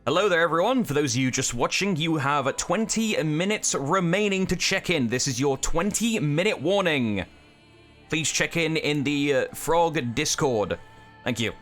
Hello there, everyone. For those of you just watching, you have 20 minutes remaining to check in. This is your 20-minute warning. Please check in the Frog Discord. Thank you.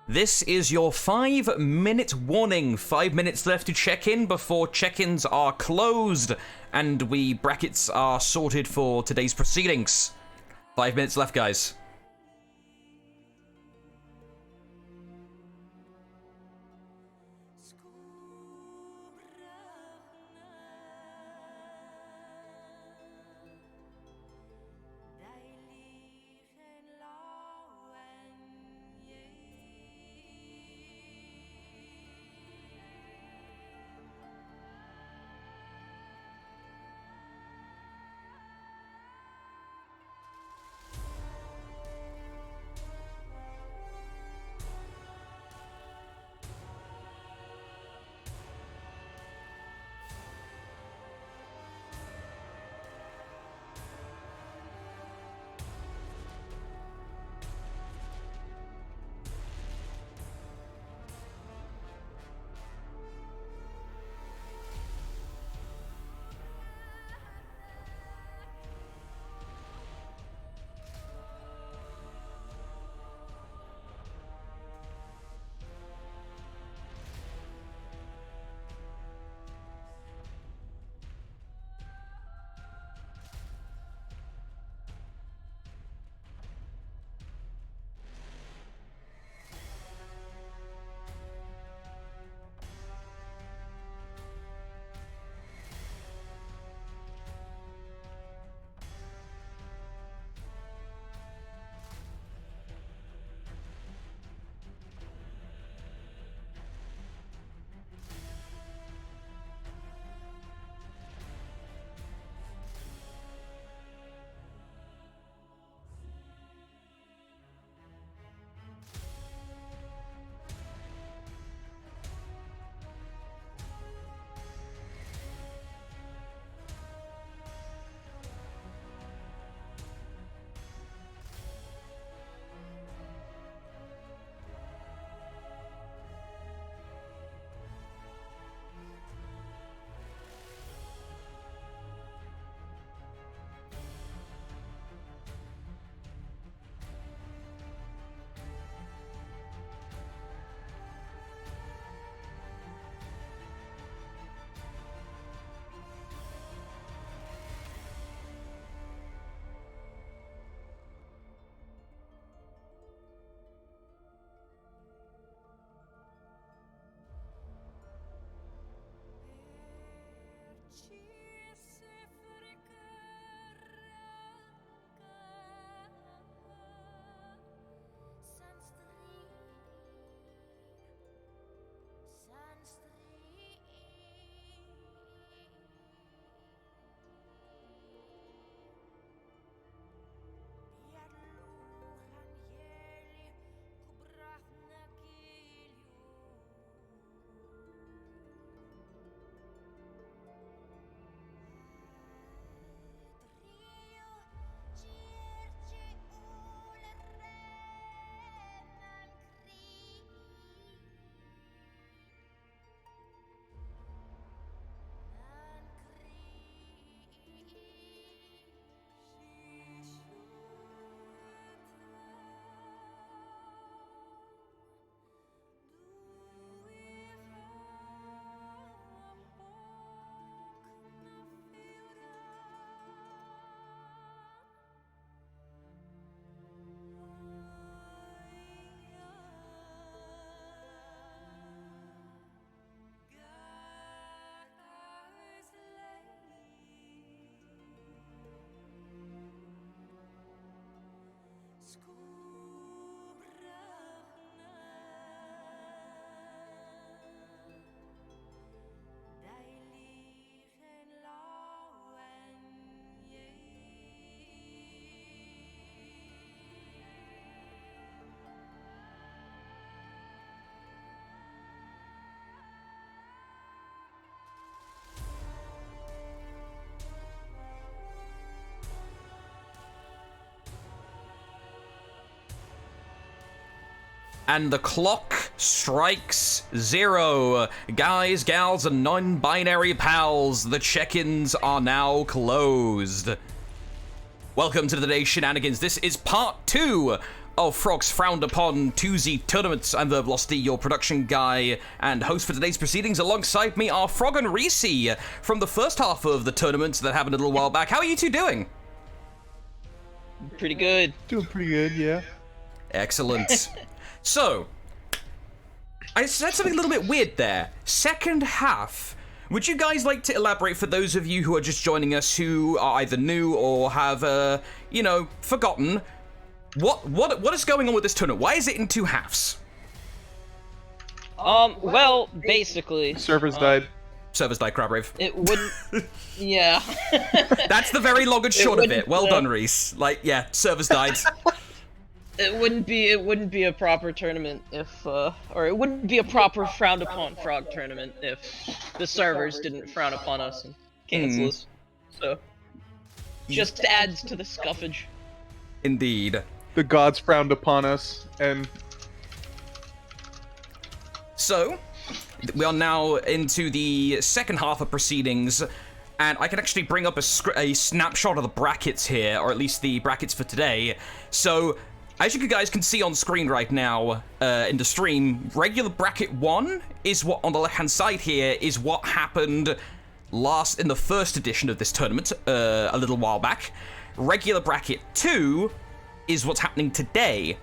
This is your 5-minute warning. 5 minutes left to check in before check-ins are closed and brackets are sorted for today's proceedings. 5 minutes left, guys. And the clock strikes 0. Guys, gals, and non-binary pals, the check-ins are now closed. Welcome to today's shenanigans. This is part 2 of Frog's Frowned-upon 2Z Tournament. I'm the Velocity, your production guy and host for today's proceedings. Alongside me are Frog and Reese from the first half of the tournament that happened a little while back. How are you two doing? Pretty good. Doing pretty good, yeah. Excellent. So, I said something a little bit weird there. Second half. Would you guys like to elaborate for those of you who are just joining us who are either new or have, forgotten? What is going on with this tournament? Why is it in two halves? Well, basically... Servers died. Servers died, Crabrave. It wouldn't... yeah. That's the very long and short of it. Well done, Reese. Like, yeah, servers died. It wouldn't be a proper tournament if, or it wouldn't be a proper Frowned-upon Frog tournament if the servers didn't frown upon us and cancel us. So, just adds to the scuffage. Indeed. The gods frowned upon us, and... So, we are now into the second half of proceedings, and I can actually bring up a snapshot of the brackets here, or at least the brackets for today. So, as you guys can see on screen right now, in the stream, regular bracket 1 is what, on the left-hand side here, is what happened in the first edition of this tournament, a little while back. Regular bracket 2 is what's happening today.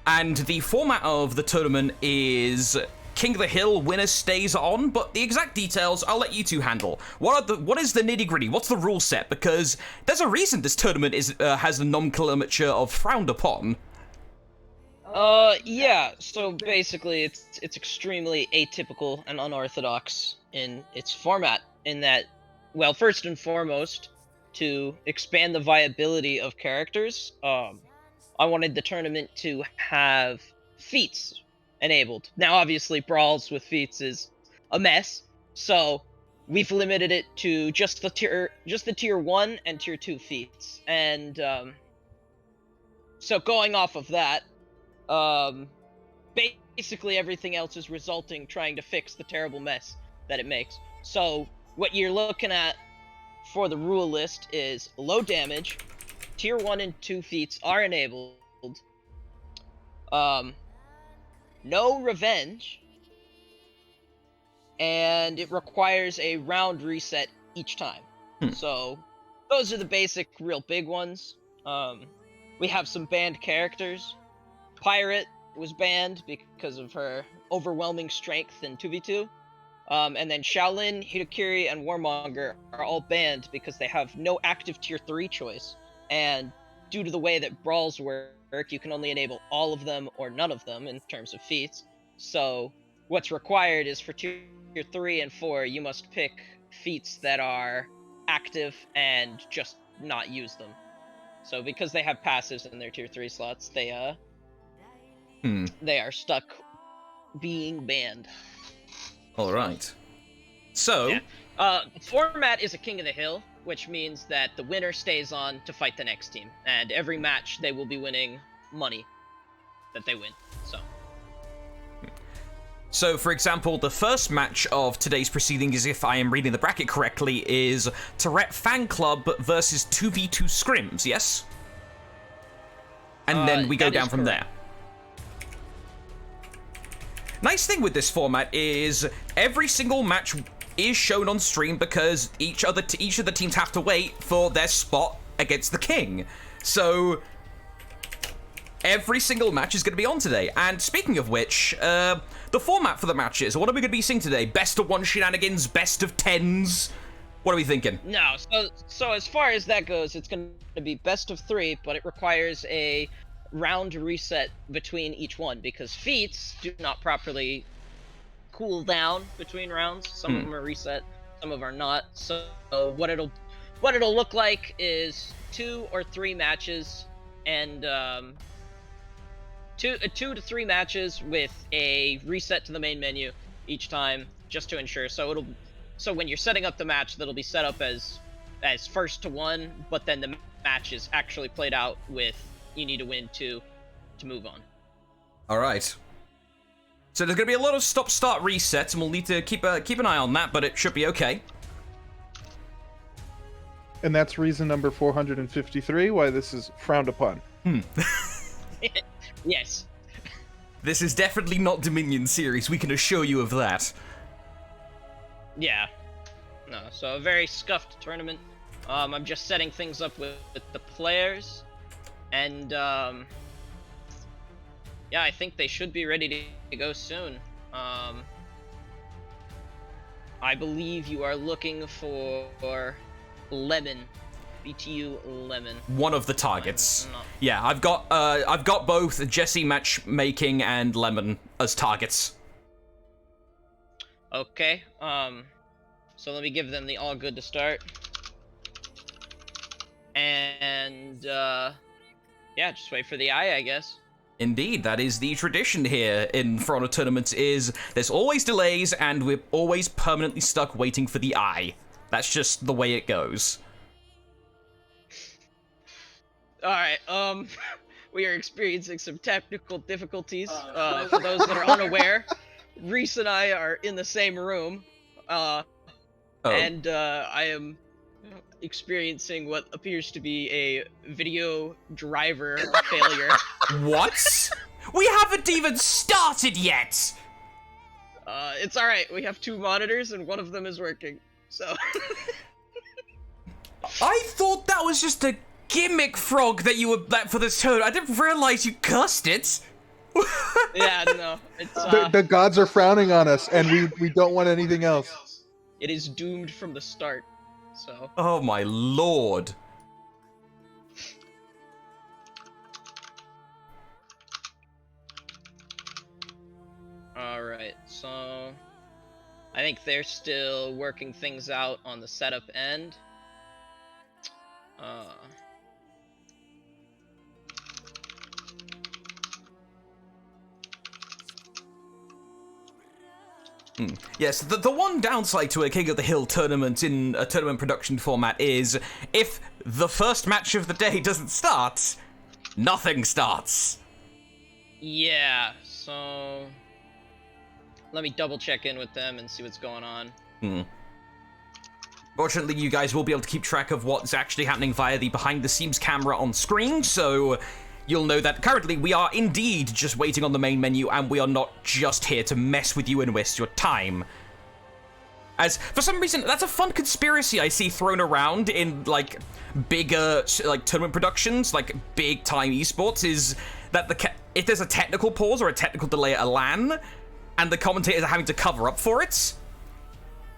And the format of the tournament is King of the Hill, winner stays on, but the exact details I'll let you two handle. What is the nitty-gritty? What's the rule set? Because there's a reason this tournament has a nomenclature of Frowned upon. Yeah, so basically it's extremely atypical and unorthodox in its format, in that, well, first and foremost, to expand the viability of characters, I wanted the tournament to have feats enabled. Now, obviously, brawls with feats is a mess, so we've limited it to just the tier 1 and tier 2 feats. And so going off of that, basically everything else is trying to fix the terrible mess that it makes. So what you're looking at for the rule list is low damage, tier 1 and 2 feats are enabled, no revenge, and it requires a round reset each time. So those are the basic, real big ones. We have some banned characters. Pirate was banned because of her overwhelming strength in 2v2. And then Shaolin, Hitakiri, and Warmonger are all banned because they have no active tier 3 choice. And due to the way that brawls work, you can only enable all of them or none of them in terms of feats. So what's required is for tier 3 and 4, you must pick feats that are active and just not use them. So because they have passives in their tier 3 slots, they are stuck being banned. All right. So, yeah. Format is a King of the Hill, which means that the winner stays on to fight the next team, and every match they will be winning money that they win. So, for example, the first match of today's proceedings, if I am reading the bracket correctly, is Tourette Fan Club versus 2v2 Scrims, yes? And then we go down from there. Nice thing with this format is every single match is shown on stream because each of the teams have to wait for their spot against the king. So every single match is going to be on today. And speaking of which, the format for the matches, what are we going to be seeing today? Best of 1 shenanigans, best of 10s? What are we thinking? No, so as far as that goes, it's going to be best of 3, but it requires a round reset between each one because feats do not properly cool down between rounds. Some of them are reset, some of them are not. So what it'll look like is 2 or 3 matches, and 2 to 3 matches with a reset to the main menu each time, just to ensure. So when you're setting up the match, that'll be set up as first to 1, but then the match is actually played out with you need to win 2 to move on. All right. So there's going to be a lot of stop-start resets, and we'll need to keep an eye on that, but it should be okay. And that's reason number 453 why this is frowned upon. Yes. This is definitely not Dominion series, we can assure you of that. Yeah. No, so a very scuffed tournament. I'm just setting things up with the players, and yeah, I think they should be ready to go soon. I believe you are looking for Lemon, BTU Lemon. One of the targets. Yeah, I've got both Jesse Matchmaking and Lemon as targets. Okay. So let me give them the all good to start. And yeah, just wait for the eye, I guess. Indeed, that is the tradition here in Frowned tournaments, is there's always delays and we're always permanently stuck waiting for the eye. That's just the way it goes. Alright, we are experiencing some technical difficulties. For those that are unaware, Reese and I are in the same room. And I am experiencing what appears to be a video driver failure. What? We haven't even started yet! It's alright, we have 2 monitors and one of them is working, so... I thought that was just a gimmick frog that you were for this toad. I didn't realize you cussed it. Yeah, no, it's The gods are frowning on us, and we don't want anything else. it is doomed from the start, so... Oh my lord. Alright, so... I think they're still working things out on the setup end. Yes, the one downside to a King of the Hill tournament in a tournament production format is if the first match of the day doesn't start, nothing starts. Yeah, so... Let me double check in with them and see what's going on. Fortunately, you guys will be able to keep track of what's actually happening via the behind-the-scenes camera on screen, so you'll know that currently we are indeed just waiting on the main menu, and we are not just here to mess with you and waste your time. As, for some reason, that's a fun conspiracy I see thrown around in, like, bigger, like, tournament productions, like, big-time esports, is that if there's a technical pause or a technical delay at a LAN, and the commentators are having to cover up for it,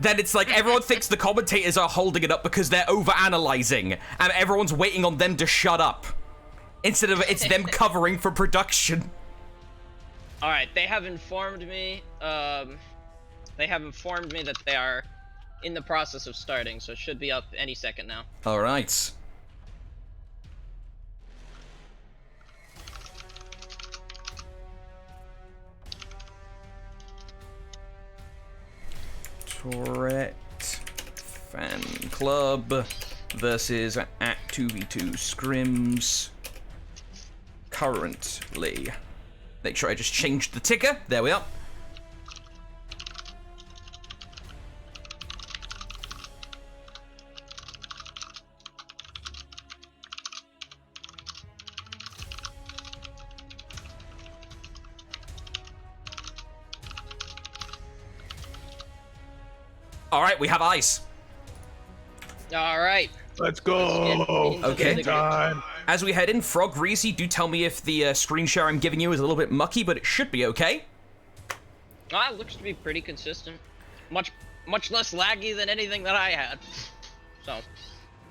then it's like everyone thinks the commentators are holding it up because they're over-analyzing, and everyone's waiting on them to shut up, instead of it's them covering for production. Alright, they have informed me, that they are in the process of starting, so it should be up any second now. Alright. Tourette Fan Club versus at 2v2 scrims currently. Make sure I just changed the ticker. There we are. All right, we have eyes. All right. Let's go. Okay. Time. As we head in, Frog Reezy, do tell me if the screen share I'm giving you is a little bit mucky, but it should be okay. It looks to be pretty consistent. Much less laggy than anything that I had. So.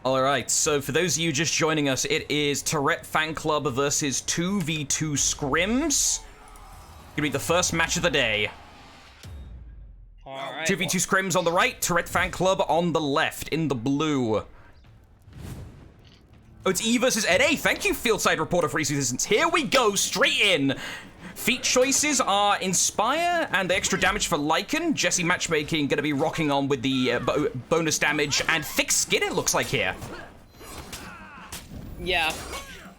All right, so for those of you just joining us, it is Tourette Fan Club versus 2v2 scrims. Gonna be the first match of the day. All right. 2v2 scrims on the right, Tourette Fan Club on the left, in the blue. Oh, it's E versus NA. Thank you, Fieldside Reporter, for his assistance. Here we go, straight in. Feat choices are Inspire and the extra damage for Lycan. Jesse Matchmaking going to be rocking on with the bonus damage and Thick Skin, it looks like here. Yeah.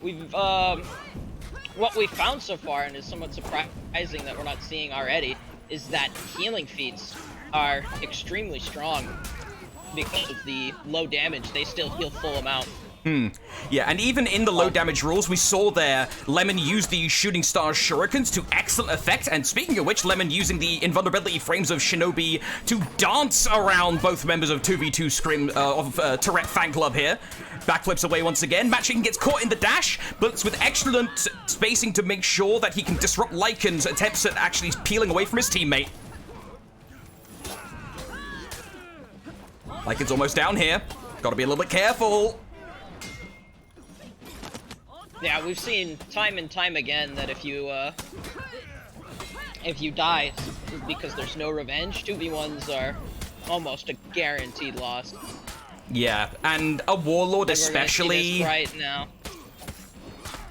We've, what we found so far, and is somewhat surprising that we're not seeing already, is that healing feats are extremely strong. Because of the low damage, they still heal full amount. Yeah, and even in the low damage rules, we saw there Lemon use the Shooting Star Shurikens to excellent effect. And speaking of which, Lemon using the invulnerability frames of Shinobi to dance around both members of 2v2 Scrim of Tourette Fan Club here. Backflips away once again. Matching gets caught in the dash, but with excellent spacing to make sure that he can disrupt Lycan's attempts at actually peeling away from his teammate. Lycan's almost down here. Gotta be a little bit careful. Yeah, we've seen time and time again that if you die because there's no revenge, 2v1s are almost a guaranteed loss. Yeah, and a Warlord especially. Right now.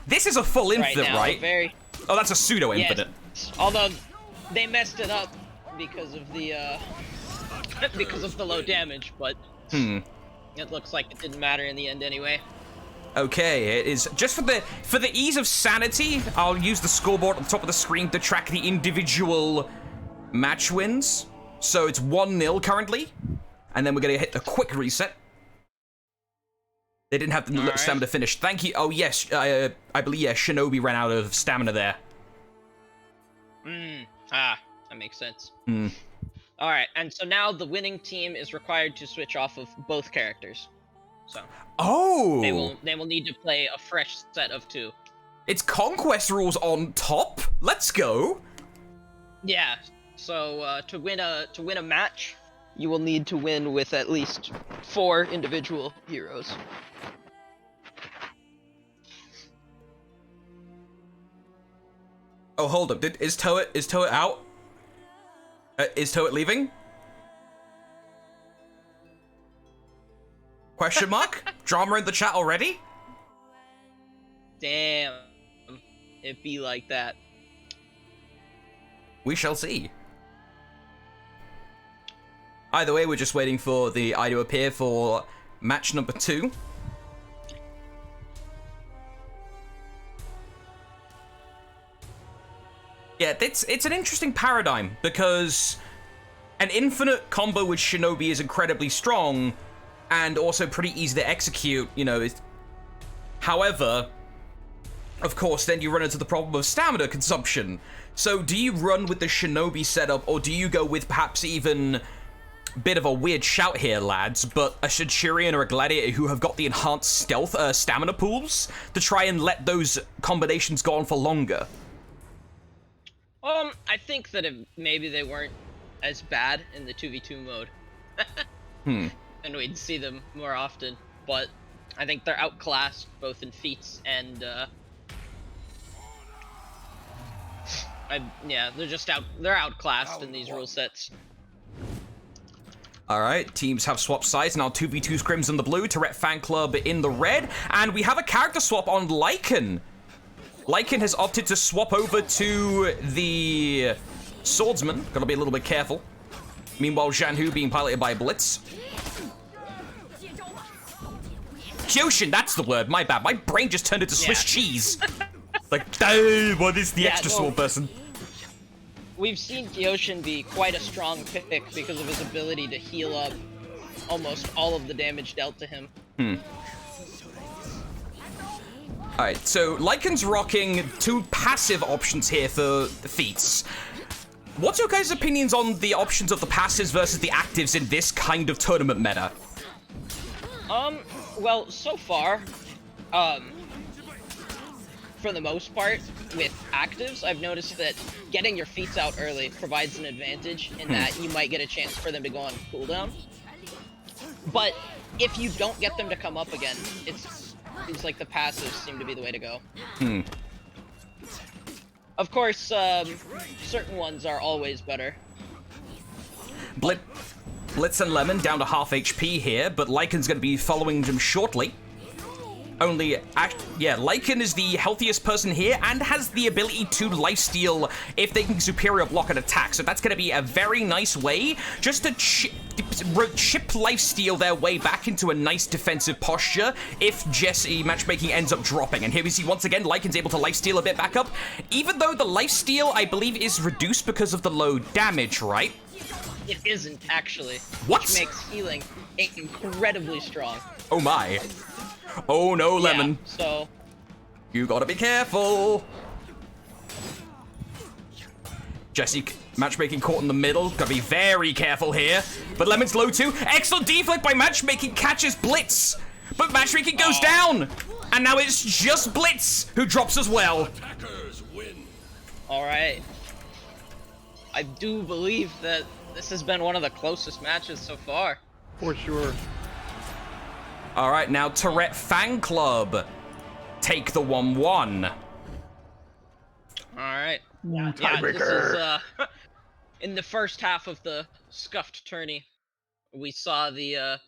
This is a full infinite, right? Oh, that's a pseudo infinite. Yes, although they messed it up because of the low damage, but it looks like it didn't matter in the end anyway. Okay, it is just for the ease of sanity, I'll use the scoreboard on the top of the screen to track the individual match wins. So it's 1-0 currently, and then we're gonna hit a quick reset. They didn't have the stamina to finish. Thank you. Oh yes, I believe Shinobi ran out of stamina there. That makes sense. All right, and so now the winning team is required to switch off of both characters. So. Oh. They will need to play a fresh set of 2. It's Conquest rules on top. Let's go. Yeah. So to win a match, you will need to win with at least 4 individual heroes. Oh, hold up. Is Toet out? Is Toet leaving? Question mark? Drama in the chat already? Damn. It be like that. We shall see. Either way, we're just waiting for the eye to appear for match number 2. Yeah, it's an interesting paradigm, because an infinite combo with Shinobi is incredibly strong, and also pretty easy to execute, you know. However, of course, then you run into the problem of stamina consumption. So do you run with the Shinobi setup, or do you go with perhaps even bit of a weird shout here, lads, but a Centurion or a Gladiator who have got the enhanced stealth stamina pools to try and let those combinations go on for longer? I think that maybe they weren't as bad in the 2v2 mode. And we'd see them more often, but I think they're outclassed both in feats and they're outclassed in these rule sets. Alright, teams have swapped sides. Now 2v2 Scrims in the blue, Tourette Fan Club in the red, and we have a character swap on Lycan. Lycan has opted to swap over to the Swordsman. Gotta be a little bit careful. Meanwhile, Zhanhu being piloted by Blitz. Kyoshin, that's the word, my bad. My brain just turned into Swiss cheese. Like, what is the extra small person? We've seen Kyoshin be quite a strong pick because of his ability to heal up almost all of the damage dealt to him. Alright, so Lycan's rocking 2 passive options here for the feats. What's your guys' opinions on the options of the passives versus the actives in this kind of tournament meta? Well, so far, for the most part, with actives, I've noticed that getting your feats out early provides an advantage in that you might get a chance for them to go on cooldown. But if you don't get them to come up again, it's like the passives seem to be the way to go. Of course, certain ones are always better. Blitz and Lemon down to half HP here, but Lycan's going to be following them shortly. Lycan is the healthiest person here and has the ability to lifesteal if they can superior block an attack. So that's going to be a very nice way just to chip lifesteal their way back into a nice defensive posture if Jesse matchmaking ends up dropping. And here we see once again Lycan's able to lifesteal a bit back up, even though the lifesteal, I believe, is reduced because of the low damage, right? It isn't, actually. What? Which makes healing incredibly strong. Oh my. Oh no, Yeah, Lemon. so You gotta be careful. Jesse, matchmaking caught in the middle. Gotta be very careful here. But Lemon's low too. Excellent deflect by matchmaking, catches Blitz. But matchmaking goes down. And now it's just Blitz who drops as well. all right. I do believe that this has been one of the closest matches so far. For sure. All right, now Tourette Fan Club take the 1-1. All right. Yeah, this tiebreaker. is in the first half of the scuffed tourney, we saw the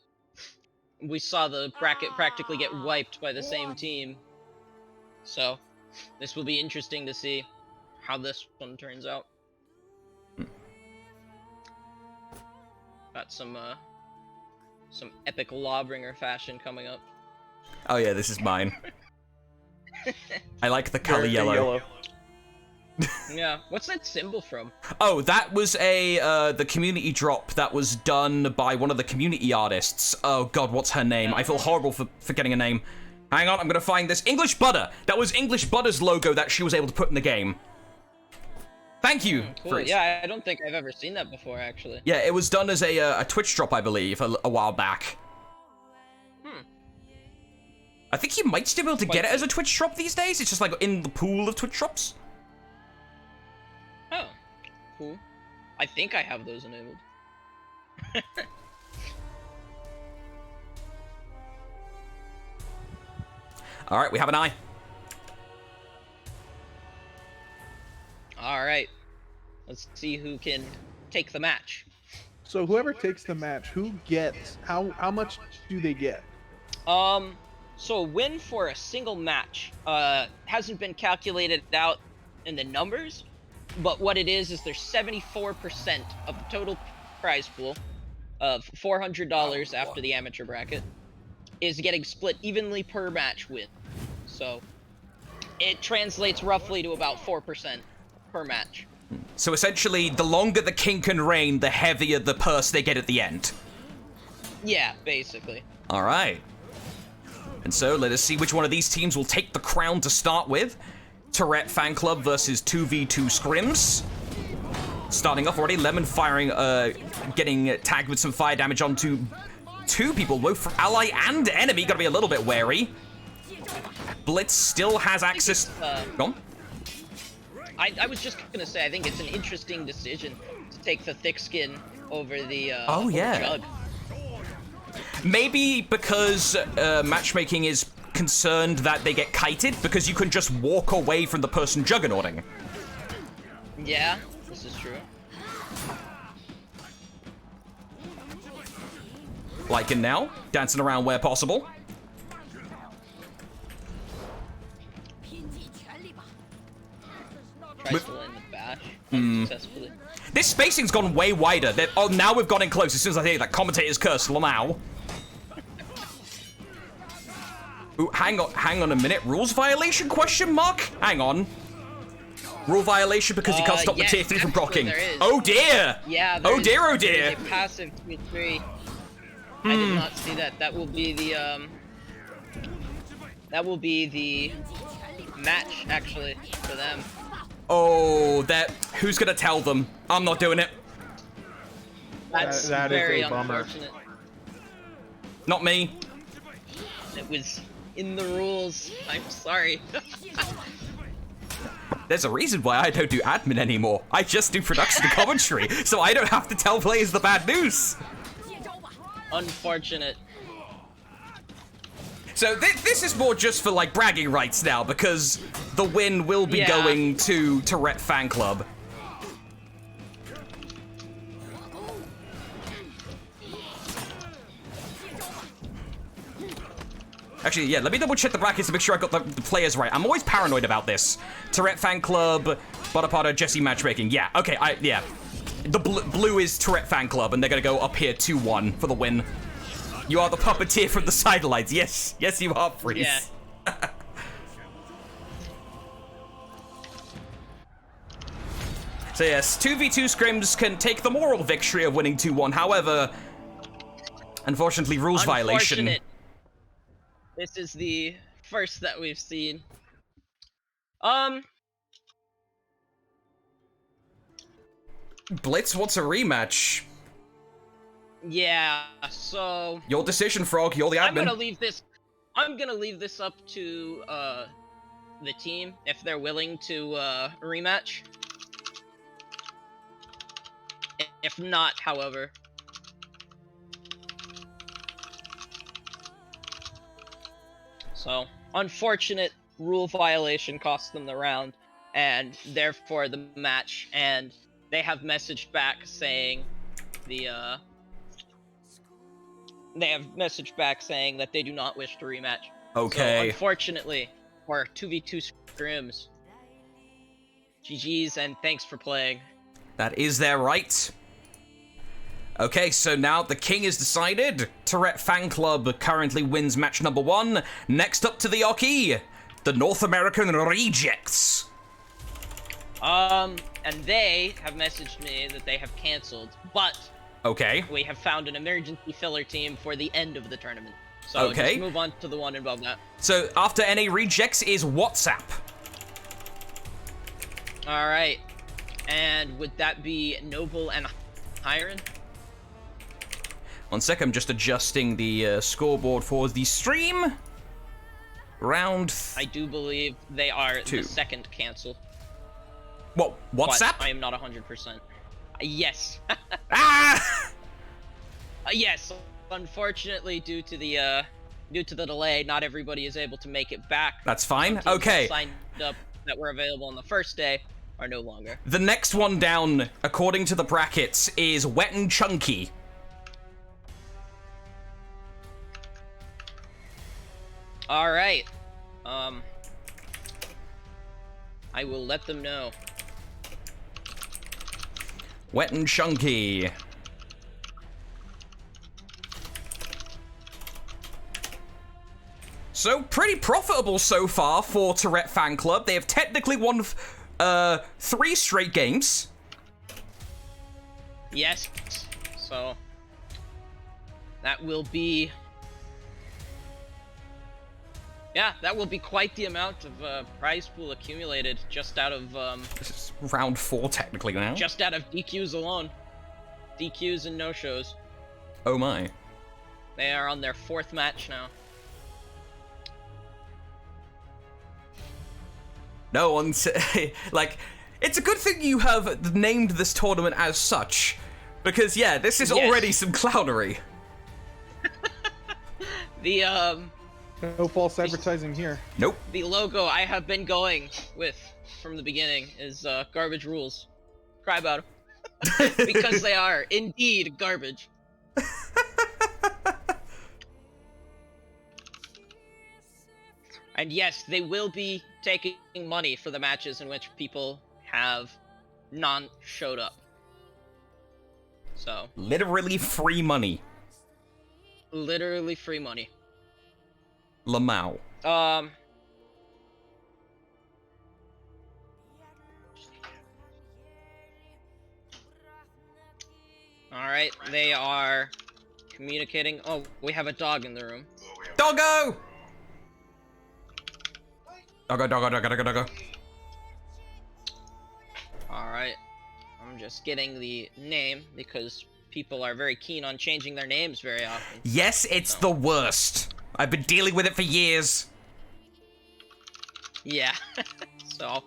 bracket practically get wiped by the same team. So this will be interesting to see how this one turns out. Got some epic Lawbringer fashion coming up. Oh yeah, this is mine. I like the color yellow. Yeah, what's that symbol from? Oh, that was the community drop that was done by one of the community artists. Oh god, what's her name? I feel horrible for forgetting her name. Hang on, I'm gonna find this. English Butter! That was English Butter's logo that she was able to put in the game. Thank you, Cool. Fritz. Yeah, I don't think I've ever seen that before, actually. Yeah, it was done as a Twitch drop, I believe, a while back. I think you might still be able to get it as a Twitch drop these days. It's just like in the pool of Twitch drops. Oh, cool. I think I have those enabled. All right, we have an eye. All right, let's see who can take the match. So whoever takes the match, who gets how much do they get? So a win for a single match hasn't been calculated out in the numbers, but what it is there's 74% of the total prize pool of $400 after the amateur bracket is getting split evenly per match win. So it translates roughly to about 4% per match. So essentially, the longer the king can reign, the heavier the purse they get at the end. Yeah, basically. All right. And so let us see which one of these teams will take the crown to start with. Tourette Fan Club versus 2v2 Scrims. Starting off already, Lemon firing, getting tagged with some fire damage onto two people, both ally and enemy. Gotta be a little bit wary. Blitz still has access. Go on. I was just gonna say, I think it's an interesting decision to take the thick skin over the Oh, over yeah. Jug. Maybe because matchmaking is concerned that they get kited, because you can just walk away from the person juggernauting. Yeah, this is true. Lycan now, dancing around where possible. Tries to land the bash unsuccessfully. This spacing's gone way wider. Oh, now we've got in close. As soon as I hear that commentator's curse, Lamau. Ooh, hang on a minute. Rules violation? Question mark? Hang on. Rule violation because you can't stop the yes, tier 3 from actually procking. there is. Oh dear! Yeah. Oh dear, oh dear. There's a passive tier 3. I did not see that. That will be the match actually for them. Oh, who's gonna tell them? I'm not doing it. That's That is very a bummer. unfortunate. Not me. It was in the rules. I'm sorry. There's a reason why I don't do admin anymore. I just do production and commentary, so I don't have to tell players the bad news. Unfortunate. So this is more just for like bragging rights now, because the win will be Yeah. going to Tourette Fan Club. Actually, yeah, let me double check the brackets to make sure I got the players right. I'm always paranoid about this. Tourette Fan Club, Butter Jesse Matchmaking. Yeah, okay, yeah. The blue is Tourette Fan Club, and they're gonna go up here 2-1 for the win. You are the puppeteer from the sidelines. Yes, yes, you are, Freeze. Yeah. So yes, 2v2 scrims can take the moral victory of winning 2-1. However, unfortunately, rules violation. Unfortunate. This is the first that we've seen. Blitz wants a rematch. Yeah, so Your decision, Frog. You're the admin. I'm gonna leave this up to the team if they're willing to rematch. If not, however, so unfortunate rule violation cost them the round and therefore the match, and they have messaged back saying that they do not wish to rematch. Okay. So, unfortunately, for 2v2 scrims, GG's and thanks for playing. That is their right. Okay, so now the king is decided. Tourette Fan Club currently wins match number 1. Next up to the Oki, the North American Rejects. And they have messaged me that they have canceled, but okay, we have found an emergency filler team for the end of the tournament. So just move on to the one above that. So after NA Rejects is WhatsApp. All right, and would that be Noble and Hiron? 1 sec, I'm just adjusting the scoreboard for the stream. Round. I do believe they are 2. the second cancel. What? WhatsApp? But I am not 100%. Yes. Ah! Yes. Unfortunately, due to the delay, not everybody is able to make it back. That's fine. Some teams Okay. signed up that were available on the first day are no longer. The next one down, according to the brackets, is Wet and Chunky. All right. I will let them know. Wet and Chunky. So, pretty profitable so far for Tourette Fan Club. They have technically won 3 straight games. Yes. So, that will be... yeah, that will be quite the amount of prize pool accumulated just out of... this is round 4 technically now. just out of DQs alone. DQs and no-shows. Oh my. They are on their 4th match now. No one's... like, it's a good thing you have named this tournament as such. Because, yeah, this is already some clownery. The, No false advertising here. Nope. the logo I have been going with from the beginning is garbage rules. Cry about them. Because they are indeed garbage. And yes, they will be taking money for the matches in which people have showed up. So, Literally free money. literally free money. Lamau. Alright, they are communicating. Oh, we have a dog in the room. Doggo! Doggo, doggo, doggo, doggo, doggo. Alright. I'm just getting the name because people are very keen on changing their names very often. Yes, it's the worst. I've been dealing with it for years. Yeah. So,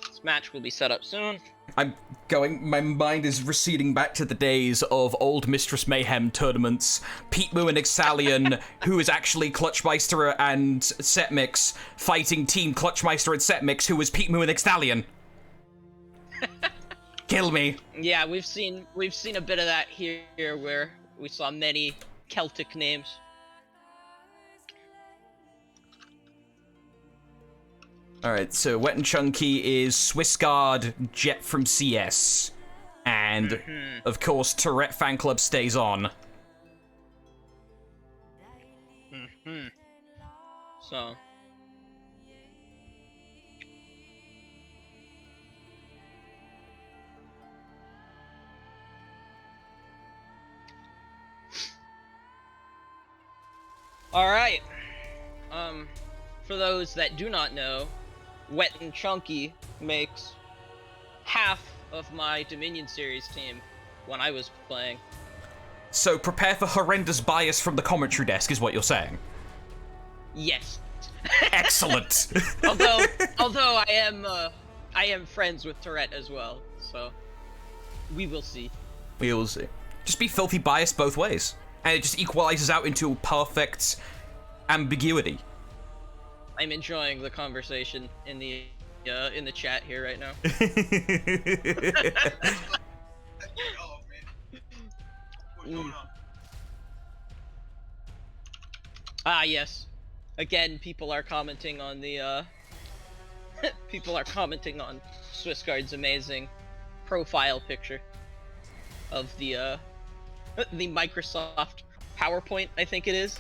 this match will be set up soon. My mind is receding back to the days of old Mistress Mayhem tournaments. Pete Moo and Ixalion, who is actually Clutchmeister and Setmix, fighting Team Clutchmeister and Setmix, who was Pete Moo and Ixalion. Kill me. Yeah, we've seen a bit of that here where we saw many Celtic names. Alright, so Wet and Chunky is Swissguard, Jet from CS. And, of course, Tourette Fan Club stays on. So... Alright. for those that do not know, Wet and Chunky makes half of my Dominion series team when I was playing. So prepare for horrendous bias from the commentary desk, is what you're saying. Yes. Excellent. although I am friends with Tourette as well, so we will see. We will see. Just be filthy biased both ways, and it just equalizes out into perfect ambiguity. I'm enjoying the conversation in the chat here right now. Ah, yes. Again, people are commenting on the people are commenting on Swissguard's amazing profile picture of the Microsoft PowerPoint, I think it is.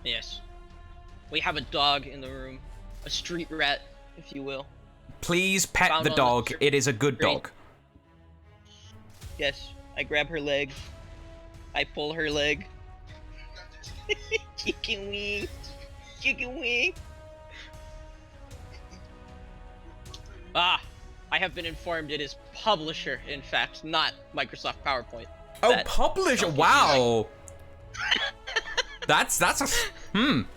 Yes. We have a dog in the room. A street rat, if you will. Please pet Found the on dog. the It is a good dog. Yes. I grab her leg. I pull her leg. Chicken wing. Chicken wing. Ah, I have been informed it is publisher, in fact, not Microsoft PowerPoint. Oh, publisher! Wow. That's a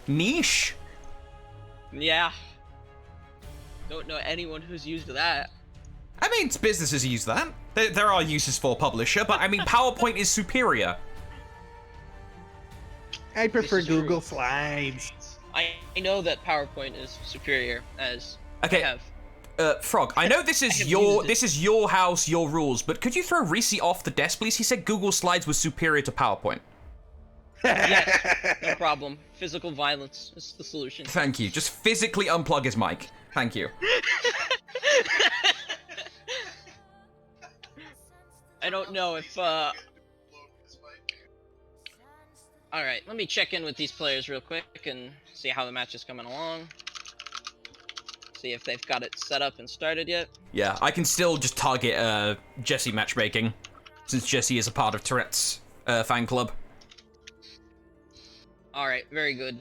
niche. Yeah. Don't know anyone who's used that. I mean, businesses use that. There are uses for publisher, but I mean, PowerPoint is superior. I prefer This is true. Google Slides. I know that PowerPoint is superior, as Okay. I have. Frog, I know this I is have your used it. your house, your rules, but could you throw Reese off the desk, please? He said Google Slides was superior to PowerPoint. Yes, no problem. Physical violence is the solution. Thank you. Just physically unplug his mic. Thank you. I don't know if, Alright, let me check in with these players real quick and see how the match is coming along. See if they've got it set up and started yet. Yeah, I can still just target Jesse matchmaking, since Jesse is a part of Tourette's fan club. Alright, very good.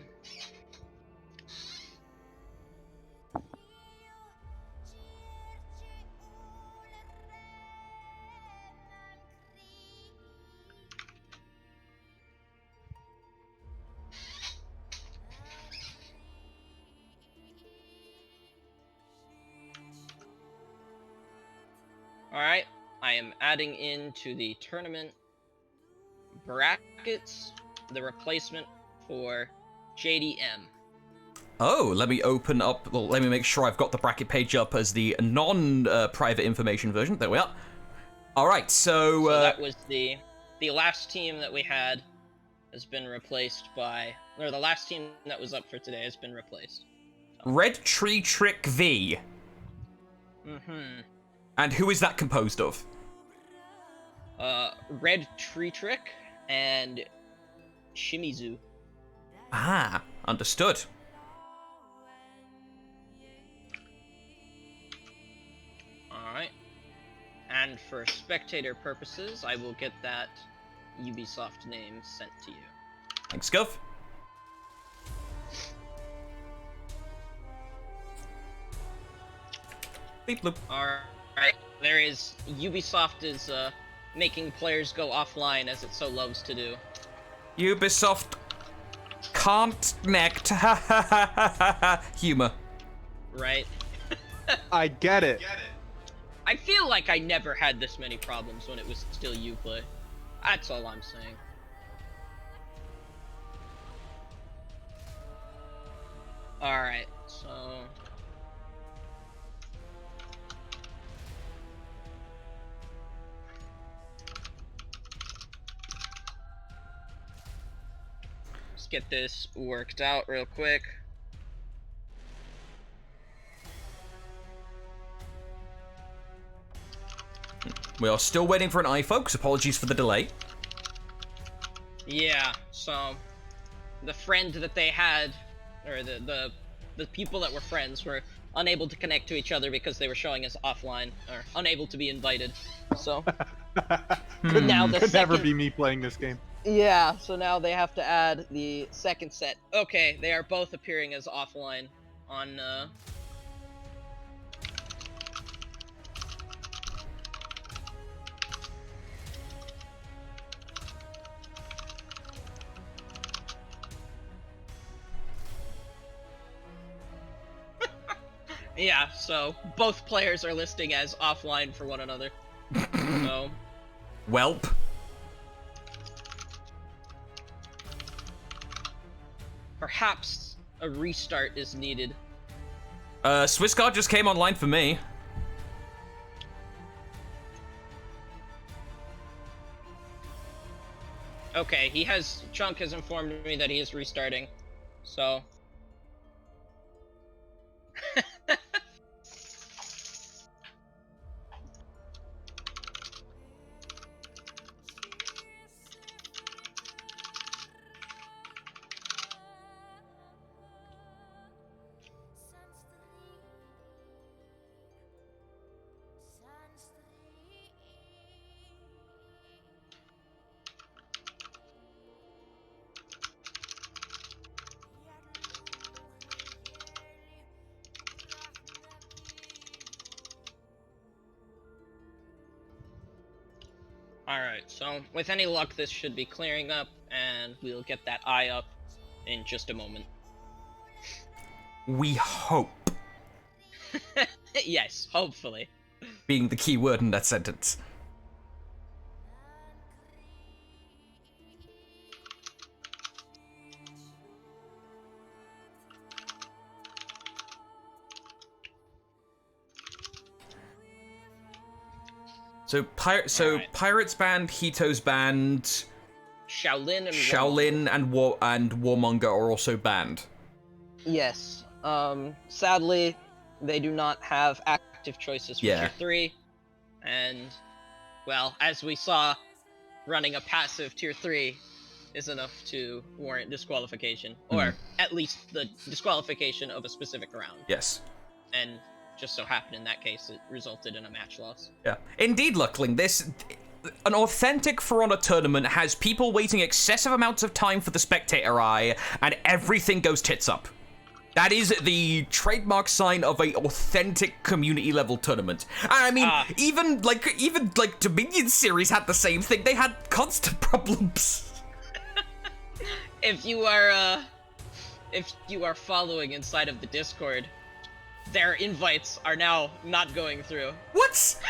Alright, I am adding into the tournament brackets the replacement for JDM. Oh, let me open up, well, let me make sure I've got the bracket page up as the non-private information version. There we are. Alright, so that was the last team that we had has been replaced by, or the last team that was up for today has been replaced. Red Tree Trick V. Mm-hmm. And who is that composed of? Red Tree Trick and Shimizu. Ah, understood. Alright. And for spectator purposes, I will get that Ubisoft name sent to you. Thanks, Gov. Beep bloop. Alright, there is, Ubisoft is, making players go offline as it so loves to do. Ubisoft can't connect. Humor. Right? I get it. I feel like I never had this many problems when it was still Uplay. That's all I'm saying. Alright, so... let's get this worked out real quick. We are still waiting for an eye, folks. Apologies for the delay. Yeah, so the friend that they had, or the people that were friends were unable to connect to each other because they were showing us offline or unable to be invited. So but now the Could never second... be me playing this game. Yeah, so now they have to add the second set. Okay, they are both appearing as offline on yeah, so both players are listing as offline for one another. So Welp. perhaps a restart is needed. Swissguard just came online for me. Okay, Chunk has informed me that he is restarting, so... Alright, so with any luck this should be clearing up, and we'll get that eye up in just a moment. We hope. Yes, hopefully. Being the key word in that sentence. So, Alright. Pirates banned, Hito's banned, Shaolin and Warmonger are also banned. Yes. Sadly, they do not have active choices for Tier 3. And, well, as we saw, running a passive Tier 3 is enough to warrant disqualification. Or, at least, the disqualification of a specific round. Yes. And just so happened in that case, it resulted in a match loss. Yeah. Indeed, Luckling, an authentic For Honor tournament has people waiting excessive amounts of time for the spectator eye, and everything goes tits up. That is the trademark sign of a authentic community level tournament. And I mean, even Dominion series had the same thing. They had constant problems. If you are following inside of the Discord, their invites are now not going through. What? So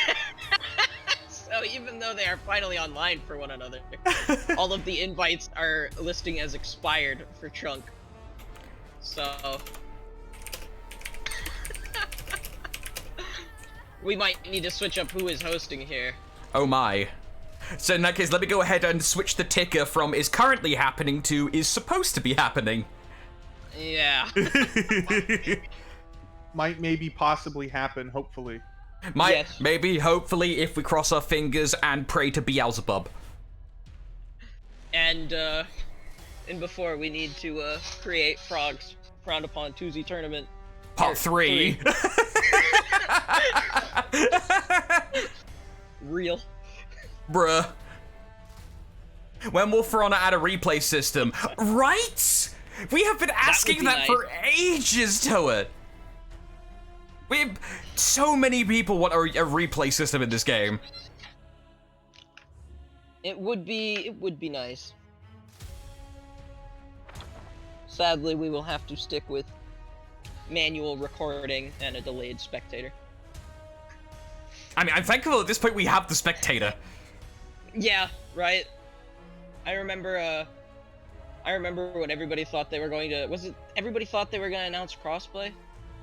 even though they are finally online for one another, all of the invites are listing as expired for Chunk. So... we might need to switch up who is hosting here. Oh my. So in that case, let me go ahead and switch the ticker from is currently happening to is supposed to be happening. Yeah. Might maybe possibly happen, hopefully. Maybe, hopefully, if we cross our fingers and pray to Beelzebub. And before we need to create Frog's Frowned-upon 2Z tournament. Part 3. Real. Bruh. When will For Honor add a replay system? Right? We have been asking that for ages, Toad. So many people want a replay system in this game. It would be nice. Sadly, we will have to stick with manual recording and a delayed spectator. I mean, I'm thankful at this point we have the spectator. Yeah, right. I remember when everybody thought they were going to... everybody thought they were going to announce crossplay?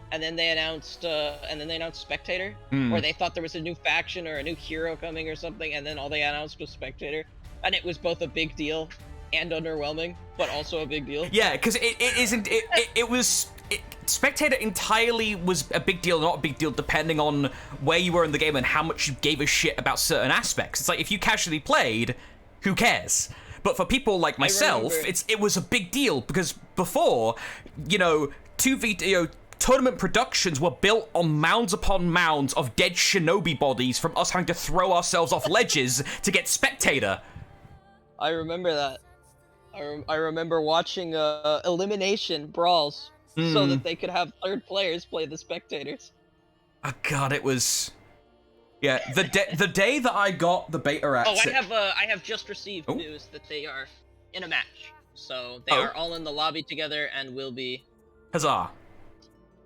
And then they announced spectator, or they thought there was a new faction or a new hero coming or something, and then all they announced was spectator, and it was both a big deal and underwhelming, but also a big deal. Yeah, because spectator entirely was a big deal, not a big deal, depending on where you were in the game and how much you gave a shit about certain aspects. It's like if you casually played, who cares? But for people like myself, it was a big deal because before, tournament productions were built on mounds upon mounds of dead shinobi bodies from us having to throw ourselves off ledges to get spectator. I remember that. I remember watching elimination brawls so that they could have third players play the spectators. Oh god, it was... Yeah, the day that I got the beta access... Oh, I have just received news that they are in a match. So they are all in the lobby together and will be... Huzzah.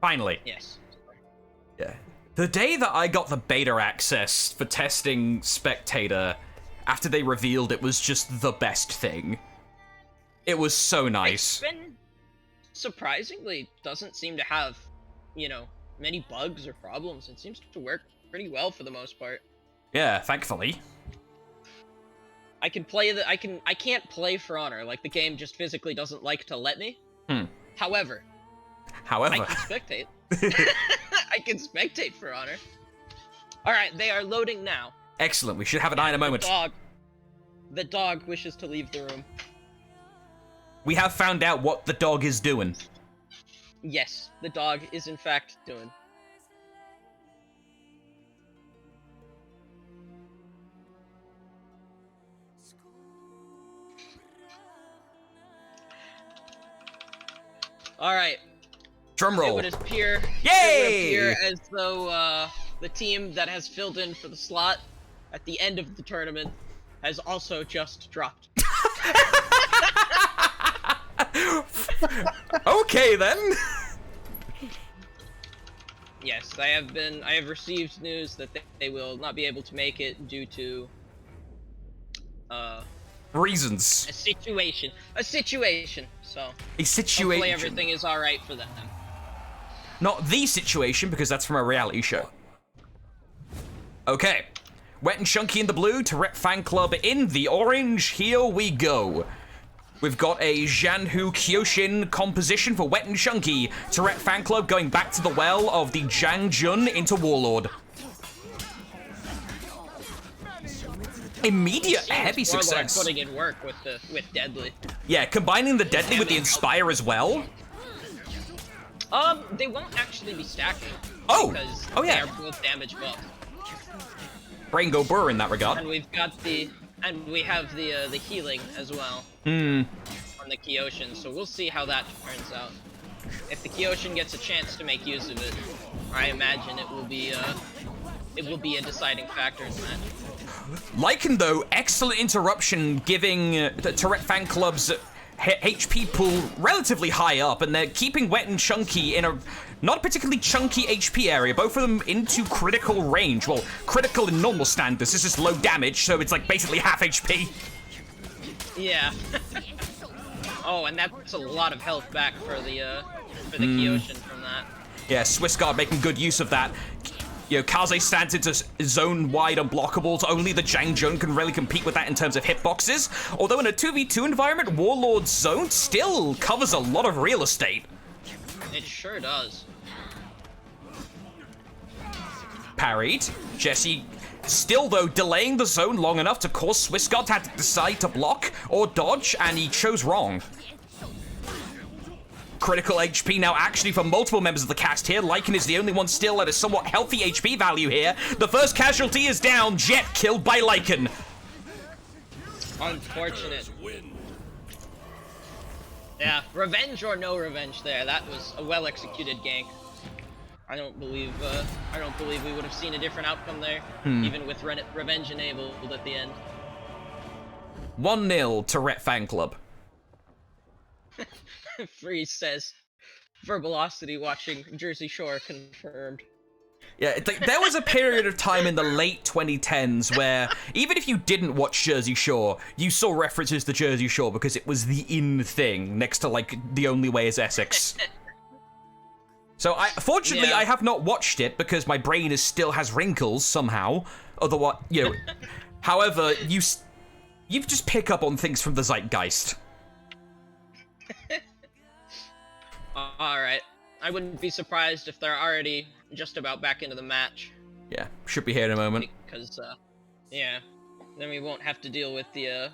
Finally. Yes. Yeah. The day that I got the beta access for testing spectator, after they revealed it was just the best thing. It was so nice. It's been surprisingly doesn't seem to have, you know, many bugs or problems. It seems to work pretty well for the most part. Yeah, thankfully. I can play I can't play For Honor, like the game just physically doesn't like to let me. However, I can spectate. I can spectate For Honor. Alright, they are loading now. Excellent, we should have an eye in a moment. The dog wishes to leave the room. We have found out what the dog is doing. Yes, the dog is in fact doing. Alright. Drum roll. It would appear, Yay! as though the team that has filled in for the slot at the end of the tournament has also just dropped. Okay then. Yes, I have received news that they will not be able to make it due to Reasons. a situation. A situation. So A situation. hopefully everything is all right for them. Not the situation, because that's from a reality show. Okay. Wet and Chunky in the blue, Tourette Fan Club in the orange. Here we go. We've got a Janhu Kyoshin composition for Wet and Chunky. Tourette Fan Club going back to the well of the Jang Jun into Warlord. Immediate heavy success. Warlord putting in work with Deadly. Yeah, combining the Deadly with the Inspire as well. They won't actually be stacking. Oh! Because Yeah. they are both damage buffed. Brain go burr in that regard. And we have the healing as well. Hmm. On the Kyoshin, so we'll see how that turns out. If the Kyoshin gets a chance to make use of it, I imagine it will be a deciding factor in that. Lycan, though, excellent interruption, giving the Tourette Fan Club's HP pool relatively high up, and they're keeping Wet and Chunky in a not particularly chunky HP area, both of them into critical range. Well, critical in normal standards, this is low damage, so it's like basically half HP. Yeah. Oh, and that's a lot of health back for the Kyoshin from that. Yeah, Swiss Guard making good use of that. You know, Kaze stands into zone-wide unblockables. Only the Jang Jun can really compete with that in terms of hitboxes. Although in a 2v2 environment, Warlord's zone still covers a lot of real estate. It sure does. Parried. Jesse still, though, delaying the zone long enough to cause Swiss Guard to have to decide to block or dodge, and he chose wrong. Critical HP now actually for multiple members of the cast here. Lycan is the only one still at a somewhat healthy HP value here. The first casualty is down. Jet killed by Lycan. Unfortunate. Yeah, revenge or no revenge there. That was a well-executed gank. I don't believe we would have seen a different outcome there, even with revenge enabled at the end. 1-0 Tourette Fan Club. Freeze says, Verbalocity watching Jersey Shore confirmed. Yeah, there was a period of time in the late 2010s where even if you didn't watch Jersey Shore, you saw references to Jersey Shore because it was the in thing next to, like, The Only Way is Essex. So, fortunately, Yeah. I have not watched it because my brain still has wrinkles somehow. Otherwise, you know. However, you just pick up on things from the zeitgeist. Alright. I wouldn't be surprised if they're already just about back into the match. Yeah, should be here in a moment. Because, yeah. Then we won't have to deal with the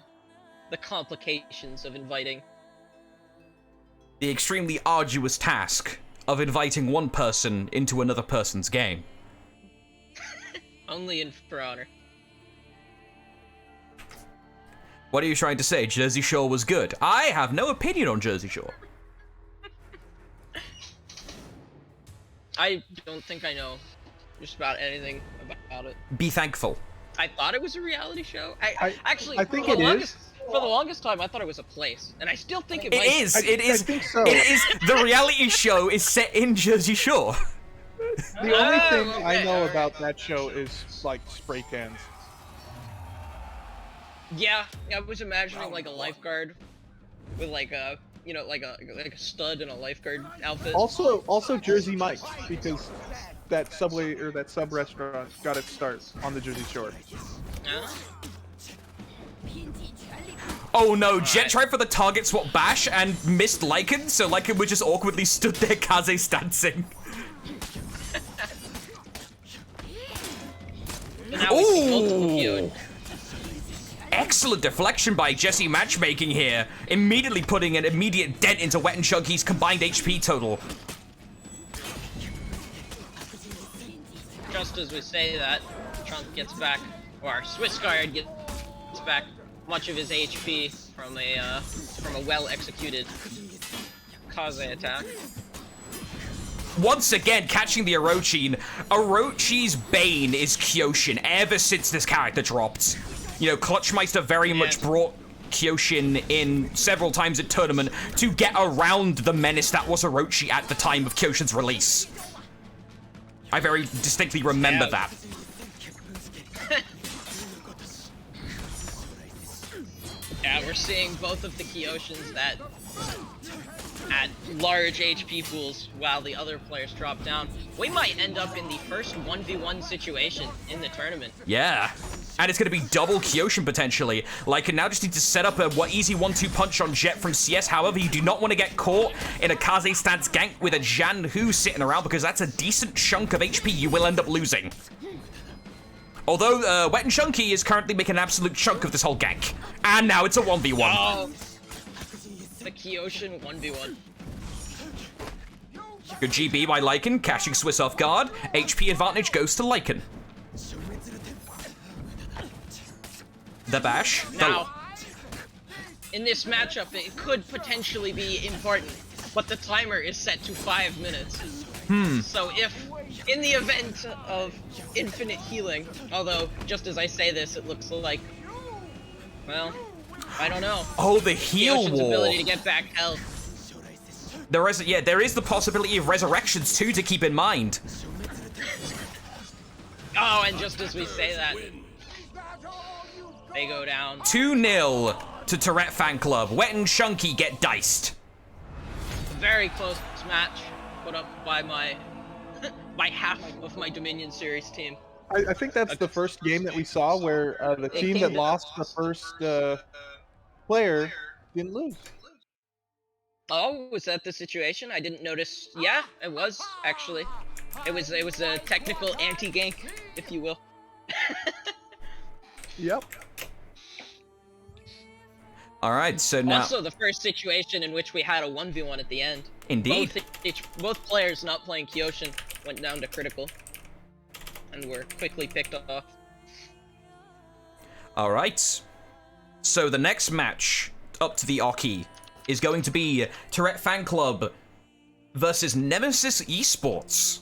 complications of inviting. The extremely arduous task of inviting one person into another person's game. Only in For Honor. What are you trying to say? Jersey Shore was good? I have no opinion on Jersey Shore. I don't think I know just about anything about it. Be thankful. I thought it was a reality show. I think for it is. For the longest time, I thought it was a place, and I still think it It might. is. It is. I think so. It is. The reality show is set in Jersey Shore. The only Oh, thing I okay, know alright. about that show is like spray cans. Yeah, I was imagining like a lifeguard with like a, you know, like a stud in a lifeguard outfit. Also Jersey Mike's, because that Subway or that sub restaurant got its start on the Jersey Shore. Yeah. Oh no, Jet tried for the target swap bash and missed Lycan, so Lycan was just awkwardly stood there Kaze stancing. And now we see multiple Ooh. Kyo. Excellent deflection by Jesse Matchmaking here, immediately putting an immediate dent into Wet and Chunky's combined HP total. Just as we say that, Trunk gets back, or Swiss Guard gets back much of his HP from a well-executed Kaze attack. Once again, catching the Orochi. Orochi's bane is Kyoshin ever since this character dropped. You know, Clutchmeister very much brought Kyoshin in several times at tournament to get around the menace that was Orochi at the time of Kyoshin's release. I very distinctly remember that. Yeah, we're seeing both of the Kyoshins that at large HP pools while the other players drop down. We might end up in the first 1v1 situation in the tournament. Yeah. And it's going to be double Kyoshin potentially. Like, now just need to set up a easy 1-2 punch on Jet from CS. However, you do not want to get caught in a Kaze stance gank with a Jan Hu sitting around, because that's a decent chunk of HP you will end up losing. Although, Wet and Chunky is currently making an absolute chunk of this whole gank. And now it's a 1v1. Oh, the Kyoshin 1v1. Good GB by Lycan, catching Swiss off guard. HP advantage goes to Lycan. The bash. Now, in this matchup, it could potentially be important, but the timer is set to 5 minutes. So if, in the event of infinite healing, although, just as I say this, it looks like, well, I don't know. Oh, the heal Kyoshin's wall. ability to get back health. There is the possibility of resurrections too to keep in mind. Oh, and just as we say that, they go down. 2-0 to Tourette Fan Club. Wet and Chunky get diced. Very close match put up by my by half of my Dominion Series team. I think that's the first game that we saw where the team that lost the first player didn't lose. Oh, was that the situation? I didn't notice. Yeah, it was actually. It was a technical anti-gank, if you will. Yep. All right, so now Also, the first situation in which we had a 1v1 at the end. indeed. Both players not playing Kyoshin went down to critical, and were quickly picked off. All right. So the next match up to the Oki is going to be Tourette Fan Club versus Nemesis Esports.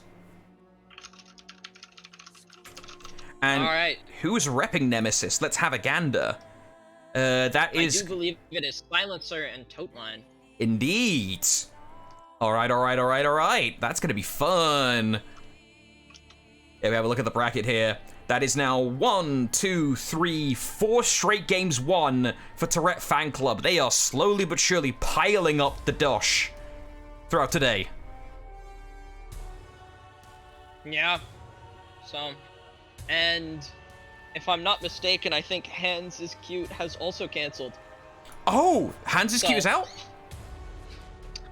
And All right. who's repping Nemesis? Let's have a gander. That is I do believe it is Silencer and Toteline. indeed. All right. That's gonna be fun. Yeah, we have a look at the bracket here. That is now 1, 2, 3, 4 straight games won for Tourette Fan Club. They are slowly but surely piling up the dosh throughout today. Yeah. So, and if I'm not mistaken, I think Hands is Cute has also canceled. Oh, Hans' Q is out?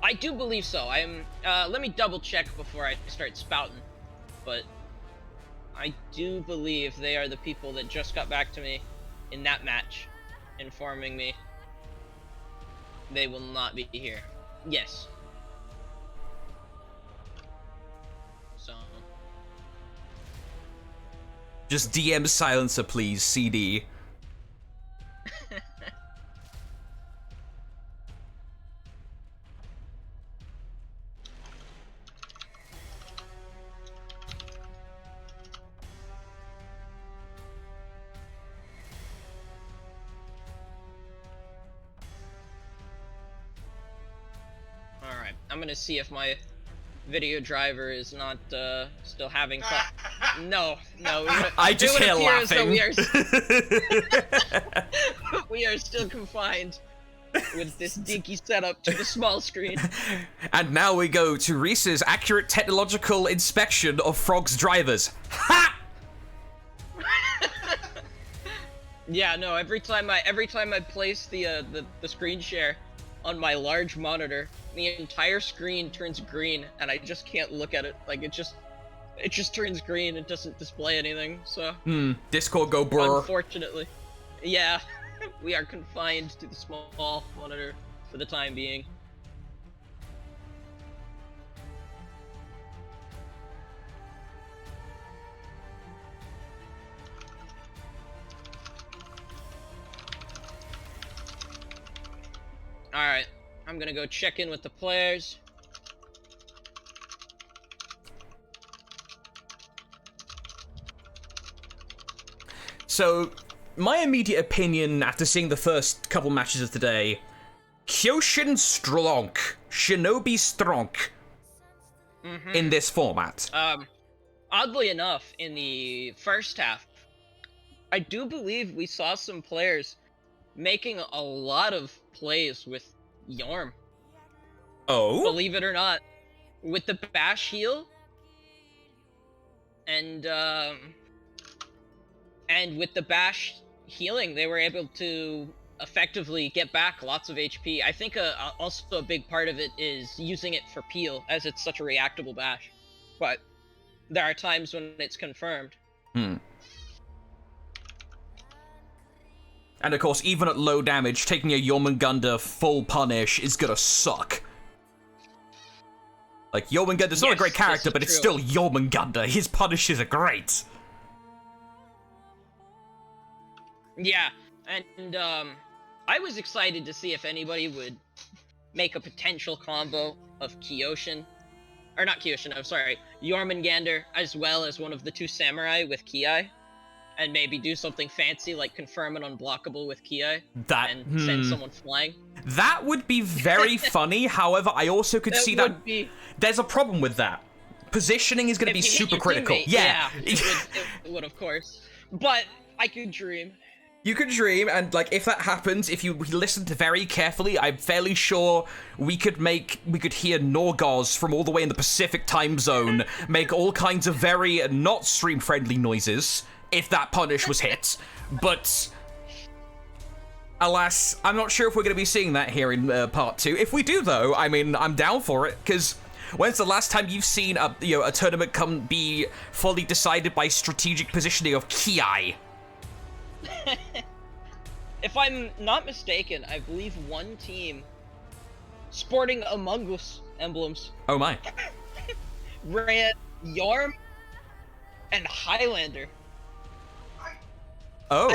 I do believe so. Let me double check before I start spouting. But I do believe they are the people that just got back to me in that match, informing me they will not be here. Yes. Just DM silencer, please, CD. Alright, I'm gonna see if my video driver is not still having No. I just hear laughing. We are still confined with this dinky setup to the small screen. And now we go to Reese's accurate technological inspection of Frog's drivers. Ha! Yeah, no, every time I place the screen share on my large monitor, the entire screen turns green, and I just can't look at it. Like, it just turns green. It doesn't display anything. So. Discord go brr. Unfortunately, yeah, we are confined to the small monitor for the time being. Alright, I'm gonna go check in with the players. So, my immediate opinion after seeing the first couple matches of today, Kyoshin strong, Shinobi strong in this format. Oddly enough, in the first half, I do believe we saw some players making a lot of plays with Yorm. Oh? Believe it or not. With the bash heal. And with the bash healing, they were able to effectively get back lots of HP. I think also a big part of it is using it for peel, as it's such a reactable bash. But there are times when it's confirmed. And of course, even at low damage, taking a Jormungandr full punish is gonna suck. Like, Jormungandr's not a great character, but it's still Jormungandr. His punishes are great. Yeah, and I was excited to see if anybody would make a potential combo of Kyoshin. Or not Kyoshin, I'm sorry, Jormungandr, as well as one of the two samurai with Ki. And maybe do something fancy like confirm an unblockable with Ki and send someone flying. That would be very funny. However, I also could see that there's a problem with that. Positioning is going to be super critical. Yeah, it would, of course. But I could dream. You could dream, and like if that happens, if you listened very carefully, I'm fairly sure we could hear Norgos from all the way in the Pacific time zone make all kinds of very not stream friendly noises if that punish was hit, but alas, I'm not sure if we're going to be seeing that here in part 2. If we do, though, I mean, I'm down for it, because when's the last time you've seen a tournament be fully decided by strategic positioning of Ki? If I'm not mistaken, I believe one team sporting Among Us emblems. Oh my. Ran Yorm and Highlander. Oh.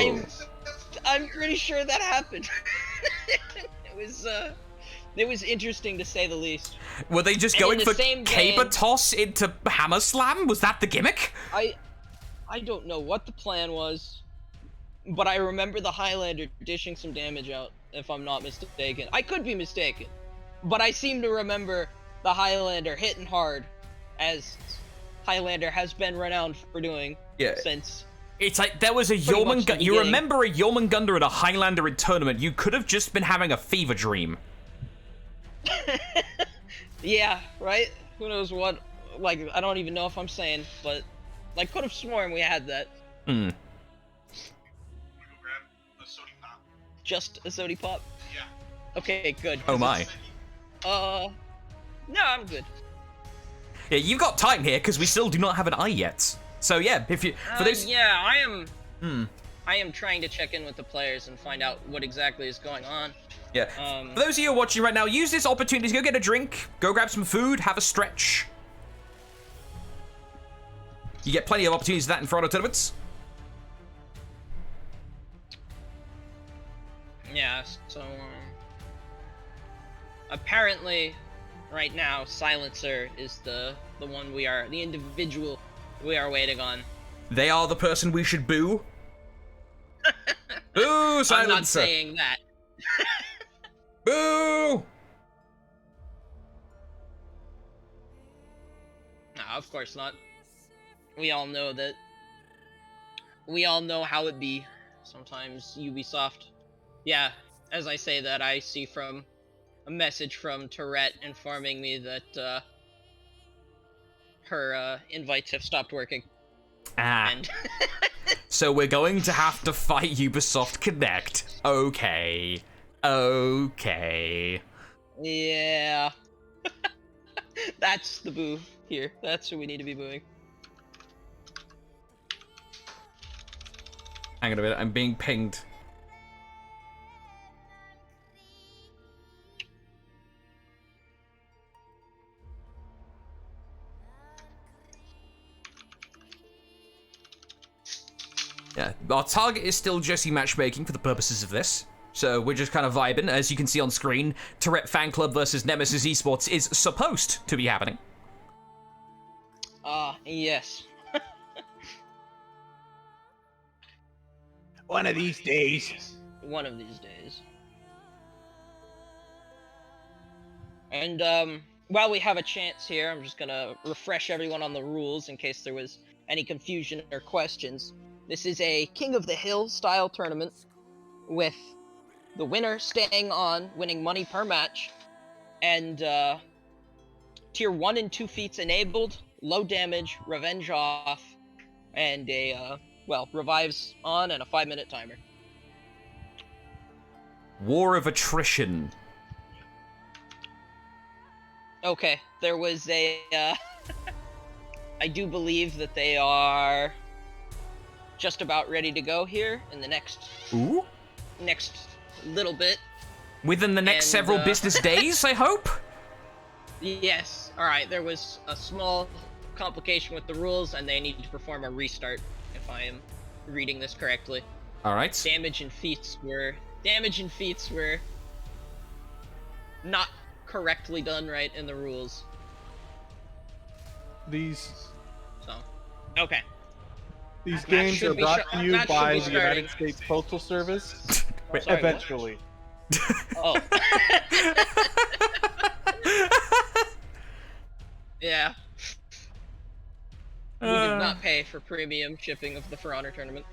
I'm pretty sure that happened. It was interesting to say the least. Were they just going for caber toss into hammer slam? Was that the gimmick? I don't know what the plan was, but I remember the Highlander dishing some damage out, if I'm not mistaken. I could be mistaken, but I seem to remember the Highlander hitting hard, as Highlander has been renowned for doing since. It's like there was a Jormungandr. You remember a Jormungandr and a Highlander in tournament? You could have just been having a fever dream. Yeah, right? Who knows what? Like, I don't even know if I'm saying, but like, could have sworn we had that. Grab a sody pop. Just a sody pop? Yeah. Okay, good. Oh my. No, I'm good. Yeah, you've got time here because we still do not have an eye yet. So yeah, if you for those. Yeah, I am trying to check in with the players and find out what exactly is going on. Yeah. For those of you who are watching right now, use this opportunity to go get a drink, go grab some food, have a stretch. You get plenty of opportunities for that in Frowned-upon tournaments. Yeah, so, apparently, right now, Silencer is the individual we are waiting on. They are the person we should boo? Boo, Silencer! I'm not saying that. Boo! No, of course not. We all know that. We all know how it be. Sometimes Ubisoft. Yeah, as I say that, I see from a message from Tourette informing me that her invites have stopped working. Ah. And So we're going to have to fight Ubisoft Connect. Okay. Okay. yeah. That's the boo here. That's who we need to be booing. Hang on a minute, I'm being pinged. Yeah, our target is still Jesse matchmaking for the purposes of this. So we're just kind of vibing. As you can see on screen, Tourette Fan Club versus Nemesis Esports is supposed to be happening. Yes. One of these days. One of these days. And, while we have a chance here, I'm just gonna refresh everyone on the rules in case there was any confusion or questions. This is a King of the Hill style tournament, with the winner staying on, winning money per match, and, tier 1 and 2 feats enabled, low damage, revenge off, and a, revives on, and a 5-minute timer. War of Attrition. Okay, there was a, I do believe that they are just about ready to go here in the next little bit. Within the next several business days, I hope? Yes. Alright, there was a small complication with the rules, and they need to perform a restart, if I am reading this correctly. Alright. Damage and feats were not correctly done right in the rules. Okay. These games are brought to you by the United States Postal Service. Sorry, Eventually. Oh. Yeah. We did not pay for premium shipping of the For Honor tournament.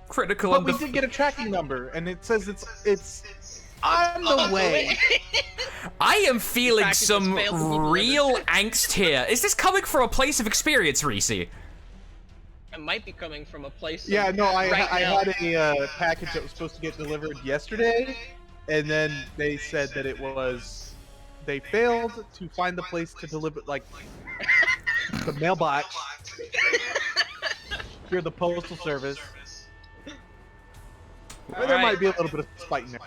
Critical. But we did get a tracking number, and it says it's on the way. I am feeling some real angst here. Is this coming from a place of experience, Reese? It might be coming from a place. Yeah, no, I now. had a package that was supposed to get delivered yesterday, and then they said that they failed to find the place to deliver, like, the mailbox through the Postal Service. But there might be a little bit of spite in there.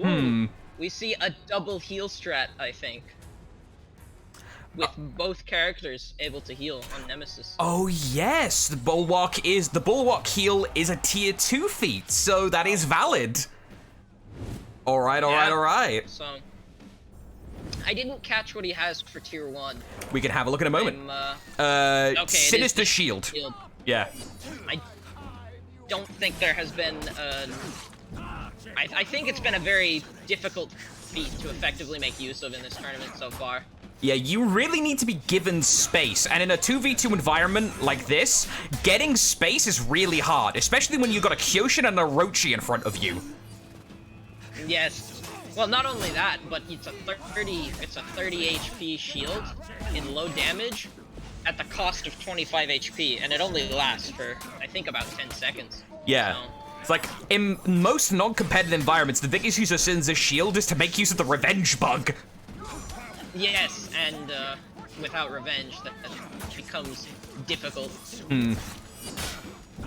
Ooh, we see a double heal strat, I think. With both characters able to heal on Nemesis. Oh yes, the Bulwark heal is a tier 2 feat, so that is valid. Alright. So, I didn't catch what he has for tier 1. We can have a look in a moment. Okay, Sinister Shield. Yeah. I don't think there has been I think it's been a very difficult feat to effectively make use of in this tournament so far. Yeah, you really need to be given space, and in a 2v2 environment like this, getting space is really hard, especially when you've got a Kyoshin and a Orochi in front of you. Yes. Well, not only that, but it's a 30 HP shield in low damage at the cost of 25 HP, and it only lasts for, I think, about 10 seconds. Yeah. So. It's like, in most non-competitive environments, the biggest use of Sin's shield is to make use of the revenge bug. Yes, and without revenge, that becomes difficult.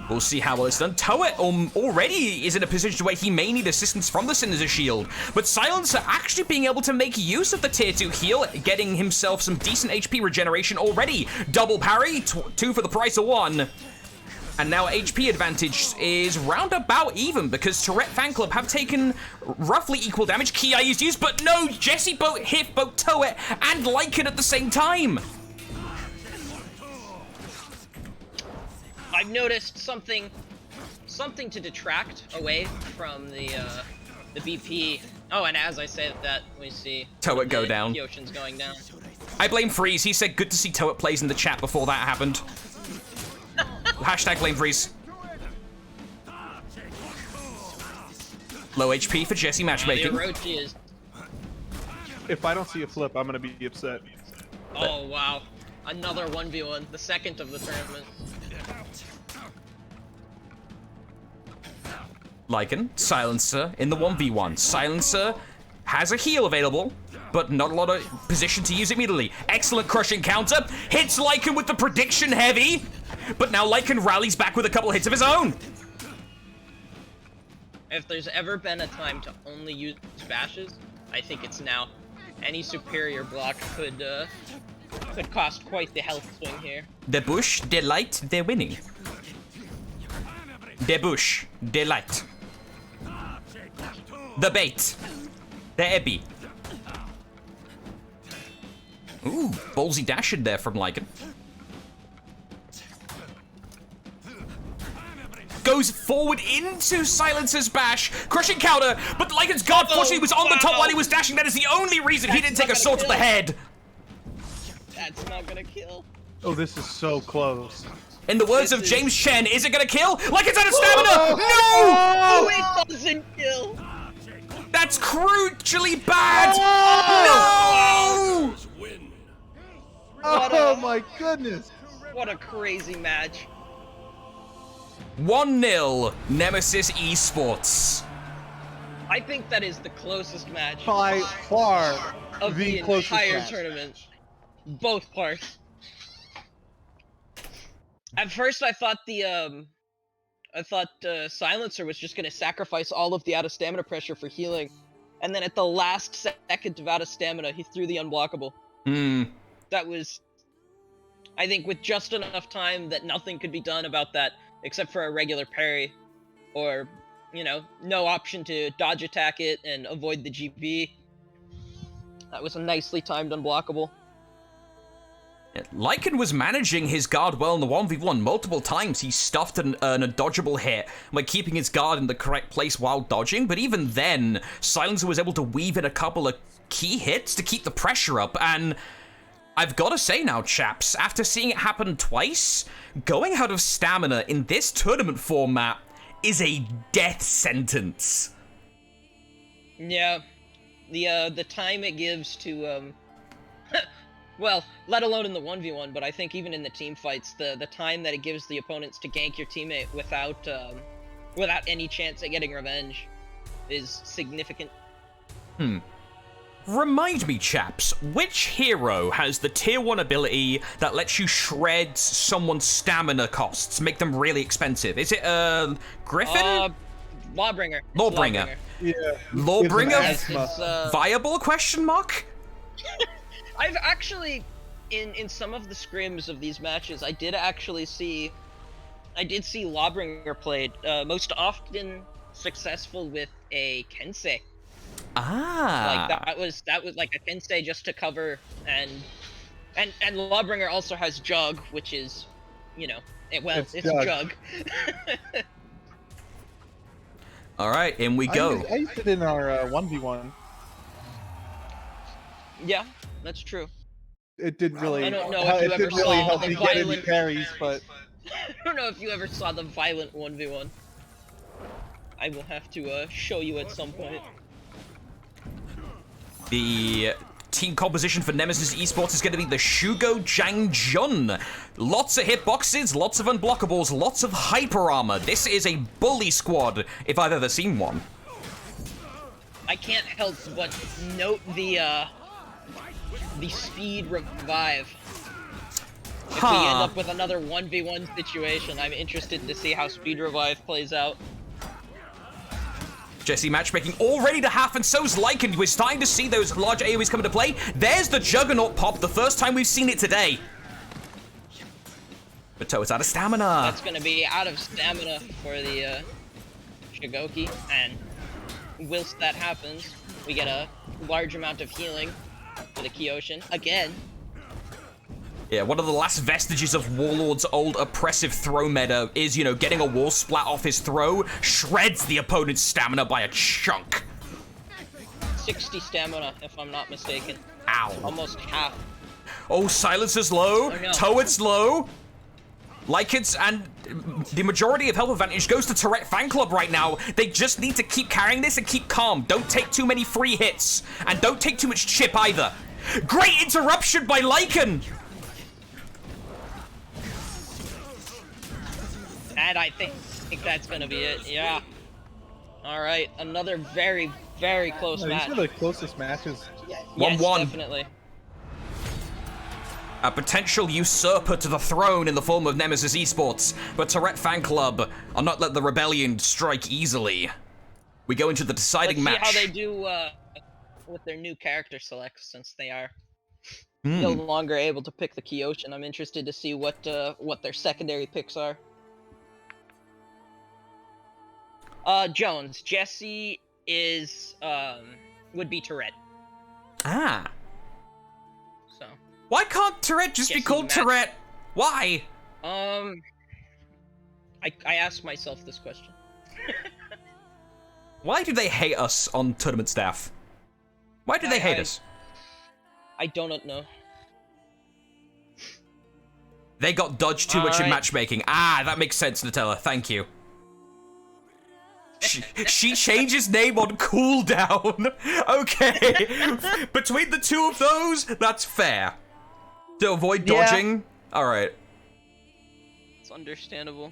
We'll see how well it's done. Toa already is in a position where he may need assistance from the Sinister Shield, but Silencer actually being able to make use of the tier 2 heal, getting himself some decent HP regeneration already. Double parry, 2 for the price of 1. And now HP advantage is roundabout even because Tourette Fan Club have taken roughly equal damage. Ki is used, but no, Jesse both hit both Toet and Lycan at the same time. I've noticed something to detract away from the BP. Oh, and as I said that, we see Toet go down. The ocean's going down. I blame Freeze. He said good to see Toet plays in the chat before that happened. Hashtag blame Freeze. Low HP for Jesse matchmaking. The Orochi is... If I don't see a flip, I'm gonna be upset. Oh wow, another 1v1, the second of the tournament. Lycan, Silencer in the 1v1. Silencer has a heal available, but not a lot of position to use immediately. Excellent crushing counter. Hits Lycan with the prediction heavy, but now Lycan rallies back with a couple hits of his own. If there's ever been a time to only use bashes, I think it's now. Any superior block could cost quite the health swing here. The bush, the light, they're winning. The bush, the light. The bait. The Ebby. Ooh, ballsy dash in there from Lycan. Goes forward into Silencer's bash. Crushing counter, but Lycan's guard fortunately was on the top while he was dashing. That is the only reason he didn't take a sword to the head. That's not gonna kill. Oh, this is so close. In the words of James Chen, is it gonna kill? Lycan's out of stamina! Oh, No! it doesn't kill! That's crucially bad! No! Oh my goodness! What a crazy match. 1-0, Nemesis Esports. I think that is the closest match By far, of the closest entire match. tournament. Both parts. At first, I thought Silencer was just gonna sacrifice all of the out of stamina pressure for healing, and then at the last second of out of stamina, he threw the unblockable. That was, I think, with just enough time that nothing could be done about that except for a regular parry, or, you know, no option to dodge attack it and avoid the GP. That was a nicely timed unblockable. Lycan was managing his guard well in the 1v1 multiple times. He stuffed a dodgeable hit by keeping his guard in the correct place while dodging, but even then, Silencer was able to weave in a couple of key hits to keep the pressure up, and I've got to say now, chaps, after seeing it happen twice, going out of stamina in this tournament format is a death sentence. Yeah, the time it gives to, well, let alone in the 1v1, but I think even in the team fights, the time that it gives the opponents to gank your teammate without any chance at getting revenge is significant. Remind me, chaps, which hero has the tier 1 ability that lets you shred someone's stamina costs, make them really expensive? Is it, Griffin? Lawbringer. Yeah. Lawbringer? Viable, question mark? I've actually, in some of the scrims of these matches, I did see Lawbringer played, most often successful with a Kensei. Ah. Like that was like a Kensei just to cover, and Lawbringer also has Jug, which is, you know, it's Jug. All right, in we go. I used it in our 1v1. Yeah, that's true. It didn't really. I don't know if you ever saw help the me get any violent parries, but I don't know if you ever saw the violent 1v1. I will have to show you at some point. The team composition for Nemesis Esports is going to be the Shugo Jangjun. Lots of hitboxes, lots of unblockables, lots of hyper armor. This is a bully squad, if I've ever seen one. I can't help but note the speed revive. If we end up with another 1v1 situation, I'm interested to see how speed revive plays out. Jesse matchmaking all ready to half, and so's Lycan. We're starting to see those large AoEs come into play. There's the Juggernaut pop, the first time we've seen it today. But Toad's out of stamina. That's gonna be out of stamina for the Shigoki, and whilst that happens, we get a large amount of healing for the Kyoshin again. Yeah, one of the last vestiges of Warlord's old oppressive throw meta is, you know, getting a wall splat off his throw shreds the opponent's stamina by a chunk. 60 stamina, if I'm not mistaken. Ow. Almost half. Oh, Silencer's low, Oh, no. Toad's low. Lycan's and the majority of health advantage goes to Tourette Fan Club right now. They just need to keep carrying this and keep calm. Don't take too many free hits, and don't take too much chip either. Great interruption by Lycan! And I think that's gonna be it, yeah. Alright, another very, very close These match. are the closest matches. Yes, 1-1. definitely. A potential usurper to the throne in the form of Nemesis Esports, but Tourette Fan Club are not let the rebellion strike easily. We go into the deciding match. Let's see how they do with their new character selects, since they are no longer able to pick the Kyoshin. I'm interested to see what their secondary picks are. Jones. Jesse is would be Tourette. Ah. So. Why can't Tourette just be Jesse called Matt. Tourette? Why? I asked myself this question. Why do they hate us on tournament staff? Why do they hate us? I don't know. They got dodged too much in Alright. matchmaking. Ah, that makes sense, Nutella. Thank you. She changes name on cooldown. Okay. Between the two of those, that's fair. To avoid Yeah. dodging. All right. It's understandable.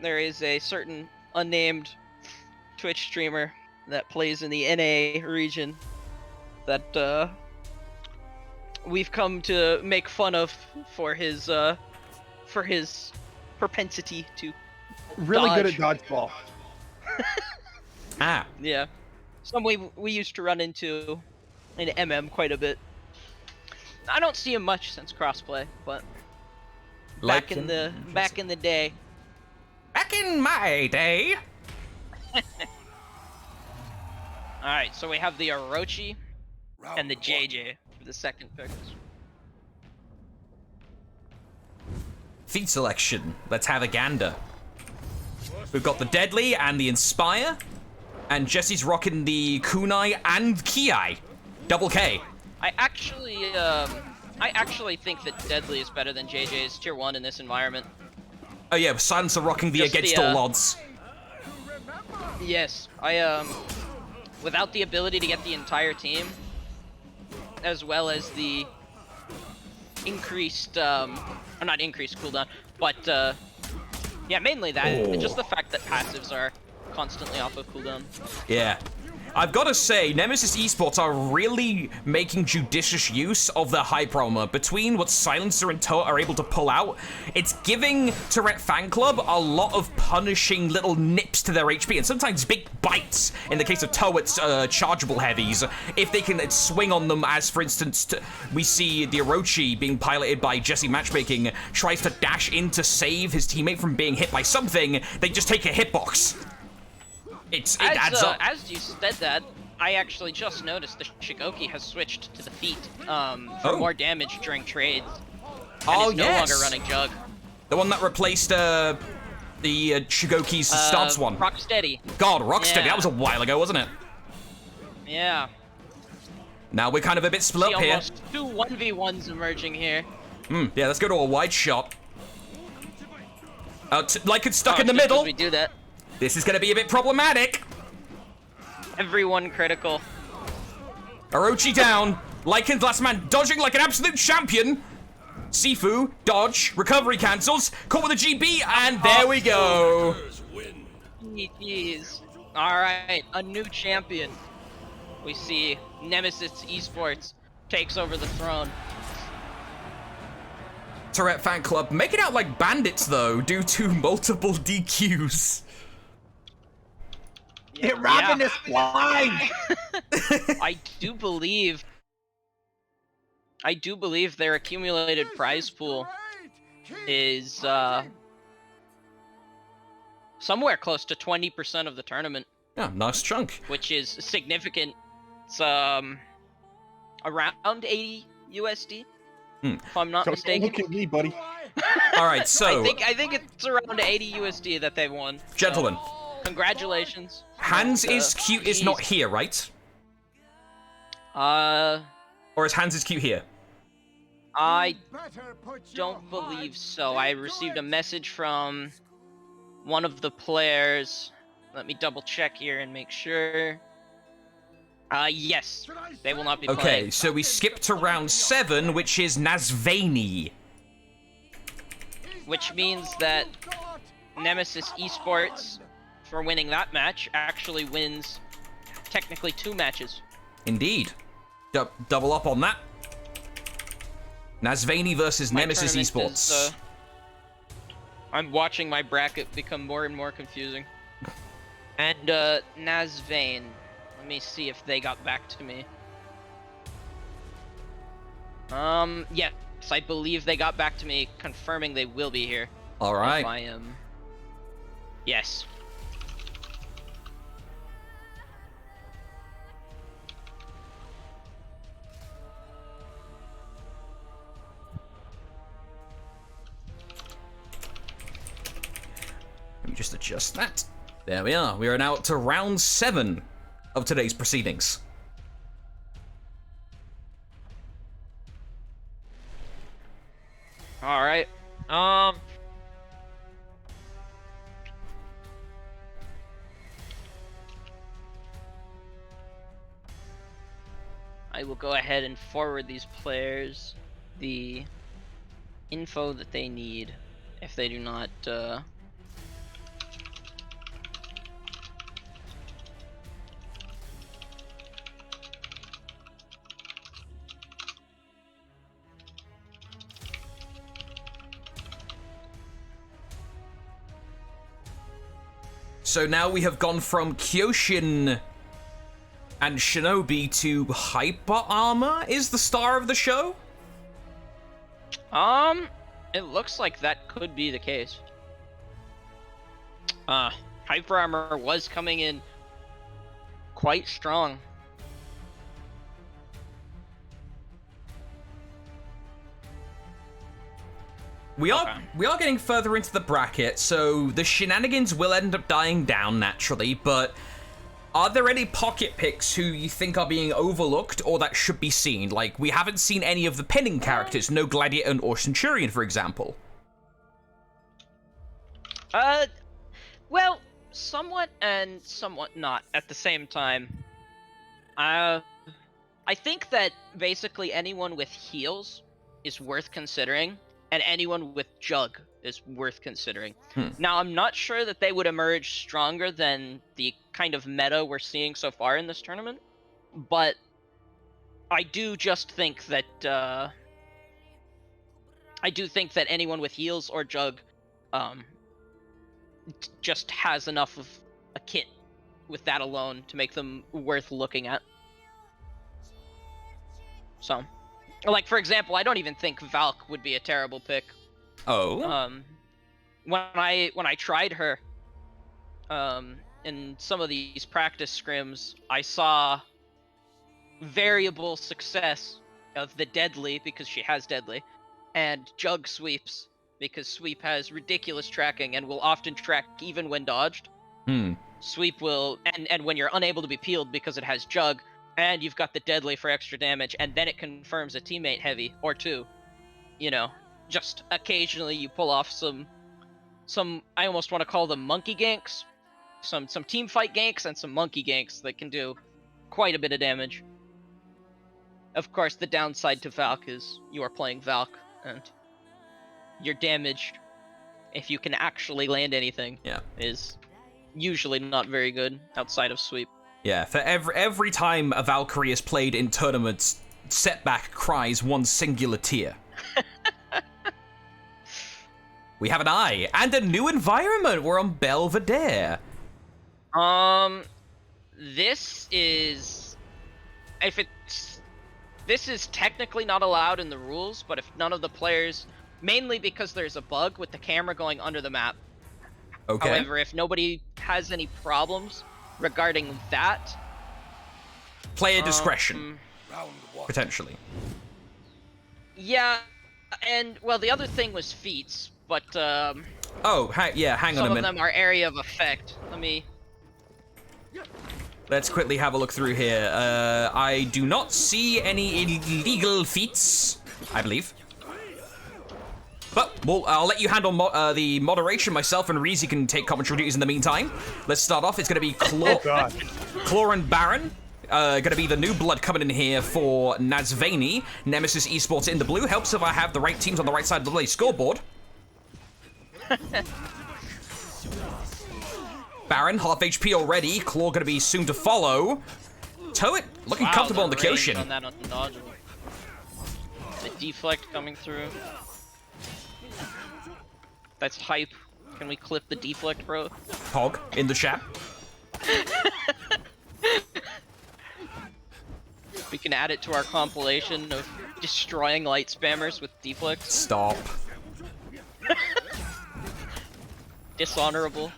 There is a certain unnamed Twitch streamer that plays in the NA region that we've come to make fun of for his propensity to Really good at dodge. dodgeball. Ah. Yeah. Someone we used to run into in MM quite a bit. I don't see him much since crossplay, but back in the day. Back in my day. Alright, so we have the Orochi and the JJ for the second picks. Feat selection. Let's have a gander. We've got the Deadly and the Inspire. And Jesse's rocking the Kunai and Kiai. Double K. I actually think that Deadly is better than JJ's tier 1 in this environment. Oh yeah, Silencer rocking the Just against the, all odds. Yes, without the ability to get the entire team, as well as the increased, or not increased cooldown, but, yeah, mainly that, and just the fact that passives are constantly off of cooldown. Yeah. I've got to say, Nemesis Esports are really making judicious use of their hype armor. Between what Silencer and Toa are able to pull out, it's giving Tourette Fan Club a lot of punishing little nips to their HP, and sometimes big bites, in the case of Toad's chargeable heavies, if they can swing on them, as for instance, we see the Orochi being piloted by Jesse Matchmaking, tries to dash in to save his teammate from being hit by something, they just take a hitbox. It adds up. As you said that, I actually just noticed the Shigoki has switched to the Feat for more damage during trades. And is no longer running Jug. The one that replaced the Shigoki's stance one. Rocksteady. God, Rocksteady, Yeah. that was a while ago, wasn't it? Yeah. Now we're kind of a bit split See up here. almost two 1v1s emerging here. Yeah, let's go to a wide shot. Like it's stuck in the just 'cause middle. we do that. This is going to be a bit problematic. Everyone critical. Orochi down. Lycan's last man dodging like an absolute champion. Sifu, dodge, recovery cancels, caught with a GB, and there we go. GG's. Alright, a new champion. We see Nemesis Esports takes over the throne. Tourette Fan Club making out like bandits, though, due to multiple DQs. Get Robin is blind! I do believe I do believe their accumulated prize pool is somewhere close to 20% of the tournament. Yeah, nice chunk. Which is significant. It's around 80 USD, if I'm not mistaken. Don't look at me, buddy. All right, so I think it's around 80 USD that they've won. Gentlemen, congratulations. Hans is cute is not here, right? Or is Hans is cute here? I don't believe so. I received a message from one of the players. Let me double check here and make sure. Yes, they will not be playing. Okay, so we skip to round 7, which is Nazvani. Which means that Nemesis Esports, for winning that match, actually wins technically 2 matches. Indeed. Double up on that. Nazvani versus Nemesis Esports. I'm watching my bracket become more and more confusing. And Nazvane, let me see if they got back to me. Yes, I believe they got back to me confirming they will be here. All right. If I am. Yes. Let me just adjust that. There we are. We are now up to round 7 of today's proceedings. All right. I will go ahead and forward these players the info that they need if they do not So now we have gone from Kyoshin and Shinobi to Hyper Armor is the star of the show? It looks like that could be the case. Hyper Armor was coming in quite strong. We are getting further into the bracket, so the shenanigans will end up dying down naturally, but are there any pocket picks who you think are being overlooked or that should be seen? Like, we haven't seen any of the pinning characters, no Gladiator or Centurion, for example. Well, somewhat and somewhat not at the same time. I think that basically anyone with heals is worth considering, and anyone with Jug is worth considering. Now, I'm not sure that they would emerge stronger than the kind of meta we're seeing so far in this tournament, but I do just think that anyone with heals or Jug just has enough of a kit with that alone to make them worth looking at. So, like, for example, I don't even think Valk would be a terrible pick. Oh. When I tried her, in some of these practice scrims, I saw variable success of the Deadly, because she has Deadly, and Jug sweeps, because Sweep has ridiculous tracking and will often track even when dodged. Sweep will, and when you're unable to be peeled because it has Jug, and you've got the Deadly for extra damage, and then it confirms a teammate heavy, or two. You know, just occasionally you pull off some I almost want to call them monkey ganks. Some team fight ganks and some monkey ganks that can do quite a bit of damage. Of course, the downside to Valk is you are playing Valk, and your damage, if you can actually land anything, is usually not very good outside of Sweep. Yeah, for every time a Valkyrie is played in tournaments, Setback cries one singular tear. We have an eye and a new environment. We're on Belvedere. This is, if it's This is technically not allowed in the rules, but if none of the players, mainly because there's a bug with the camera going under the map. Okay. However, if nobody has any problems regarding that, player discretion, potentially. Yeah, and well, the other thing was feats, but Oh, yeah, hang on a minute. some of them are area of effect. Let's quickly have a look through here. I do not see any illegal feats, I believe. But I'll let you handle the moderation. Myself and Reezy can take commentary duties in the meantime. Let's start off. It's going to be Claw and Baron. Going to be the new blood coming in here for Nazvani. Nemesis Esports in the blue. Helps if I have the right teams on the right side of the play scoreboard. Baron, half HP already. Claw going to be soon to follow. Toet looking comfortable on the Kyoshin. On that undodgeable. The deflect coming through. That's hype. Can we clip the deflect, bro? Hog in the chat. We can add it to our compilation of destroying light spammers with deflects. Stop. Dishonorable.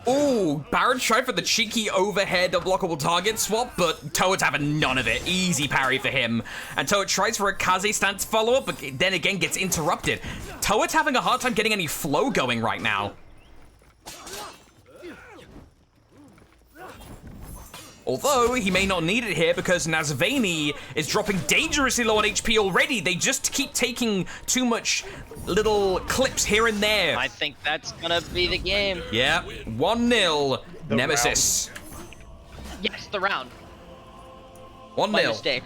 Ooh, Baron tried for the cheeky overhead unblockable target swap, but Toad's having none of it. Easy parry for him. And Toad tries for a Kaze stance follow-up, but then again gets interrupted. Toad's having a hard time getting any flow going right now. Although, he may not need it here because Nazvani is dropping dangerously low on HP already. They just keep taking too much little clips here and there. I think that's gonna be the game. Yeah, 1-0, Nemesis. Round. Yes, the round. 1-0. My mistake.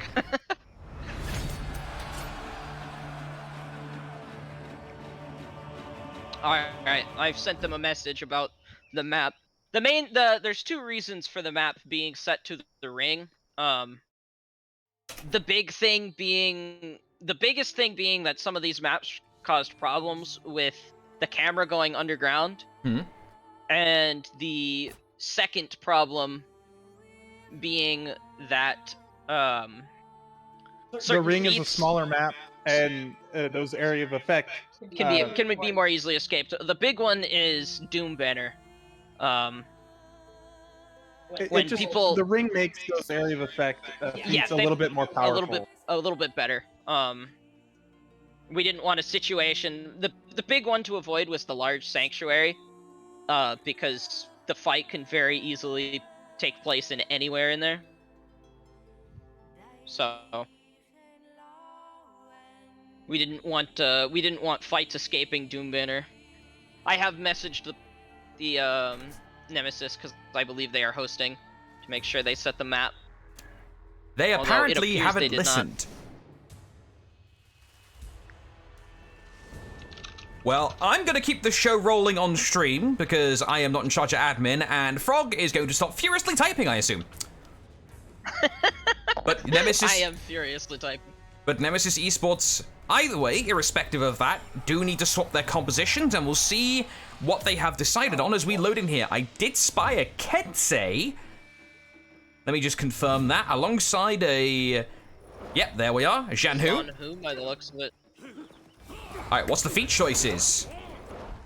Alright, I've sent them a message about the map. There's two reasons for the map being set to the ring. The biggest thing being that some of these maps caused problems with the camera going underground. And the second problem being that the ring is a smaller map, and those area of effect can be more easily escaped. The big one is Doom Banner. The ring makes those area of effect feats a little bit more powerful. A little bit better. We didn't want a situation. The big one to avoid was the large sanctuary, because the fight can very easily take place in anywhere in there. So we didn't want fights escaping Doom Banner. I have messaged the Nemesis because I believe they are hosting to make sure they set the map. They apparently haven't listened. Well, I'm going to keep the show rolling on stream because I am not in charge of admin, and Frog is going to stop furiously typing, I assume. But Nemesis... I am furiously typing. But Nemesis Esports, either way, irrespective of that, do need to swap their compositions, and we'll see what they have decided on as we load in here. I did spy a KOTH. Let me just confirm that, alongside a... Yep, there we are, a Janhu. Janhu, by the looks of it. Alright, what's the feat choices?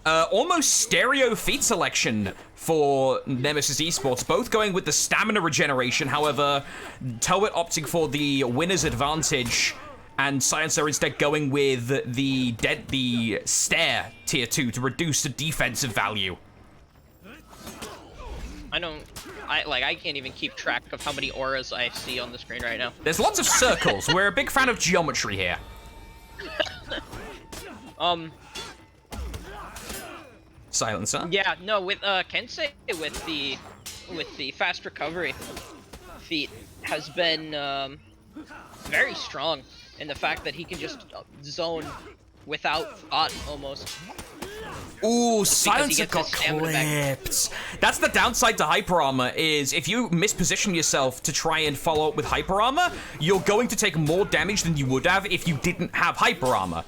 Almost stereo feat selection for Nemesis Esports, both going with the stamina regeneration. However, Toet opting for the winner's advantage, and Silencer instead going with the stare tier 2 to reduce the defensive value. I can't even keep track of how many auras I see on the screen right now. There's lots of circles. We're a big fan of geometry here. Silencer. Yeah, no, with Kensei with the fast recovery feat has been very strong in the fact that he can just zone without thought almost. Ooh, Silencer got clipped. That's the downside to Hyper Armor, is if you misposition yourself to try and follow up with Hyper Armor, you're going to take more damage than you would have if you didn't have Hyper Armor.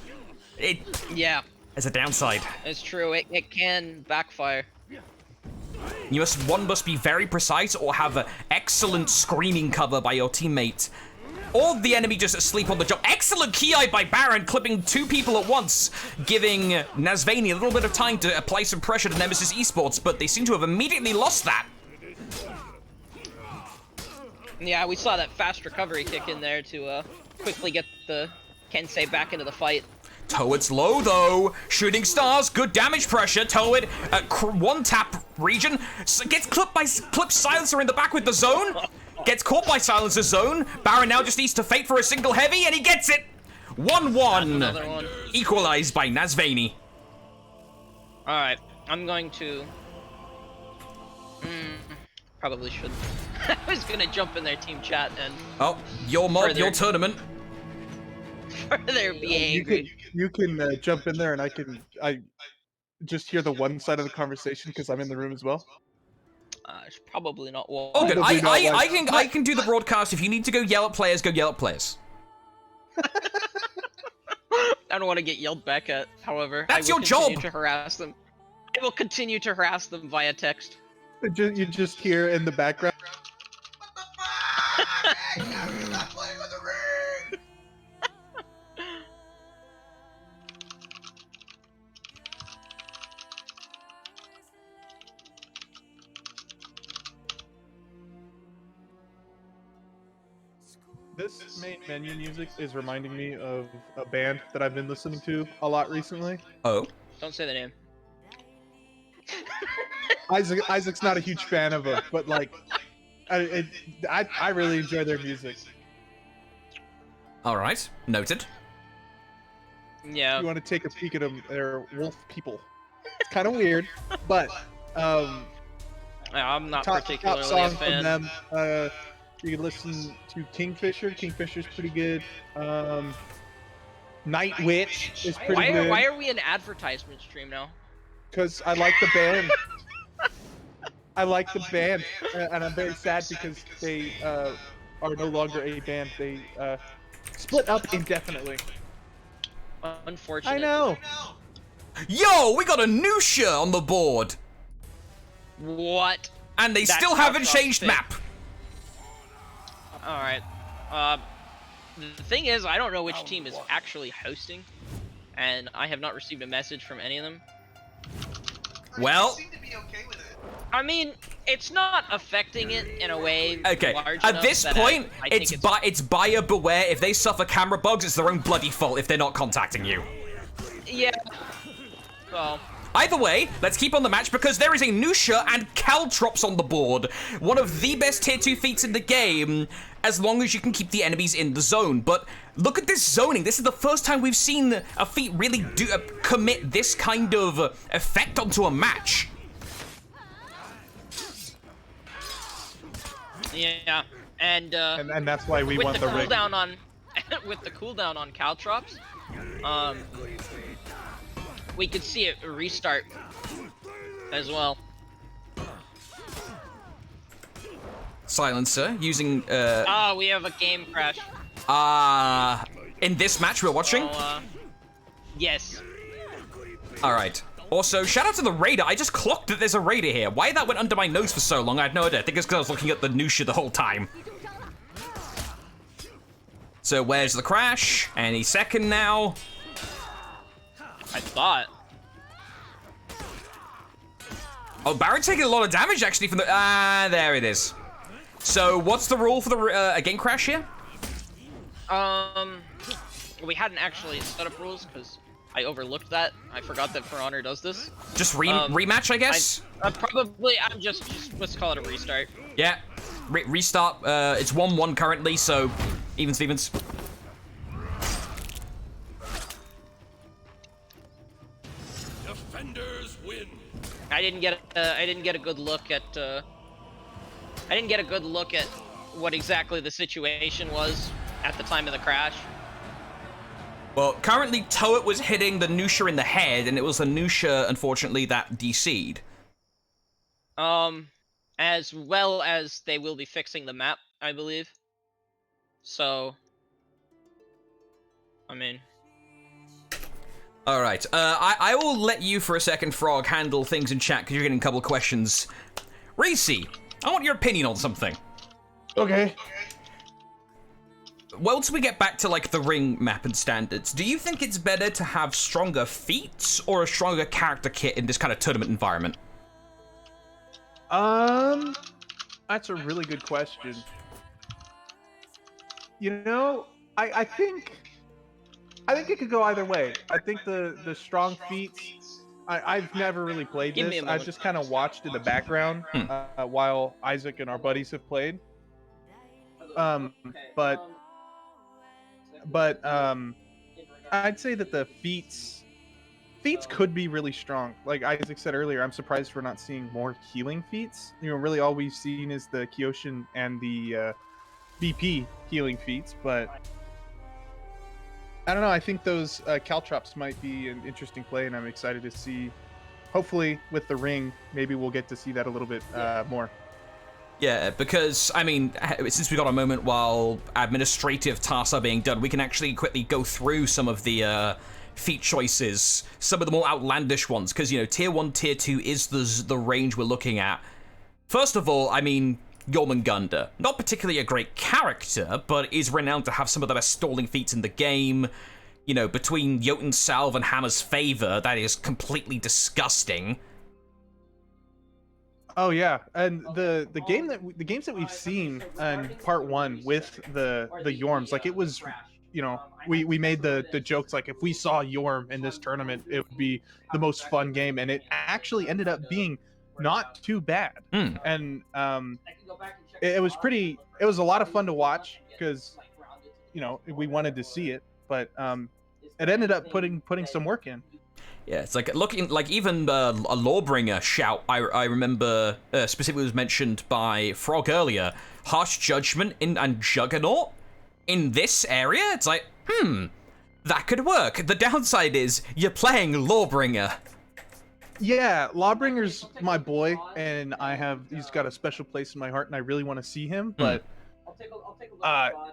Yeah. As a downside. It's true, it can backfire. You must be very precise or have an excellent screening cover by your teammate or the enemy just asleep on the job. Excellent Ki by Baron, clipping 2 people at once, giving Nazvani a little bit of time to apply some pressure to Nemesis Esports, but they seem to have immediately lost that. Yeah, we saw that fast recovery kick in there to quickly get the Kensei back into the fight. Toad's low though. Shooting stars, good damage pressure. Toad, one tap region, gets clipped Silencer in the back with the zone. Gets caught by Silencer's zone. Baron now just needs to fate for a single heavy, and he gets it. 1-1. Equalized by Nazvani. Alright, I'm going to... probably should. I was gonna jump in their team chat and... Oh, your mod, your tournament. Further be angry. You can jump in there, and I just hear the one side of the conversation because I'm in the room as well. It's probably not one. Oh, good. I can do the broadcast. If you need to go yell at players, go yell at players. I don't want to get yelled back at. However, that's I will your job. continue to harass them. I will continue to harass them via text. You just hear in the background. What the fuck? Stop playing with the ring. This main menu music is reminding me of a band that I've been listening to a lot recently. Oh. Don't say the name. Isaac's not a huge fan of it, but like, I really enjoy their music. All right, noted. Yeah. If you want to take a peek at them, they're wolf people. It's kind of weird, but I'm not top particularly song a fan. from them. You can listen to Kingfisher. Kingfisher's pretty good. Night Witch is pretty good. Why are we an advertisement stream now? Because I like the band. I like the band, and I'm very sad because they are no longer a band. They split up indefinitely. Unfortunate. I know. Yo, we got a new shirt on the board. What? And they That's still how haven't Cross changed fit. map. Alright. The thing is, I don't know which team is actually hosting, and I have not received a message from any of them. Well, seem to be okay with it. I mean, it's not affecting it in a way okay. large At enough this that point, I think it's buyer beware. If they suffer camera bugs, it's their own bloody fault if they're not contacting you. Yeah. Well... Either way, let's keep on the match because there is a Nusha and Caltrops on the board. One of the best tier 2 feats in the game, as long as you can keep the enemies in the zone. But look at this zoning. This is the first time we've seen a feat really commit this kind of effect onto a match. Yeah, and that's why we won the ring. With the cooldown on Caltrops, we could see it restart as well. Silencer using we have a game crash. In this match we're watching? Yes. Alright. Also, shout out to the raider. I just clocked that there's a raider here. Why that went under my nose for so long, I had no idea. I think it's because I was looking at the Nusha the whole time. So where's the crash? Any second now. I thought. Oh, Baron taking a lot of damage actually from the... there it is. So what's the rule for the game crash here? We hadn't actually set up rules because I overlooked that. I forgot that For Honor does this. Just rematch, I guess? I'm just let's call it a restart. Yeah. Restart. It's 1-1 currently, so even Stevens. Defenders win. I didn't get a good look at what exactly the situation was at the time of the crash. Well, currently Toet was hitting the Nusha in the head, and it was the Nusha, unfortunately, that DC'd. As well as they will be fixing the map, I believe. So, I mean... Alright, I will let you for a second, Frog, handle things in chat, because you're getting a couple of questions. Racy, I want your opinion on something. Okay. once we get back to like the ring map and standards, do you think it's better to have stronger feats or a stronger character kit in this kind of tournament environment? That's a really good question. You know, I think it could go either way. I think the strong feats. I've never really played Give me this. a I've moment. just kind of watched in the background while Isaac and our buddies have played. But I'd say that the feats could be really strong. Like Isaac said earlier, I'm surprised we're not seeing more healing feats. You know, really all we've seen is the Kyoshin and the BP healing feats, but I don't know. I think those Caltrops might be an interesting play, and I'm excited to see. Hopefully, with the ring, maybe we'll get to see that a little bit more. Yeah, because, I mean, since we got a moment while administrative tasks are being done, we can actually quickly go through some of the feat choices, some of the more outlandish ones, because, you know, Tier 1, Tier 2 is the range we're looking at. First of all, I mean, Jormungandr. Not particularly a great character, but is renowned to have some of the best stalling feats in the game. You know, between Jotun's Salve and Hammer's Favor, that is completely disgusting. Oh yeah, and the games that we've seen in part 1 with the Yorms, like it was, you know, we made the jokes like if we saw Yorm in this tournament, it would be the most fun game, and it actually ended up being not too bad. And it was a lot of fun to watch because, you know, we wanted to see it, but it ended up putting some work in. Yeah, it's like looking like even a Lawbringer shout. I remember specifically was mentioned by Frog earlier. Harsh Judgment and Juggernaut in this area. It's like, that could work. The downside is you're playing Lawbringer. Yeah, Lawbringer's my boy, and he's got a special place in my heart, and I really want to see him, but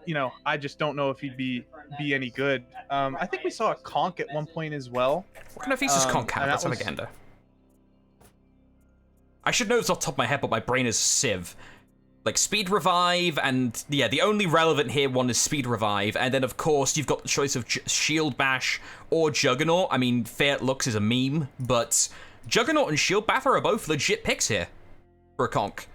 you know, I just don't know if he'd be any good. I think we saw a Conk at one point as well. What kind of feats does Conk have? That's Alexander. I should know this off the top of my head, but my brain is Civ. Like Speed Revive, and yeah, the only relevant here one is Speed Revive, and then of course you've got the choice of Shield Bash or Juggernaut. I mean, Fair Looks is a meme, but Juggernaut and Shield Bash are both legit picks here for a Conk.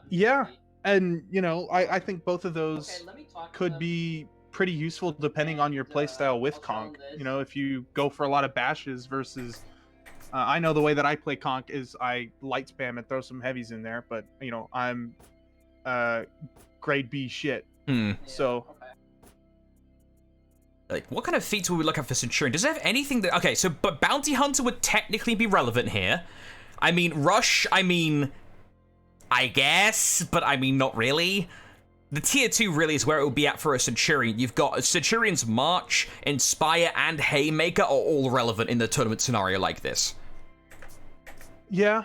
Yeah, and you know, I think both of those could be pretty useful depending on your playstyle with Conk. You know, if you go for a lot of bashes versus I know the way that I play Conk is I light spam and throw some heavies in there, but you know, I'm grade B shit. So like, what kind of feats would we look at for Centurion? Does it have anything that... Okay, so, but Bounty Hunter would technically be relevant here. I mean, Rush, I mean, I guess, but I mean, not really. The Tier 2 really is where it would be at for a Centurion. You've got Centurion's March, Inspire, and Haymaker are all relevant in the tournament scenario like this. Yeah.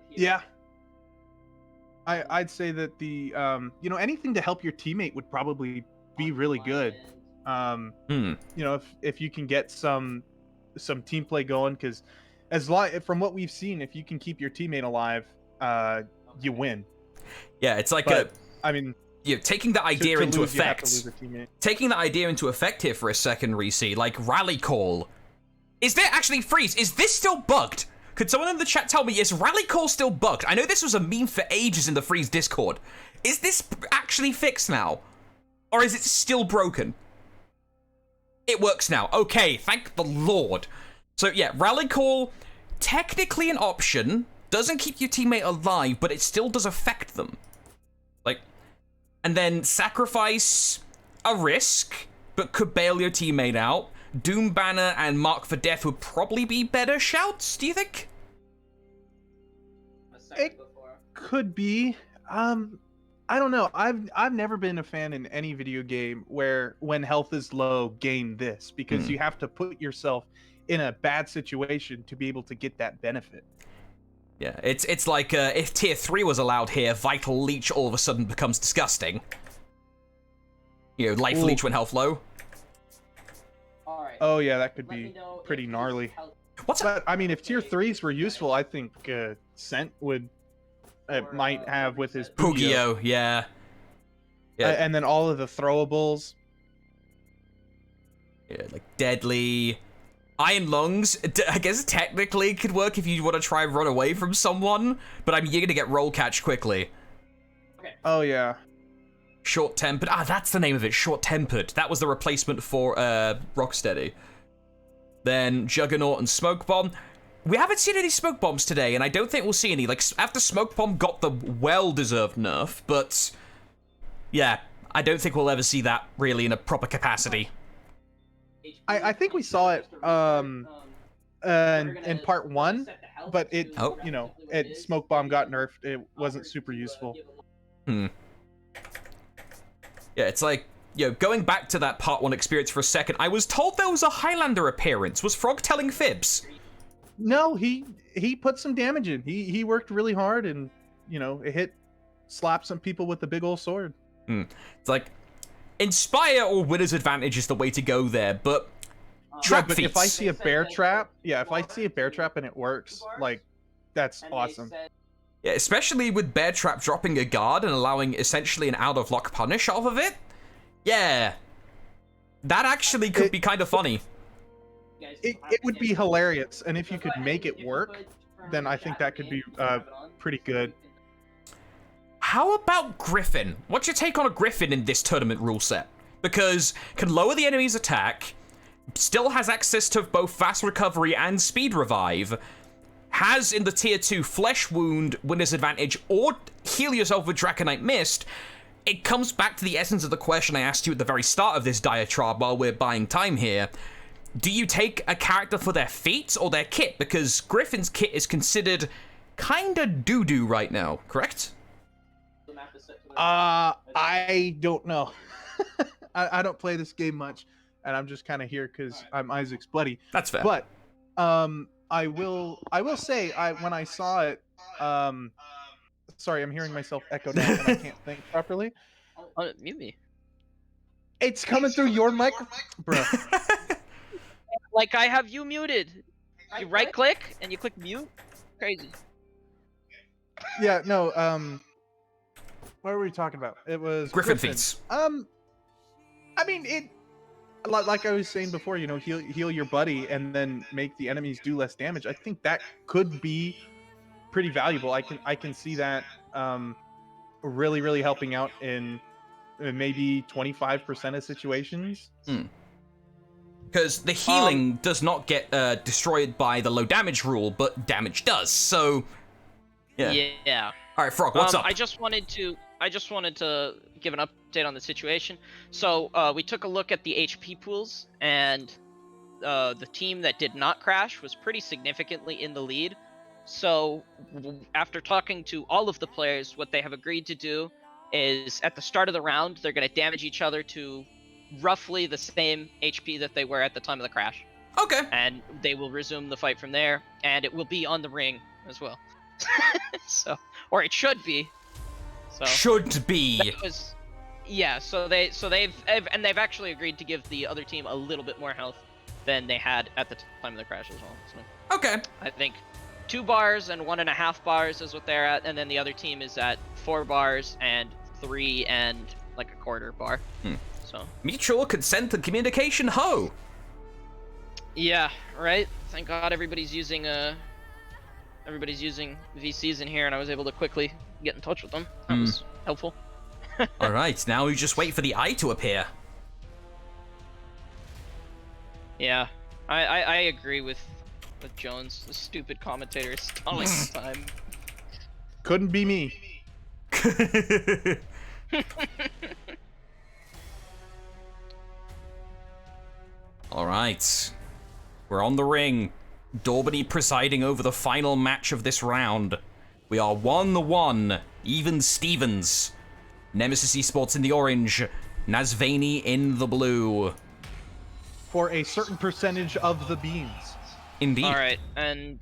Yeah. I'd say that the, you know, anything to help your teammate would probably be really good. You know, if you can get some team play going, because from what we've seen, if you can keep your teammate alive, you win. Yeah, it's like I mean, you know, taking the idea into lose, effect. Taking the idea into effect here for a second, Reese, like Rally Call. Is there actually freeze? Is this still bugged? Could someone in the chat tell me, is Rally Call still bugged? I know this was a meme for ages in the Freeze Discord. Is this actually fixed now? Or is it still broken? It works now. Okay, thank the Lord. So yeah, Rally Call, technically an option, doesn't keep your teammate alive, but it still does affect them. Like, and then Sacrifice, a risk, but could bail your teammate out. Doom Banner and Mark for Death would probably be better shouts, do you think? It could be. I don't know. I've never been a fan in any video game where when health is low, gain this, because you have to put yourself in a bad situation to be able to get that benefit. Yeah, it's like if Tier 3 was allowed here, Vital Leech all of a sudden becomes disgusting. You know, Life Leech when health low. Oh yeah, that could be pretty gnarly. But I mean, if Tier 3s were useful, I think Scent might have with his Pugio, yeah. Yeah. And then all of the throwables. Yeah, like deadly. Iron lungs, I guess technically could work if you want to try and run away from someone, but I mean, you're gonna get roll catch quickly. Oh yeah. Short-tempered. Ah, that's the name of it. Short-tempered. That was the replacement for Rocksteady. Then Juggernaut and Smoke Bomb. We haven't seen any Smoke Bombs today, and I don't think we'll see any. Like, after Smoke Bomb got the well-deserved nerf, but yeah, I don't think we'll ever see that really in a proper capacity. I think we saw it in part 1, but it you know, Smoke Bomb got nerfed. It wasn't super useful. Yeah, it's like, going back to that part 1 experience for a second, I was told there was a Highlander appearance. Was Frog telling fibs? No, he put some damage in. He worked really hard, and it slapped some people with the big old sword. It's like, Inspire or Winner's Advantage is the way to go there, but trap feats. If I see a bear trap, and it works, like, that's awesome. Yeah, especially with Bear Trap dropping a guard and allowing essentially an out-of-lock punish off of it. Yeah. That actually could be kind of funny. It would be hilarious, and if you could make it work, then I think that could be pretty good. How about Griffin? What's your take on a Griffin in this tournament rule set? Because can lower the enemy's attack, still has access to both fast recovery and speed revive, has in the tier 2 Flesh Wound, Winner's Advantage, or heal yourself with Draconite Mist. It comes back to the essence of the question I asked you at the very start of this diatribe while we're buying time here. Do you take a character for their feats or their kit? Because Griffin's kit is considered kinda doo-doo right now, correct? I don't know. I don't play this game much, and I'm just kind of here because I'm Isaac's buddy. That's fair. But I will say when I saw it, sorry, I'm hearing myself echo now and I can't think properly. Mute me. It's coming through your mic, bro. Like, I have you muted. You right click and you click mute. Crazy. Yeah, no. What were we talking about? It was Griffin feats. I mean, like I was saying before, heal your buddy and then make the enemies do less damage. I think that could be pretty valuable. I can see that really helping out in maybe 25% of situations. Because the healing does not get destroyed by the low damage rule, but damage does. So yeah. All right, Frog, what's up? I just wanted to give an update on the situation. So we took a look at the HP pools, and the team that did not crash was pretty significantly in the lead. So after talking to all of the players, what they have agreed to do is at the start of the round, they're going to damage each other to roughly the same HP that they were at the time of the crash. Okay. And they will resume the fight from there, and it will be on the ring as well. Or it should be. So should be. They've actually agreed to give the other team a little bit more health than they had at the time of the crash as well. So okay. I think 2 bars and 1.5 bars is what they're at, and then the other team is at 4 bars and 3 and like a quarter bar. So mutual consent and communication, ho. Yeah, right. Thank God everybody's using VCs in here, and I was able to quickly get in touch with them. That was helpful. All right, now we just wait for the eye to appear. Yeah, I agree with Jones. The stupid commentator is stalling the time. Couldn't be me. All right, we're on the ring. Daubeny presiding over the final match of this round. We are 1-1, even Stevens. Nemesis Esports in the orange, Nazvani in the blue. For a certain percentage of the beans. Indeed. All right, and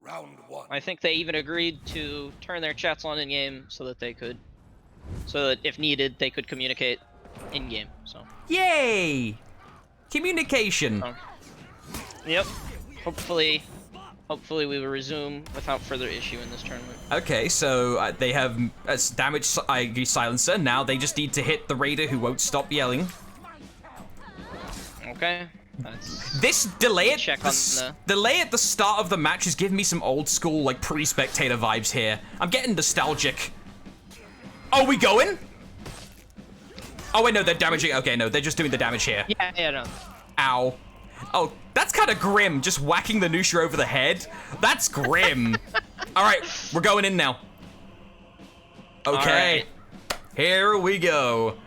Round 1. I think they even agreed to turn their chats on in game so that if needed, they could communicate in game. So. Yay! Communication. Yep. Hopefully hopefully we will resume without further issue in this tournament. Okay, so they have damaged silencer. Now they just need to hit the raider who won't stop yelling. Okay. That's This delay at check on delay at the start of the match is giving me some old school like pre-spectator vibes here. I'm getting nostalgic. Oh, we going? Oh wait, no, they're damaging. Okay, no, they're just doing the damage here. Yeah, no. Ow. Oh, that's kind of grim. Just whacking the Nusha over the head. That's grim. All right, we're going in now. Okay, here we go.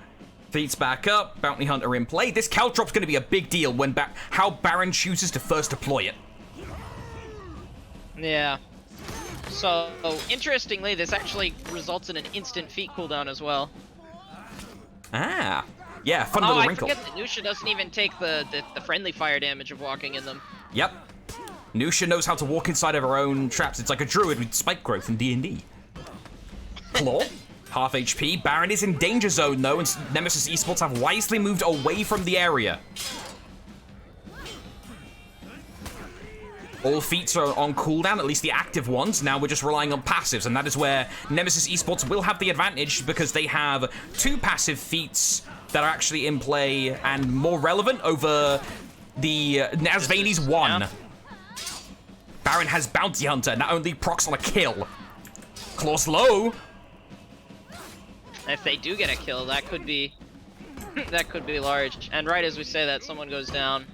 Feats back up, Bounty Hunter in play. This Caltrop's going to be a big deal when how Baron chooses to first deploy it. Yeah. So, interestingly, this actually results in an instant feat cooldown as well. Ah. Yeah, fun little wrinkle. I forget that Nusha doesn't even take the friendly fire damage of walking in them. Yep. Nusha knows how to walk inside of her own traps. It's like a druid with spike growth in D&D. Claw. Half HP. Baron is in danger zone, though, and Nemesis Esports have wisely moved away from the area. All feats are on cooldown, at least the active ones. Now we're just relying on passives, and that is where Nemesis Esports will have the advantage because they have 2 passive feats that are actually in play and more relevant over the Nazvani's 1. Yeah. Baron has Bounty Hunter, not only procs on a kill. Claw's low. If they do get a kill, that could be that could be large. And right as we say that, someone goes down.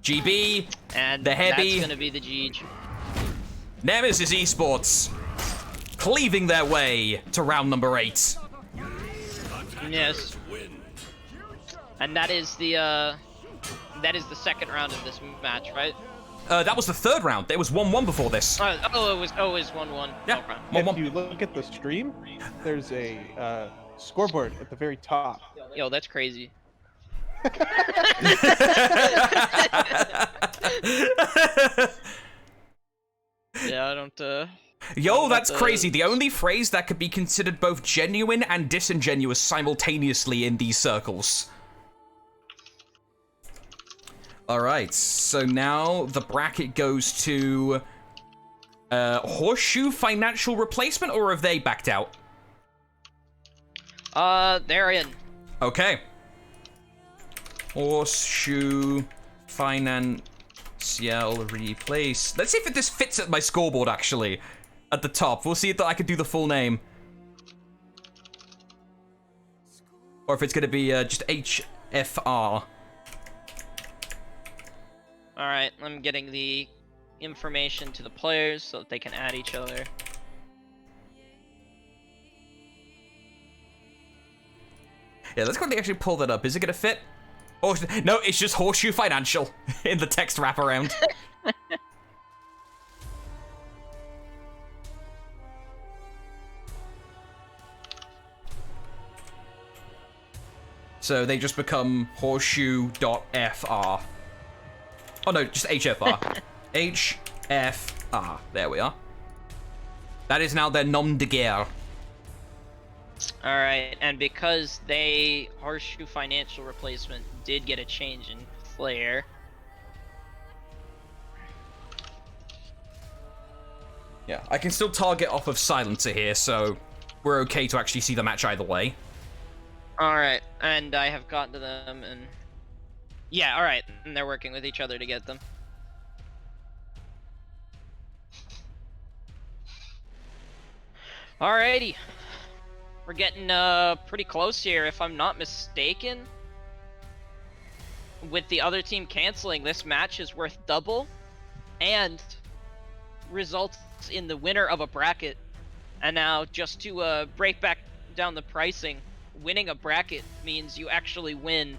GB and the heavy. That's gonna be the Jeej. Nemesis Esports cleaving their way to round number 8. Yes. And that is the second round of this match, right? That was the 3rd round. There was 1-1 before this. It was 1-1. Yeah. Okay. 1-1. If you look at the stream, there's a scoreboard at the very top. Yo, that's crazy. Yeah, I don't. Yo, that's crazy. The only phrase that could be considered both genuine and disingenuous simultaneously in these circles. Alright, so now the bracket goes to Horseshoe Financial Replacement, or have they backed out? They're in. Okay. Horseshoe Financial Replace. Let's see if this fits at my scoreboard, actually. At the top. We'll see if I can do the full name. Or if it's going to be just HFR. Alright, I'm getting the information to the players so that they can add each other. Yeah, let's quickly actually pull that up. Is it gonna fit? Oh, no, it's just Horseshoe Financial in the text wraparound. So they just become horseshoe.fr. Oh no, just HFR. HFR. There we are. That is now their nom de guerre. Alright, and because they Horseshoe Financial Replacement did get a change in player. Yeah, I can still target off of Silencer here, so we're okay to actually see the match either way. Alright, and I have gotten to them and... Yeah, alright, and they're working with each other to get them. Alrighty. We're getting pretty close here, if I'm not mistaken. With the other team canceling, this match is worth double and results in the winner of a bracket. And now, just to break back down the pricing, winning a bracket means you actually win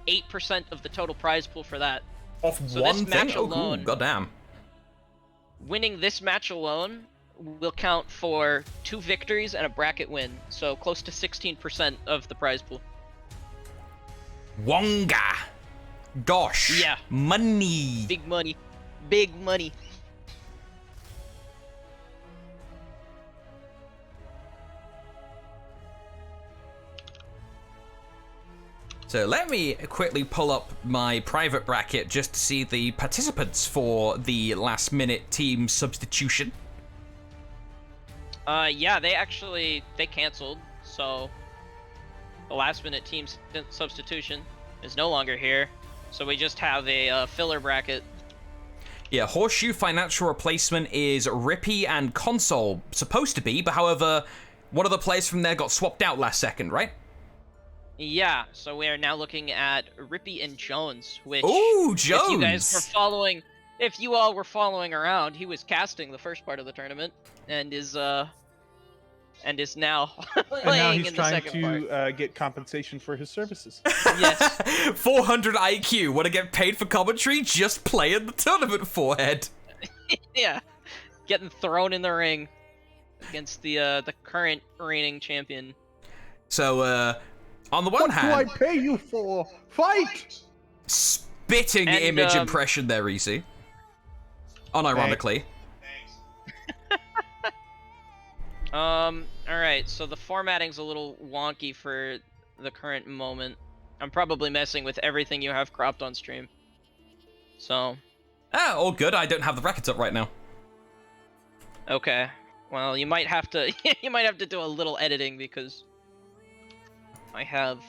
8% of the total prize pool for that. Off so one this match thing? alone, Oh, goddamn. Winning this match alone will count for 2 victories and a bracket win, so close to 16% of the prize pool. Wonga. Gosh. Yeah. Money. Big money. Big money. So let me quickly pull up my private bracket just to see the participants for the last minute team substitution. Yeah, they canceled, so the last minute team substitution is no longer here. So we just have a filler bracket. Yeah, Horseshoe Financial Replacement is Rippy and Console, supposed to be, but however, one of the players from there got swapped out last second, right? Yeah, so we are now looking at Rippy and Jones, which Ooh, Jones! If you guys were following, if you all were following around, he was casting the first part of the tournament, and is now And now playing he's in the trying second part. to get compensation for his services. Yes. 400 IQ, want to get paid for commentary? Just play in the tournament, forehead. Yeah, getting thrown in the ring against the current reigning champion. So, on the one hand... What do I pay you for? Fight! Spitting And, image impression there, Easy. Unironically. Alright, so the formatting's a little wonky for the current moment. I'm probably messing with everything you have cropped on stream. So... Ah, all good. I don't have the brackets up right now. Okay. Well, you might have to you might have to do a little editing because I have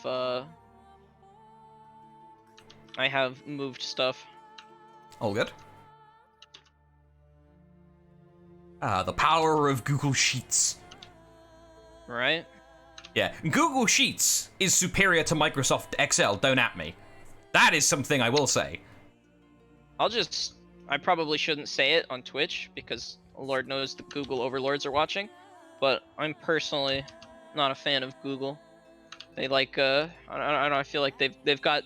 moved stuff. All good. Ah, the power of Google Sheets. Right? Yeah, Google Sheets is superior to Microsoft Excel, don't at me. That is something I will say. I probably shouldn't say it on Twitch because Lord knows the Google overlords are watching, but I'm personally not a fan of Google. They like I don't know, I feel like they've got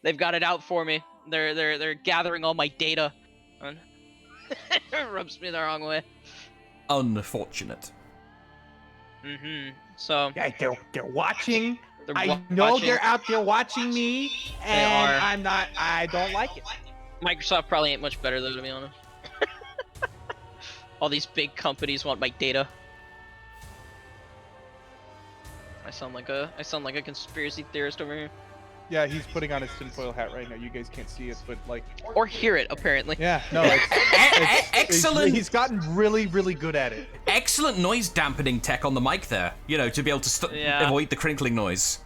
it out for me. They're gathering all my data. And it rubs me the wrong way. Unfortunate. So Yeah, they're watching. they're I know watching. they're out there watching me, and are. I don't like it. Microsoft probably ain't much better though, to be honest. All these big companies want my data. I sound like a conspiracy theorist over here. Yeah, he's putting on his tinfoil hat right now. You guys can't see it, but like... Or hear it, apparently. Yeah, no, it's Excellent. He's gotten really, really good at it. Excellent noise dampening tech on the mic there. You know, to be able to Yeah. avoid the crinkling noise.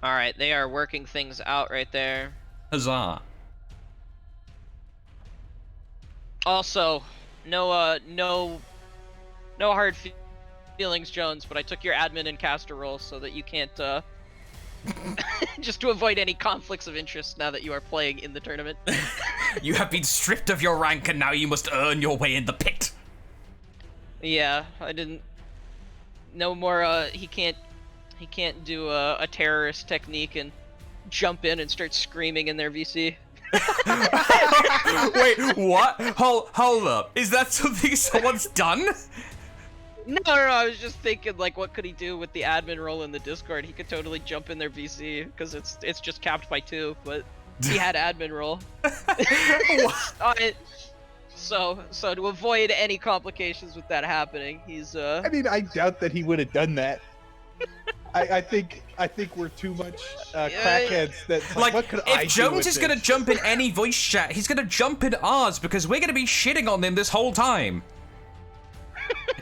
Alright, they are working things out right there. Huzzah. Also, no hard feelings, Jones, but I took your admin and caster role so that you can't, just to avoid any conflicts of interest now that you are playing in the tournament. You have been stripped of your rank and now you must earn your way in the pit. Yeah, I didn't... No more, he can't do a terrorist technique and jump in and start screaming in their VC. Wait, what? Hold up. Is that something someone's done? No, I was just thinking, like, what could he do with the admin role in the Discord? He could totally jump in their VC, because it's just capped by 2, but he had admin role. So to avoid any complications with that happening, he's I mean, I doubt that he would have done that. I think we're too much crackheads. That Like, what could I if Jones do with is gonna this? jump in any voice chat, he's gonna jump in ours because we're gonna be shitting on him this whole time.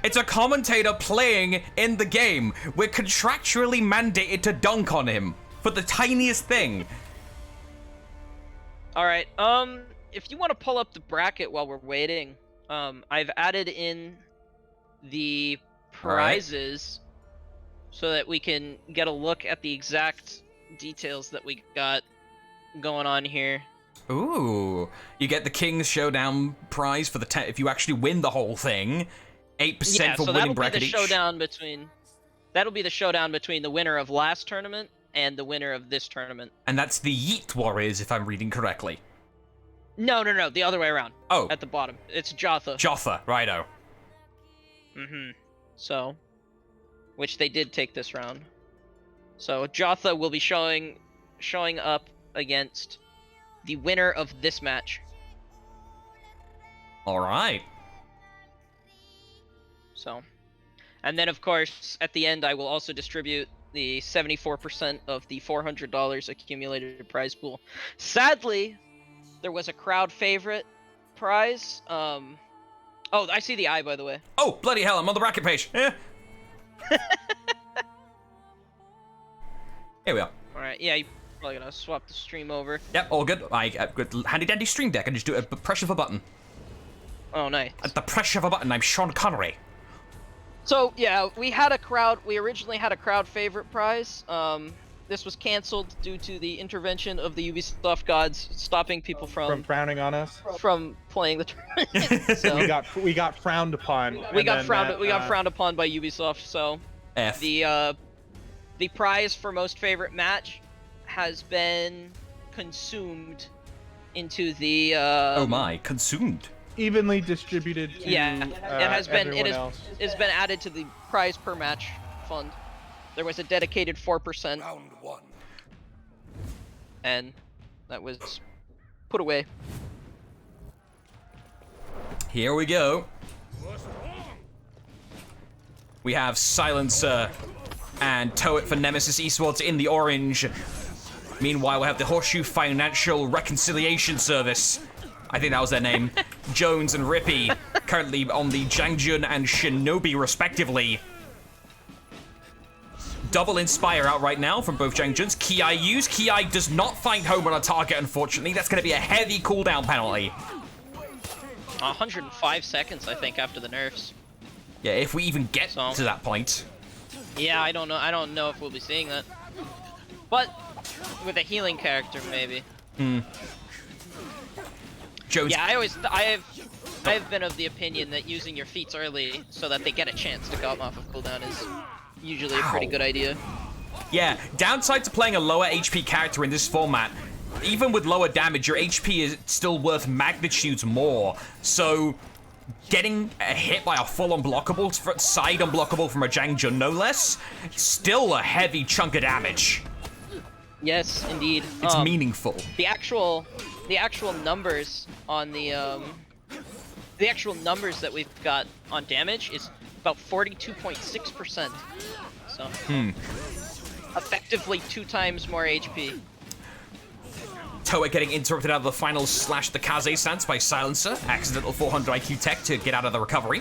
It's a commentator playing in the game. We're contractually mandated to dunk on him for the tiniest thing. Alright, if you want to pull up the bracket while we're waiting, I've added in the prizes so that we can get a look at the exact details that we got going on here. Ooh, you get the King's Showdown prize for the if you actually win the whole thing. 8% for winning bracket each. That'll be the showdown between the winner of last tournament and the winner of this tournament. And that's the Yeet Warriors, if I'm reading correctly. No, the other way around. Oh. At the bottom. It's Jotha. Jotha, righto. So, which they did take this round. So Jotha will be showing up against the winner of this match. All right. So, and then of course, at the end, I will also distribute the 74% of the $400 accumulated prize pool. Sadly, there was a crowd favorite prize. Oh, I see the eye, by the way. Oh, bloody hell, I'm on the bracket page. Eh. Here we are. Alright, yeah, you probably gotta swap the stream over. Yep, all good. I got handy dandy stream deck and just do a press of a button. Oh, nice. At the press of a button, I'm Sean Connery. So, yeah, we originally had a crowd favorite prize. This was canceled due to the intervention of the Ubisoft gods stopping people From frowning on us. from playing the tournament. So, We got frowned upon. we got frowned upon by Ubisoft, so F. the prize for most favorite match has been consumed into the Oh my, consumed. Evenly distributed to it's been added to the prize per match fund. There was a dedicated 4%, Round 1. and that was put away. Here we go. We have Silencer and Toet for Nemesis Esports in the orange. Meanwhile, we have the Horseshoe Financial Reconciliation Service. I think that was their name. Jones and Rippy, currently on the Jangjun and Shinobi, respectively. Double Inspire out right now from both Jangjuns. Ki used. Ki does not find home on a target, unfortunately. That's going to be a heavy cooldown penalty. 105 seconds, I think, after the nerfs. Yeah, if we even get to that point. Yeah, I don't know. I don't know if we'll be seeing that. But with a healing character, maybe. Jones. Yeah, I have been of the opinion that using your feats early so that they get a chance to come off of cooldown is usually a pretty good idea. Yeah, downside to playing a lower HP character in this format, even with lower damage, your HP is still worth magnitudes more. So getting a hit by a full unblockable, side unblockable from a Jangjun no less, still a heavy chunk of damage. Yes, indeed. It's meaningful. The actual numbers on the actual numbers that we've got on damage is about 42.6%. So effectively 2 times more HP. Toa getting interrupted out of the final slash the Kaze stance by Silencer. Accidental 400 IQ tech to get out of the recovery.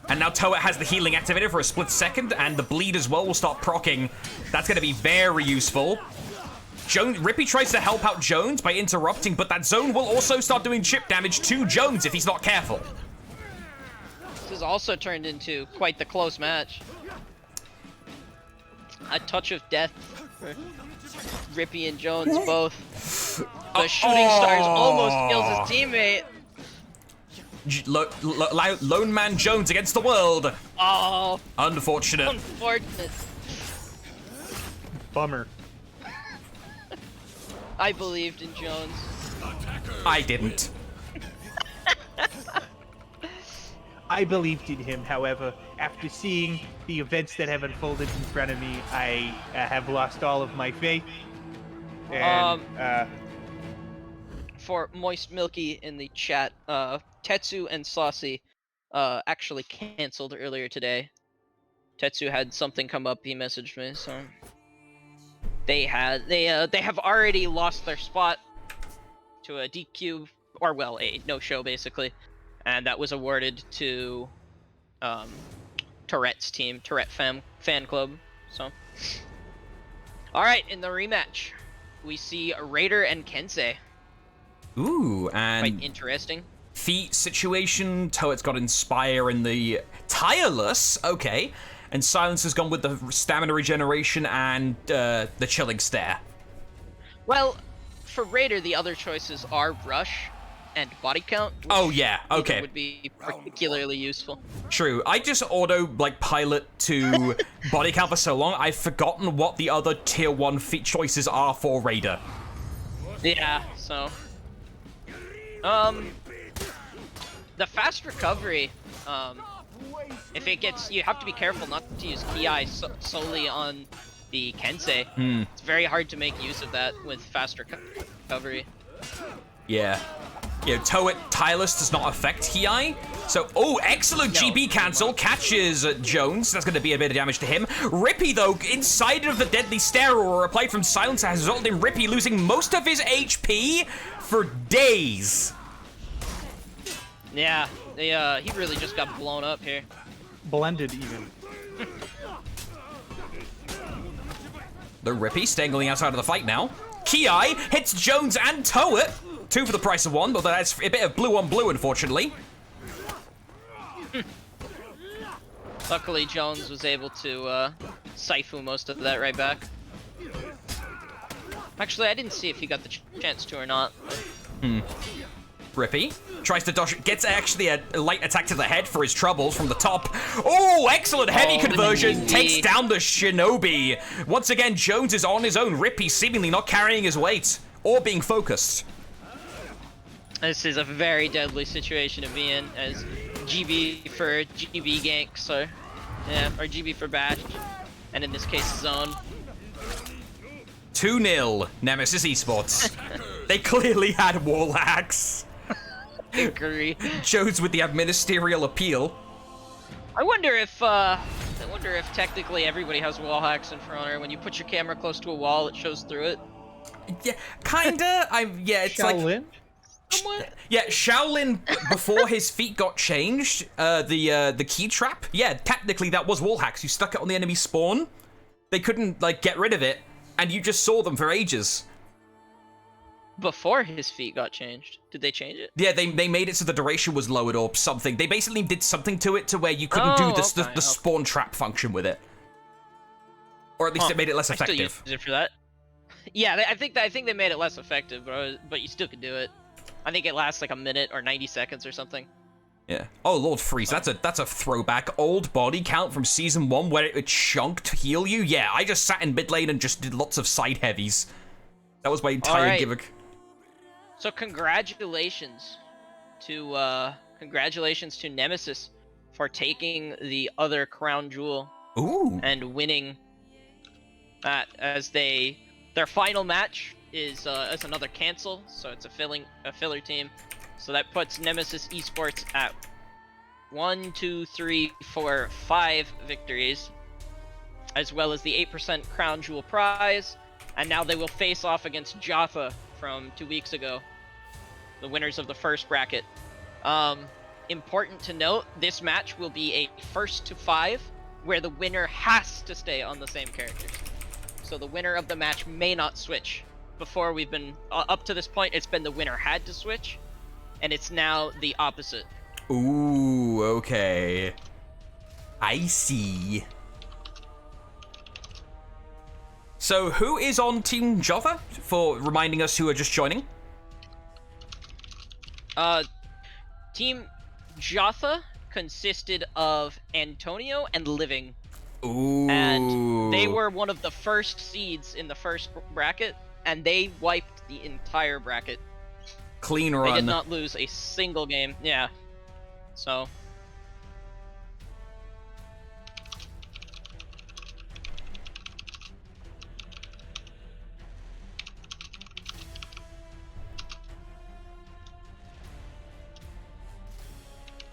And now Toa has the healing activated for a split second, and the bleed as well will start proccing. That's going to be very useful. Rippy tries to help out Jones by interrupting, but that zone will also start doing chip damage to Jones if he's not careful. This has also turned into quite the close match. A touch of death for Rippy and Jones both. The shooting stars almost kills his teammate. Lone Man Jones against the world. Oh. Unfortunate. Unfortunate. Bummer. I believed in Jones. I didn't. I believed in him, however, after seeing the events that have unfolded in front of me, I have lost all of my faith. And, for Moist Milky in the chat, Tetsu and Saucy actually canceled earlier today. Tetsu had something come up, he messaged me, so they have already lost their spot to a DQ, or well, a no-show basically, and that was awarded to Tourette's team, Tourette fan club. So, all right, in the rematch, we see Raider and Kensei. Ooh, and quite interesting. Feat situation. Toet's got Inspire in the Tireless. Okay. And Silence has gone with the Stamina Regeneration and the Chilling Stare. Well, for Raider, the other choices are Rush and Body Count. Oh, yeah. Okay. Would be particularly useful. True. I just pilot to Body Count for so long, I've forgotten what the other Tier 1 feat choices are for Raider. Yeah, so... the fast recovery, if it gets, you have to be careful not to use Ki solely on the Kensei. It's very hard to make use of that with fast recovery. recovery. Yeah. You know, Toet Tireless does not affect Hiai. So, oh, excellent GB cancel. Catches Jones. That's going to be a bit of damage to him. Rippy, though, inside of the Deadly Stare or applied from Silencer has resulted in Rippy losing most of his HP for days. Yeah, he really just got blown up here. Blended even. The Rippy staying on the outside of the fight now. Kiai hits Jones and Toet. 2 for the price of 1, but that's a bit of blue on blue, unfortunately. Luckily, Jones was able to Saifu most of that right back. Actually, I didn't see if he got the chance to or not. Rippy tries to dodge, gets actually a light attack to the head for his troubles from the top. Oh, excellent heavy conversion, takes down the Shinobi. Once again, Jones is on his own. Rippy seemingly not carrying his weight or being focused. This is a very deadly situation to be in, as GB for GB ganks, or GB for bash, and in this case, zone. 2-0, Nemesis Esports. They clearly had wall hacks. I agree. Jones with the administerial appeal. I wonder if technically everybody has wall hacks in Front. When you put your camera close to a wall, it shows through it. Yeah, kinda. It's Shaolin? like. Yeah, Shaolin, before his feet got changed, the key trap, yeah, technically that was wall hacks. You stuck it on the enemy spawn, they couldn't, like, get rid of it, and you just saw them for ages. Before his feet got changed. Did they change it? Yeah, they made it so the duration was lowered or something. They basically did something to it to where you couldn't do the spawn trap function with it. Or at least it made it less effective. I still use it for that. Yeah, I think they made it less effective, but you still could do it. I think it lasts like a minute or 90 seconds or something. Yeah. Oh, Lord Freeze, that's a throwback. Old body count from Season 1 where it would chunk to heal you. Yeah, I just sat in mid lane and just did lots of side heavies. That was my entire gimmick. So congratulations to Nemesis for taking the other crown jewel. Ooh. And winning that, as their final match is another cancel, so it's a filler team. So that puts Nemesis Esports at 1, 2, 3, 4, 5 victories, as well as the 8% crown jewel prize. And now they will face off against Jaffa from 2 weeks ago, the winners of the first bracket. Important to note, this match will be a 1st to 5, where the winner has to stay on the same characters. So the winner of the match may not switch. Before, we've been up to this point, it's been the winner had to switch, and it's now the opposite. Ooh, okay. I see. So who is on Team Jaffa, for reminding us who are just joining? Team Jaffa consisted of Antonio and Living. Ooh. And they were one of the first seeds in the first bracket, and they wiped the entire bracket. Clean run. They did not lose a single game. Yeah. So.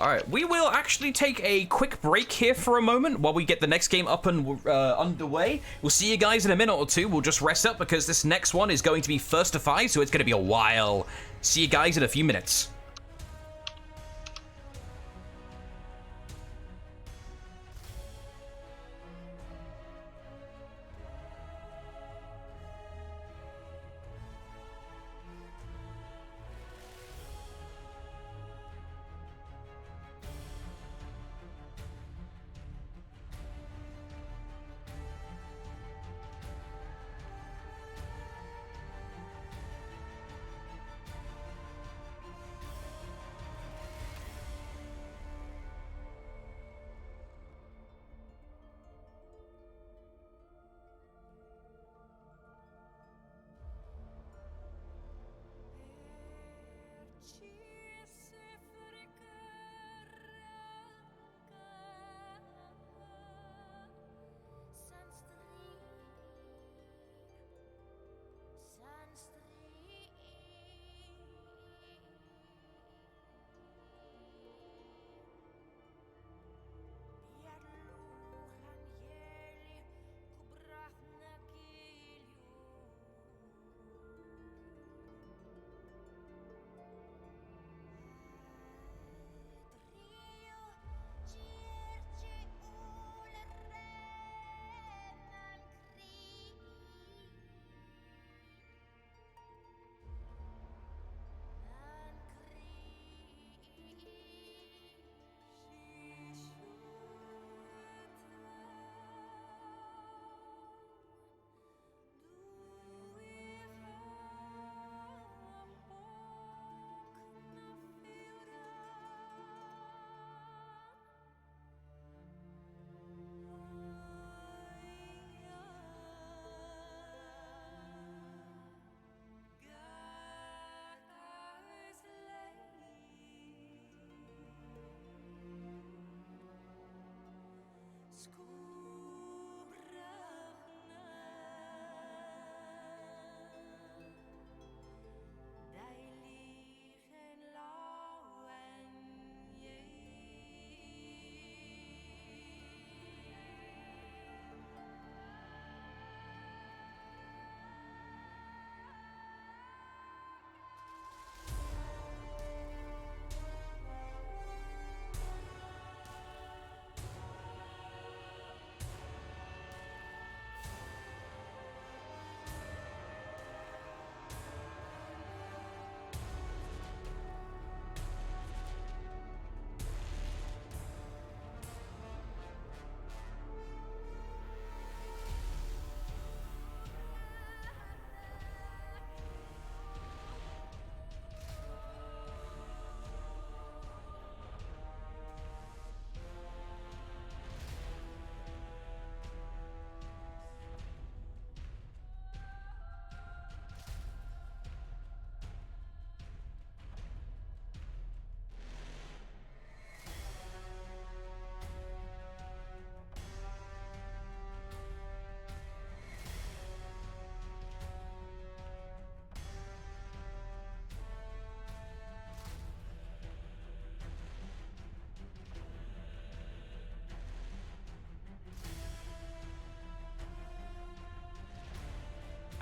Alright, we will actually take a quick break here for a moment while we get the next game up and underway. We'll see you guys in a minute or two. We'll just rest up because this next one is going to be 1st to 5, so it's going to be a while. See you guys in a few minutes.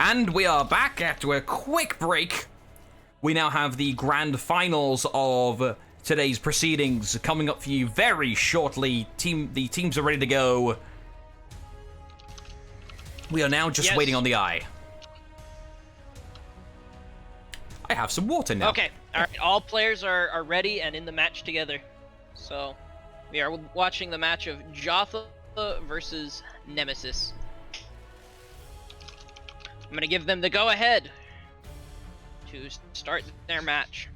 And we are back after a quick break. We now have the grand finals of today's proceedings coming up for you very shortly. The teams are ready to go. We are now just waiting on the eye. I have some water now. Okay, alright, all players are ready and in the match together. So, we are watching the match of Jotha versus Nemesis. I'm gonna give them the go-ahead to start their match.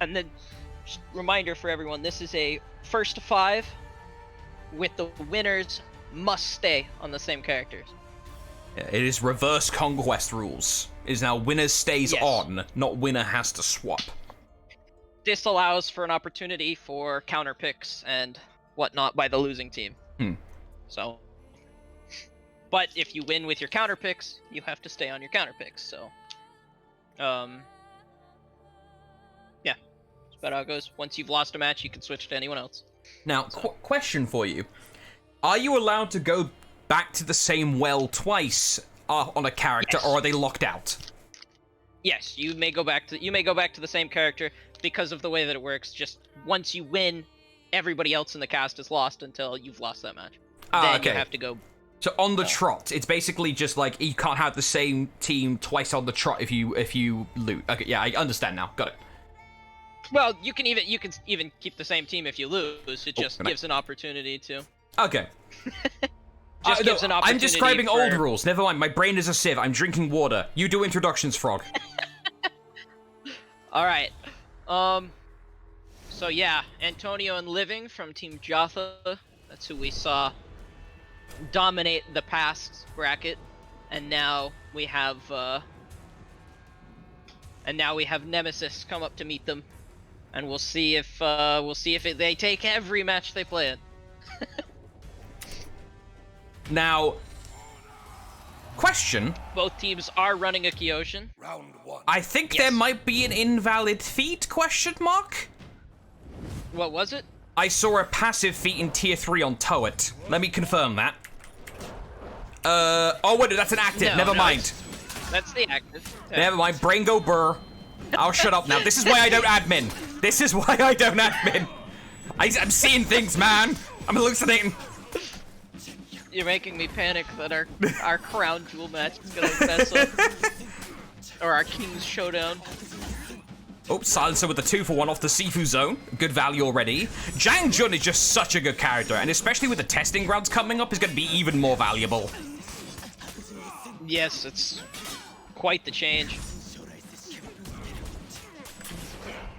And then, just reminder for everyone, this is a first to 5, with the winners must stay on the same characters. Yeah, it is reverse conquest rules. It is now winner stays on, not winner has to swap. This allows for an opportunity for counter picks and whatnot by the losing team. So, but if you win with your counter picks, you have to stay on your counter picks. So, yeah, that's about how it goes. Once you've lost a match, you can switch to anyone else. Now, question for you: are you allowed to go back to the same well twice on a character, or are they locked out? Yes, you may go back to the same character because of the way that it works. Just once you win, everybody else in the cast is lost until you've lost that match. Then okay. You have to go. So on the trot, it's basically just like you can't have the same team twice on the trot if you lose. Okay, yeah, I understand now. Got it. Well, you can even keep the same team if you lose. It just gives an opportunity to. Okay. Gives an opportunity. I'm describing old rules. Never mind. My brain is a sieve. I'm drinking water. You do introductions, Frog. All right. So yeah, Antonio and Living from Team Jotha. That's who we saw dominate the past bracket, and now we have Nemesis come up to meet them, and we'll see if they take every match they play in. Now, question. Both teams are running a Kyoshin. Round 1. I think there might be an invalid feat, question mark? What was it? I saw a passive feat in tier 3 on Toet. Let me confirm that. Oh wait, that's an active. No, Never mind. That's the active. Okay. Never mind. Brain go burr. I'll shut up now. This is why I don't admin. This is why I don't admin. I'm seeing things, man. I'm hallucinating. You're making me panic that our crown jewel match is gonna mess up. Or our king's showdown. Oh, Silencer with the 2-for-1 off the Sifu zone. Good value already. Jang Jun is just such a good character, and especially with the testing grounds coming up, is going to be even more valuable. Yes, it's quite the change.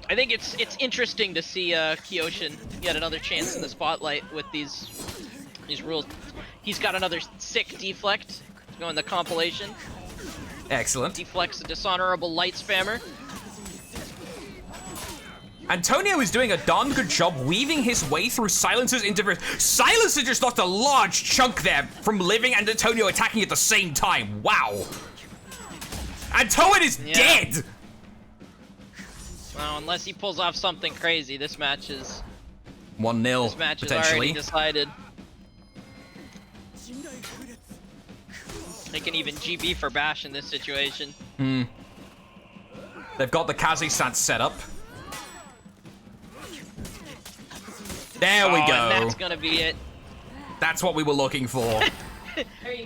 I think it's interesting to see Kyoshin get another chance in the spotlight with these rules. He's got another sick deflect to go in the compilation. Excellent. Deflects a dishonorable light spammer. Antonio is doing a darn good job weaving his way through Silencer's interface. Silencer just lost a large chunk there from Living and Antonio attacking at the same time. Wow. Antonio is dead! Well, unless he pulls off something crazy, this match is... 1-0, This match is potentially. already decided. They can even GB for Bash in this situation. They've got the Kazi stance set up. There we go. And that's gonna be it. That's what we were looking for.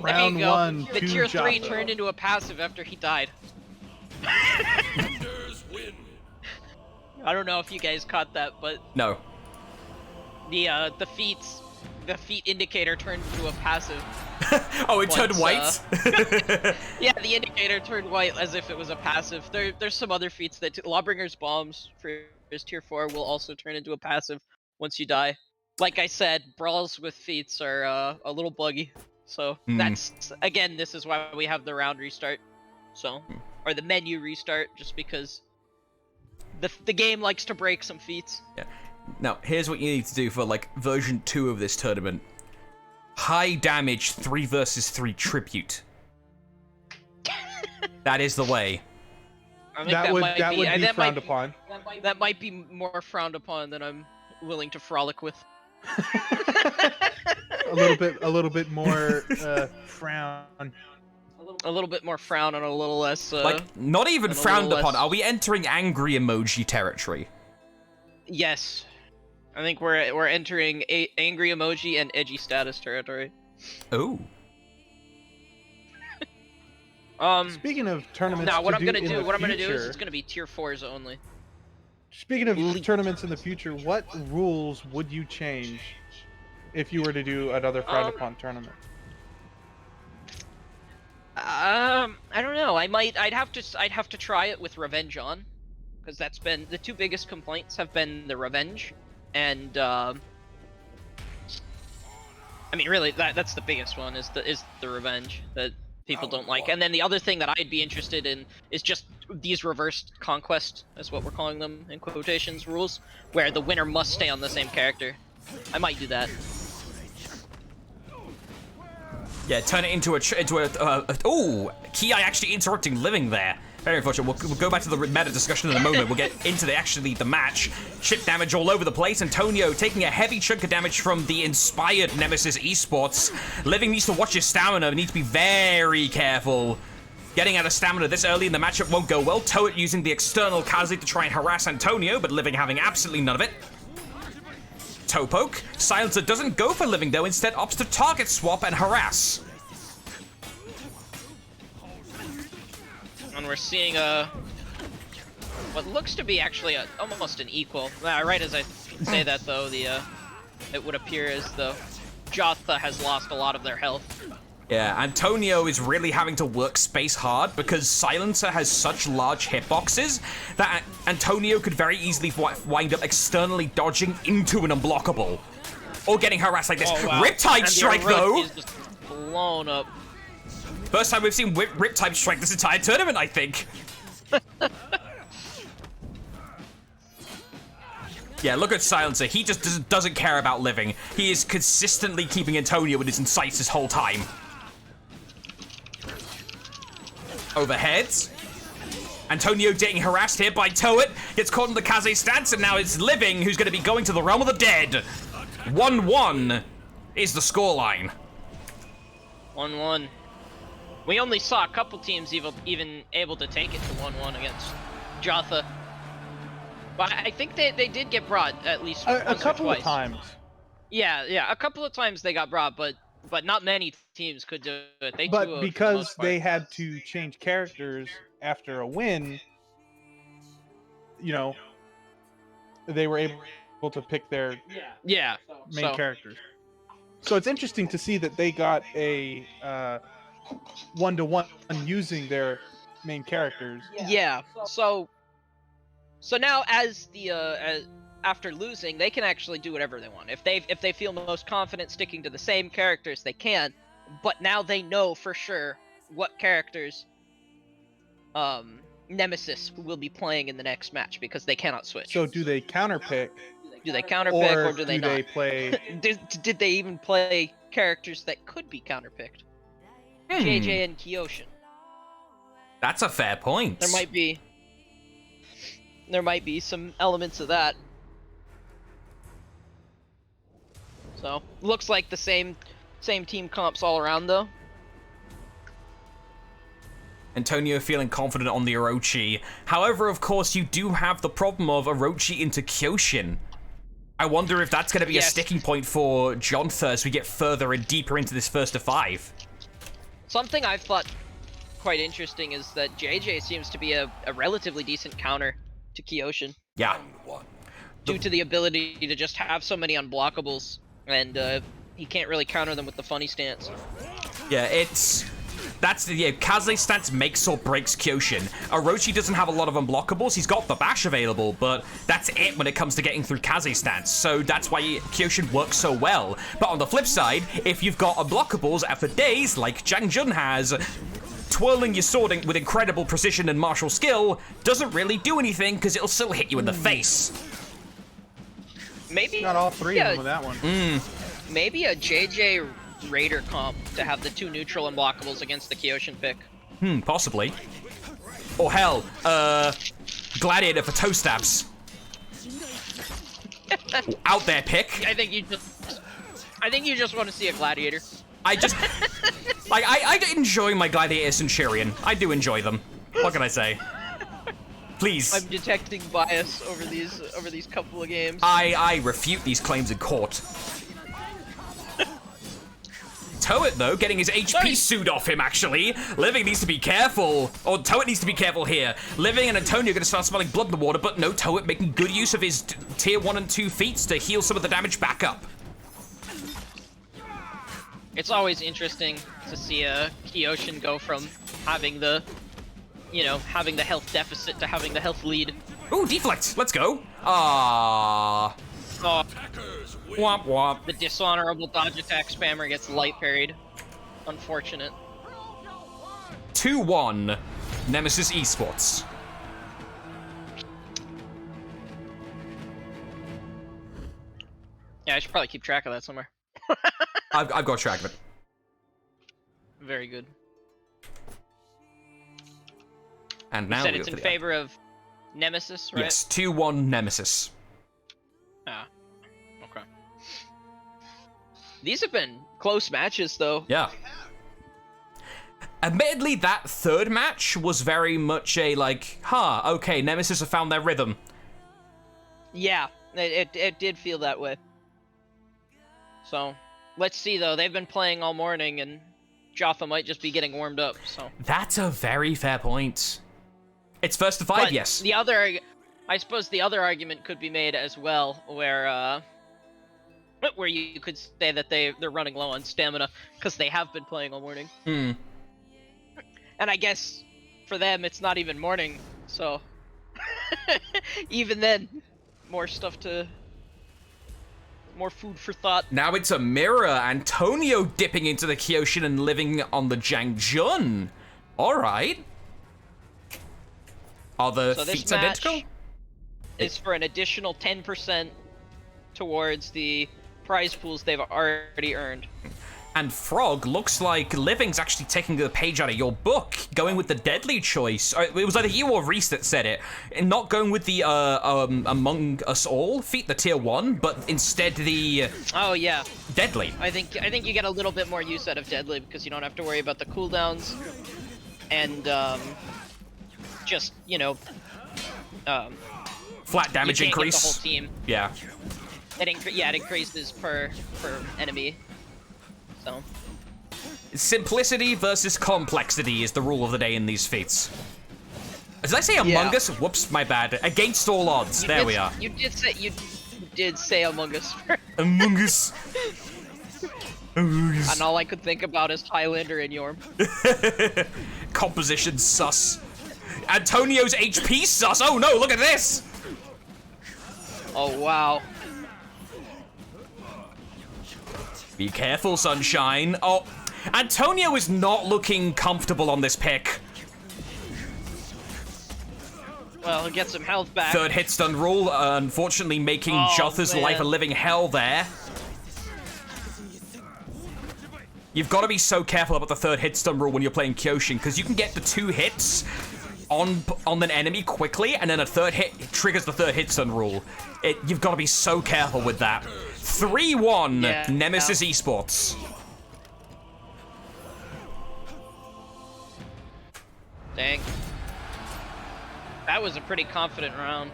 Round 1, The 2 tier 3 Jotha. turned into a passive after he died. I don't know if you guys caught that, but No. the feat indicator turned into a passive. Oh, it turned white? Yeah, the indicator turned white as if it was a passive. There's some other feats that Lawbringer's bombs for his tier 4 will also turn into a passive once you die. Like I said, brawls with feats are a little buggy. So that's, again, this is why we have the round restart. So, or the menu restart, just because the game likes to break some feats. Yeah. Now, here's what you need to do for, like, version 2 of this tournament. High damage 3 versus 3 tribute. That is the way. I think That would be that frowned upon. That might be more frowned upon than I'm willing to frolic with. A little bit more frown. a little bit more frown and a little less. Like, not even and a frowned little upon. less- Are we entering angry emoji territory? Yes, I think we're entering angry emoji and edgy status territory. Oh. Speaking of tournaments, Now what to I'm gonna do, in the what I'm gonna do is future- it's gonna be tier 4s only. Speaking of tournaments in the future, what rules would you change if you were to do another Frowned-upon tournament? I don't know. I'd have to try it with Revenge on, because that's been the two biggest complaints have been the Revenge, and I mean really that's the biggest one is the Revenge that people don't like. And then the other thing that I'd be interested in is just these reversed conquest, is what we're calling them in quotations, rules, where the winner must stay on the same character. I might do that. Yeah, turn it into oh, Ki actually interrupting Living there. Very unfortunate. We'll go back to the meta discussion in a moment. We'll get into the match. Chip damage all over the place. Antonio taking a heavy chunk of damage from the inspired Nemesis Esports. Living needs to watch his stamina. Needs to be very careful. Getting out of stamina this early in the matchup won't go well. Toet using the external Kazi to try and harass Antonio, but Living having absolutely none of it. Toe poke. Silencer doesn't go for Living though. Instead opts to target swap and harass. And we're seeing what looks to be actually almost an equal. Right as I say that though, it would appear as though Jotha has lost a lot of their health. Yeah, Antonio is really having to work space hard because Silencer has such large hitboxes that Antonio could very easily wind up externally dodging into an unblockable. Or getting harassed like this. Oh, wow. Riptide And the Strike array though! is just blown up. First time we've seen Riptide Strike this entire tournament, I think. Yeah, look at Silencer. He just doesn't care about Living. He is consistently keeping Antonio in his sights this whole time. Overhead. Antonio getting harassed here by Toet. Gets caught in the Kaze stance, and now it's Living who's going to be going to the realm of the dead. 1-1 is the scoreline. 1-1. We only saw a couple teams even able to take it to 1-1 against Jotha. But I think they did get brought at least once A couple or of twice. times. Yeah, a couple of times they got brought, but not many teams could do it. They But do it for the because most part. they had to change characters after a win, you know, they were able to pick their Yeah, main characters. So it's interesting to see that they got a one-to-one using their main characters. Yeah. So now as after losing, they can actually do whatever they want. If they feel most confident sticking to the same characters, they can. But now they know for sure what characters Nemesis will be playing in the next match because they cannot switch. So do they counterpick, do they counterpick or do they do not? they play? Did they even play characters that could be counterpicked? JJ and Kyoshin. That's a fair point. There might be some elements of that. So looks like the same team comps all around though. Antonio feeling confident on the Orochi. However, of course, you do have the problem of Orochi into Kyoshin. I wonder if that's going to be a sticking point for Jontha as we get further and deeper into this first of 5. Something I've thought quite interesting is that JJ seems to be a relatively decent counter to Kyoshin. Yeah. Due to the ability to just have so many unblockables, and he can't really counter them with the funny stance. Yeah, Kaze stance makes or breaks Kyoshin. Orochi doesn't have a lot of unblockables. He's got the bash available, but that's it when it comes to getting through Kaze stance. So that's why Kyoshin works so well. But on the flip side, if you've got unblockables after days, like Jang Jun has, twirling your sword with incredible precision and martial skill doesn't really do anything because it'll still hit you in the face. Maybe Not all three of them with that one. Maybe a JJ Raider comp to have the 2 neutral unblockables against the Kyoshin pick. Possibly. Or hell, Gladiator for toe stabs. Out there, pick. I think you just want to see a Gladiator. I just... like, I enjoy my Gladiator Centurion. I do enjoy them. What can I say? Please. I'm detecting bias over these couple of games. I refute these claims in court. Toet, though, getting his HP suit off him, actually. Living needs to be careful. Or Toet needs to be careful here. Living and Antonio are going to start smelling blood in the water, but no, Toet making good use of his tier 1 and 2 feats to heal some of the damage back up. It's always interesting to see a Kyoshin go from having the, having the health deficit to having the health lead. Ooh, deflect. Let's go. Ah. Oh, Womp womp. the dishonorable dodge attack spammer gets light parried. Unfortunate. 2-1. Nemesis Esports. Yeah, I should probably keep track of that somewhere. I've got track of it. Very good. And You now said we it's go in for the- favor of Nemesis, right? Yes, 2-1 Nemesis. Ah, okay. These have been close matches, though. Yeah. Admittedly, that third match was very much a, like, okay, Nemesis have found their rhythm. Yeah, it did feel that way. So, let's see, though. They've been playing all morning, and Jotha might just be getting warmed up, so... That's a very fair point. It's first to 5, But yes. the other... I suppose the other argument could be made as well, where you could say that they're running low on stamina, because they have been playing all morning. Hmm. And I guess, for them, it's not even morning, so... even then, more food for thought. Now it's a mirror. Antonio dipping into the Kyoshin and living on the Jangjun. Alright. Are the So this feats match identical? is for an additional 10% towards the prize pools they've already earned. And Frog looks like Living's actually taking the page out of your book, going with the deadly choice. It was either you or Reese that said it, and not going with the Among Us All feat, the tier 1, but instead the Oh yeah, deadly. I think you get a little bit more use out of deadly because you don't have to worry about the cooldowns, and just Flat damage you can't increase. get the whole team. Yeah. It increases per enemy. So. Simplicity versus complexity is the rule of the day in these feats. Did I say Among Us? Whoops, my bad. Against all odds. There we are. You did say Among Us. Among Us. Among Us. And all I could think about is Highlander and Yorm. Composition sus. Antonio's HP sus. Oh no, look at this. Oh wow. Be careful, Sunshine. Oh, Antonio is not looking comfortable on this pick. Well, he'll get some health back. Third hit stun rule, unfortunately making Jotha's man. life a living hell there. You've got to be so careful about the third hit stun rule when you're playing Kyoshin, because you can get the 2 hits on an enemy quickly, and then a third hit triggers the third hit stun rule. You've got to be so careful with that. 3-1 Nemesis Esports. Dang. That was a pretty confident round.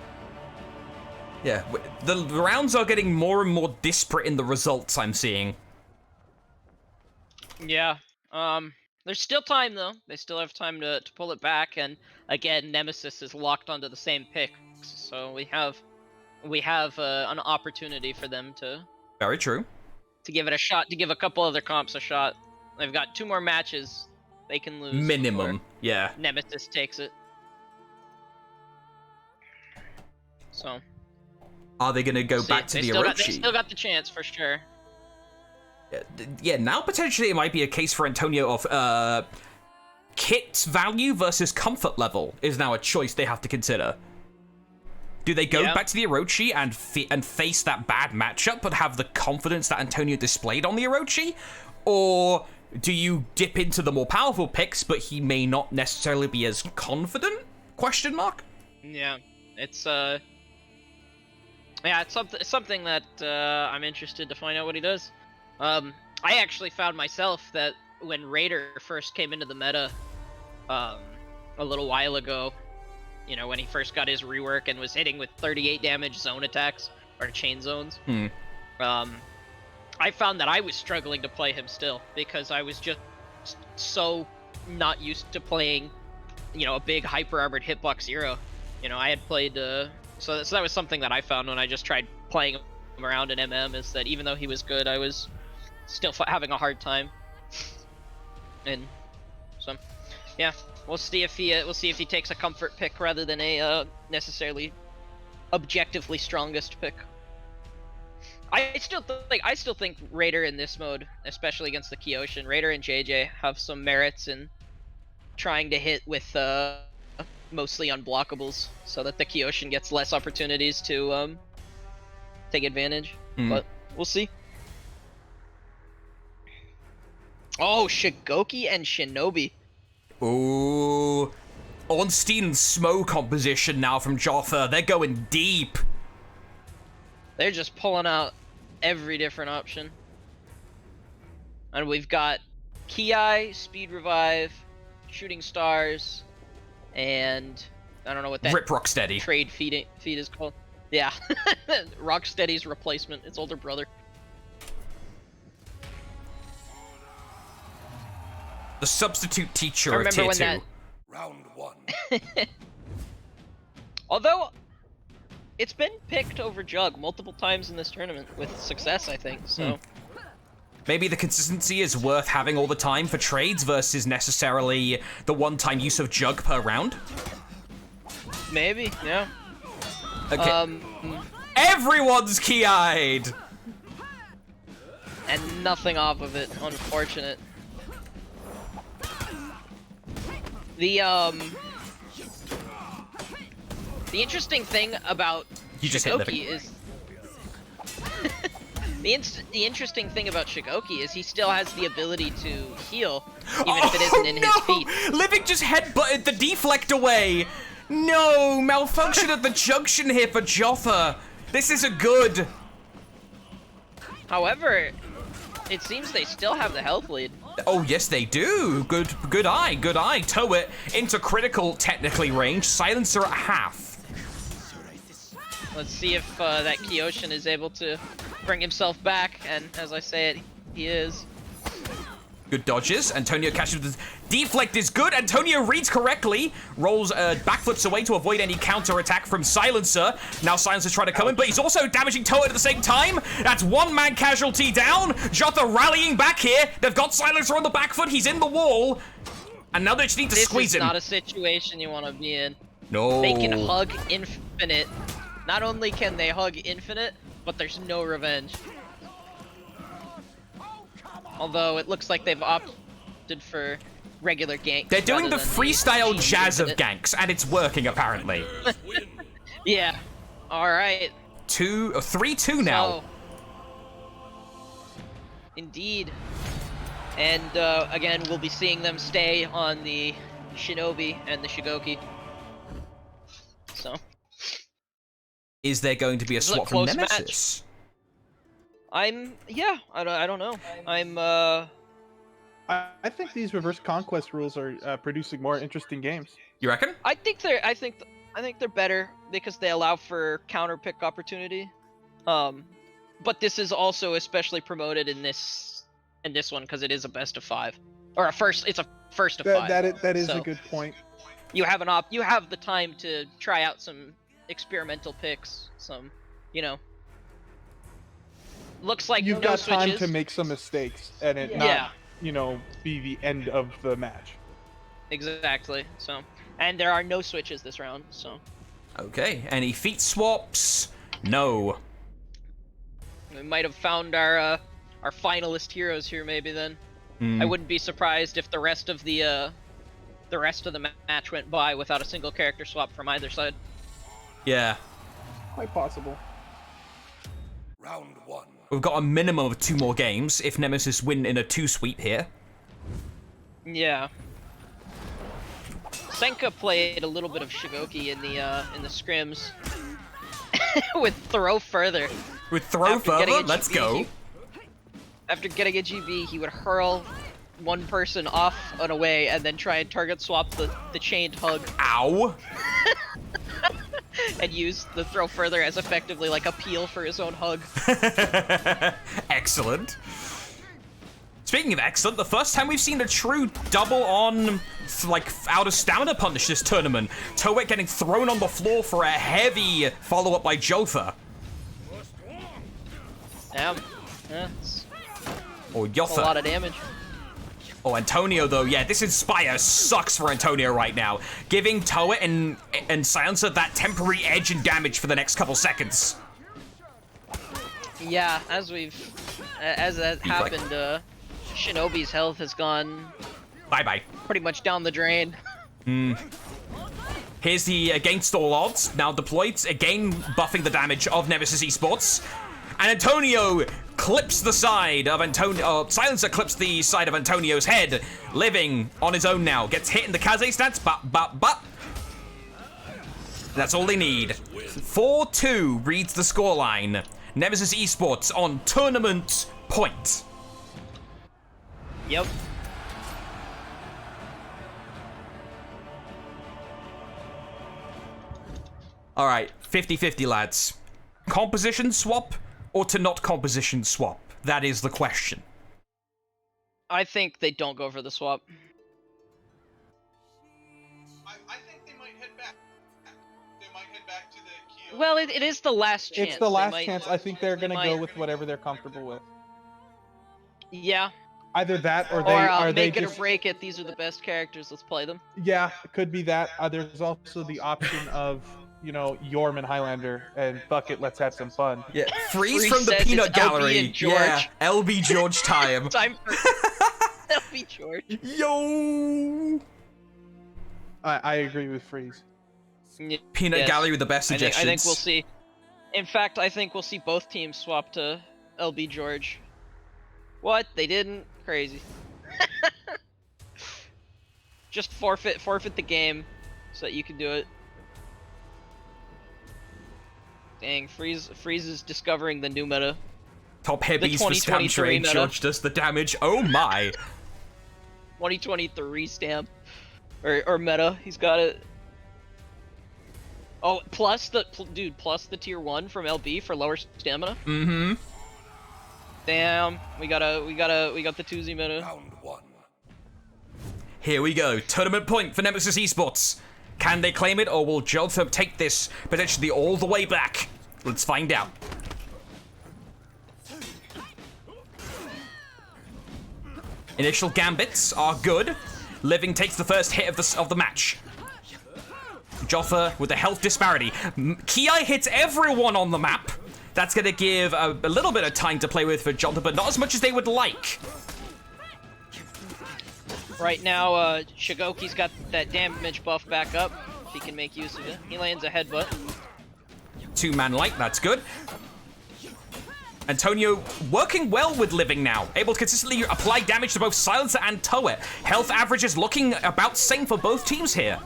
Yeah, the rounds are getting more and more disparate in the results I'm seeing. Yeah. There's still time though. They still have time to pull it back, and again, Nemesis is locked onto the same pick, so we have an opportunity for them to Very true. give it a shot, to give a couple other comps a shot. They've got 2 more matches they can lose. Minimum, before yeah. Nemesis takes it. So. Are they going to go back to the Orochi? They still got the chance for sure. Yeah, now potentially it might be a case for Antonio of kit value versus comfort level is now a choice they have to consider. Do they go back to the Orochi and face that bad matchup but have the confidence that Antonio displayed on the Orochi? Or do you dip into the more powerful picks but he may not necessarily be as confident? Question mark? Yeah, it's something that I'm interested to find out what he does. I actually found myself that when Raider first came into the meta, a little while ago, you know, when he first got his rework and was hitting with 38 damage zone attacks or chain zones. I found that I was struggling to play him still because I was just so not used to playing, you know, a big hyper armored hitbox hero. You know, I had played so that was something that I found when I just tried playing him around in MM, is that even though he was good, I was still having a hard time. And so yeah, we'll see if he takes a comfort pick rather than a necessarily objectively strongest pick. I still think Raider in this mode, especially against the KOTH, Raider and JJ have some merits in trying to hit with mostly unblockables, so that the KOTH gets less opportunities to take advantage. But we'll see. Oh, Shigoki and Shinobi. Ooh. Ornstein and Smo composition now from Jotha. They're going deep. They're just pulling out every different option. And we've got Ki, Speed Revive, Shooting Stars, and I don't know what that Rip Rocksteady trade feed is called. Yeah. Rocksteady's replacement, its older brother. The substitute teacher I of remember tier when 2. Round 1. Although it's been picked over Jug multiple times in this tournament with success, I think. So Maybe the consistency is worth having all the time for trades versus necessarily the one-time use of Jug per round. maybe, yeah. Okay. Everyone's key-eyed! And nothing off of it, unfortunate. The interesting thing about Shigoki is the interesting thing about Shigoki is he still has the ability to heal, even if it isn't in his feet. Livik just headbutted the deflect away! No! Malfunction at the junction here for Jotha! This isn't good! However, it seems they still have the health lead. Oh, yes, they do. Good eye, good eye. Tow it into critical, technically, range. Silencer at half. Let's see if that KOTH is able to bring himself back, and as I say it, he is. Good dodges. Antonio catches the deflect is good. Antonio reads correctly. Rolls backflips away to avoid any counter attack from Silencer. Now Silencer's trying to come in, but he's also damaging Toad at the same time. That's one man casualty down. Jotha rallying back here. They've got Silencer on the back foot. He's in the wall. And now they just need to squeeze him. This is not a situation you want to be in. No. They can hug Infinite. Not only can they hug Infinite, but there's no revenge. Although it looks like they've opted for regular ganks. They're doing the freestyle jazz of ganks, and it's working apparently. Yeah. All right. 3-2 now. So, indeed. And again, we'll be seeing them stay on the Shinobi and the Shigoki. So. Is there going to be a swap from Nemesis? I don't know. I think these reverse conquest rules are producing more interesting games. You reckon? I think they're better because they allow for counter pick opportunity. But this is also especially promoted in this one because it is a best of 5 or it's a first of 5. That is so a good point. You have you have the time to try out some experimental picks, some, you know. Looks like you've no got switches. time to make some mistakes and it not, you know, be the end of the match. Exactly. So, and there are no switches this round. So. Okay. Any feat swaps? No. We might have found our finalist heroes here, maybe then. I wouldn't be surprised if the rest of the match went by without a single character swap from either side. Yeah. Quite possible. Round 1. We've got a minimum of 2 more games if Nemesis win in a 2 sweep here. Yeah. Senka played a little bit of Shigoki in the scrims with throw further. With throw further, let's go. After getting a GB, he would hurl one person off and away, and then try and target swap the chained hug. Ow! And use the throw further as effectively like a peel for his own hug. Excellent. Speaking of excellent, the first time we've seen a true double on, like, out of stamina punish this tournament. Toet getting thrown on the floor for a heavy follow-up by Jotha. Damn. That's Or a Yotha. lot of damage. Oh, Antonio, though, yeah, this Inspire sucks for Antonio right now. Giving Toet and Silencer that temporary edge and damage for the next couple seconds. Yeah, as that happened, Shinobi's health has gone Bye-bye. pretty much down the drain. Here's the Against All Odds, now deployed, again buffing the damage of Nemesis Esports. And Antonio clips the side of Antonio. Silencer clips the side of Antonio's head. Living on his own now. Gets hit in the Kaze stance. But. That's all they need. 4-2 reads the scoreline. Nemesis Esports on tournament point. Yep. All right, 50-50, lads. Composition swap or to not composition swap? That is the question. I think they don't go for the swap. I think they might head back. They might head back to the KOTH. Well, it is the last chance. It's the They last might- chance. I think they're gonna might- go with whatever they're comfortable with. Yeah. Either that or Or they are they make it just or break it. These are the best characters. Let's play them. yeah, it could be that. There's also the option of Yorm and Highlander and fuck it, let's have some fun. Yeah, freeze Freeze from the says peanut it's LB gallery. and George. Yeah, LB George time. Time for Selfie George. Yo! I agree with Freeze. Peanut Yes. gallery with the best I suggestions. think we'll see. In fact, I think we'll see both teams swap to LB George. What? They didn't? Crazy. Just forfeit the game so that you can do it. Dang, Freeze is discovering the new meta. Top heavies for stamp 2023 trade. meta. George does the damage. Oh my. 2023 stamp. Or meta. He's got it. Oh, plus the tier 1 from LB for lower stamina. Mm-hmm. Damn, we got the 2Z meta. Here we go. Tournament point for Nemesis Esports. Can they claim it, or will Jotha take this potentially all the way back? Let's find out. Initial gambits are good. Living takes the first hit of the match. Jotha with the health disparity. Ki hits everyone on the map. That's going to give a little bit of time to play with for Jotha, but not as much as they would like. Right now, Shigoki's got that damage buff back up. He can make use of it. He lands a headbutt. Two-man light, that's good. Antonio working well with Living now. Able to consistently apply damage to both Silencer and Toet. Health averages looking about same for both teams here.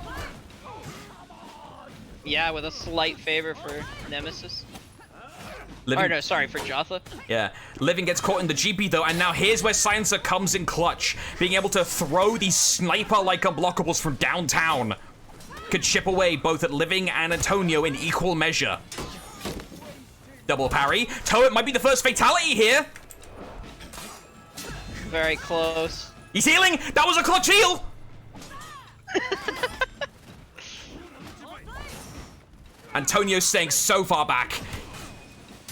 Yeah, with a slight favor for Nemesis. Living, Or no, sorry, for Jotha. yeah, Living gets caught in the GP though, and now here's where Silencer comes in clutch. Being able to throw these sniper-like unblockables from downtown. Could chip away both at Living and Antonio in equal measure. Double parry. Toet might be the first fatality here. Very close. He's healing! That was a clutch heal! Antonio's staying so far back.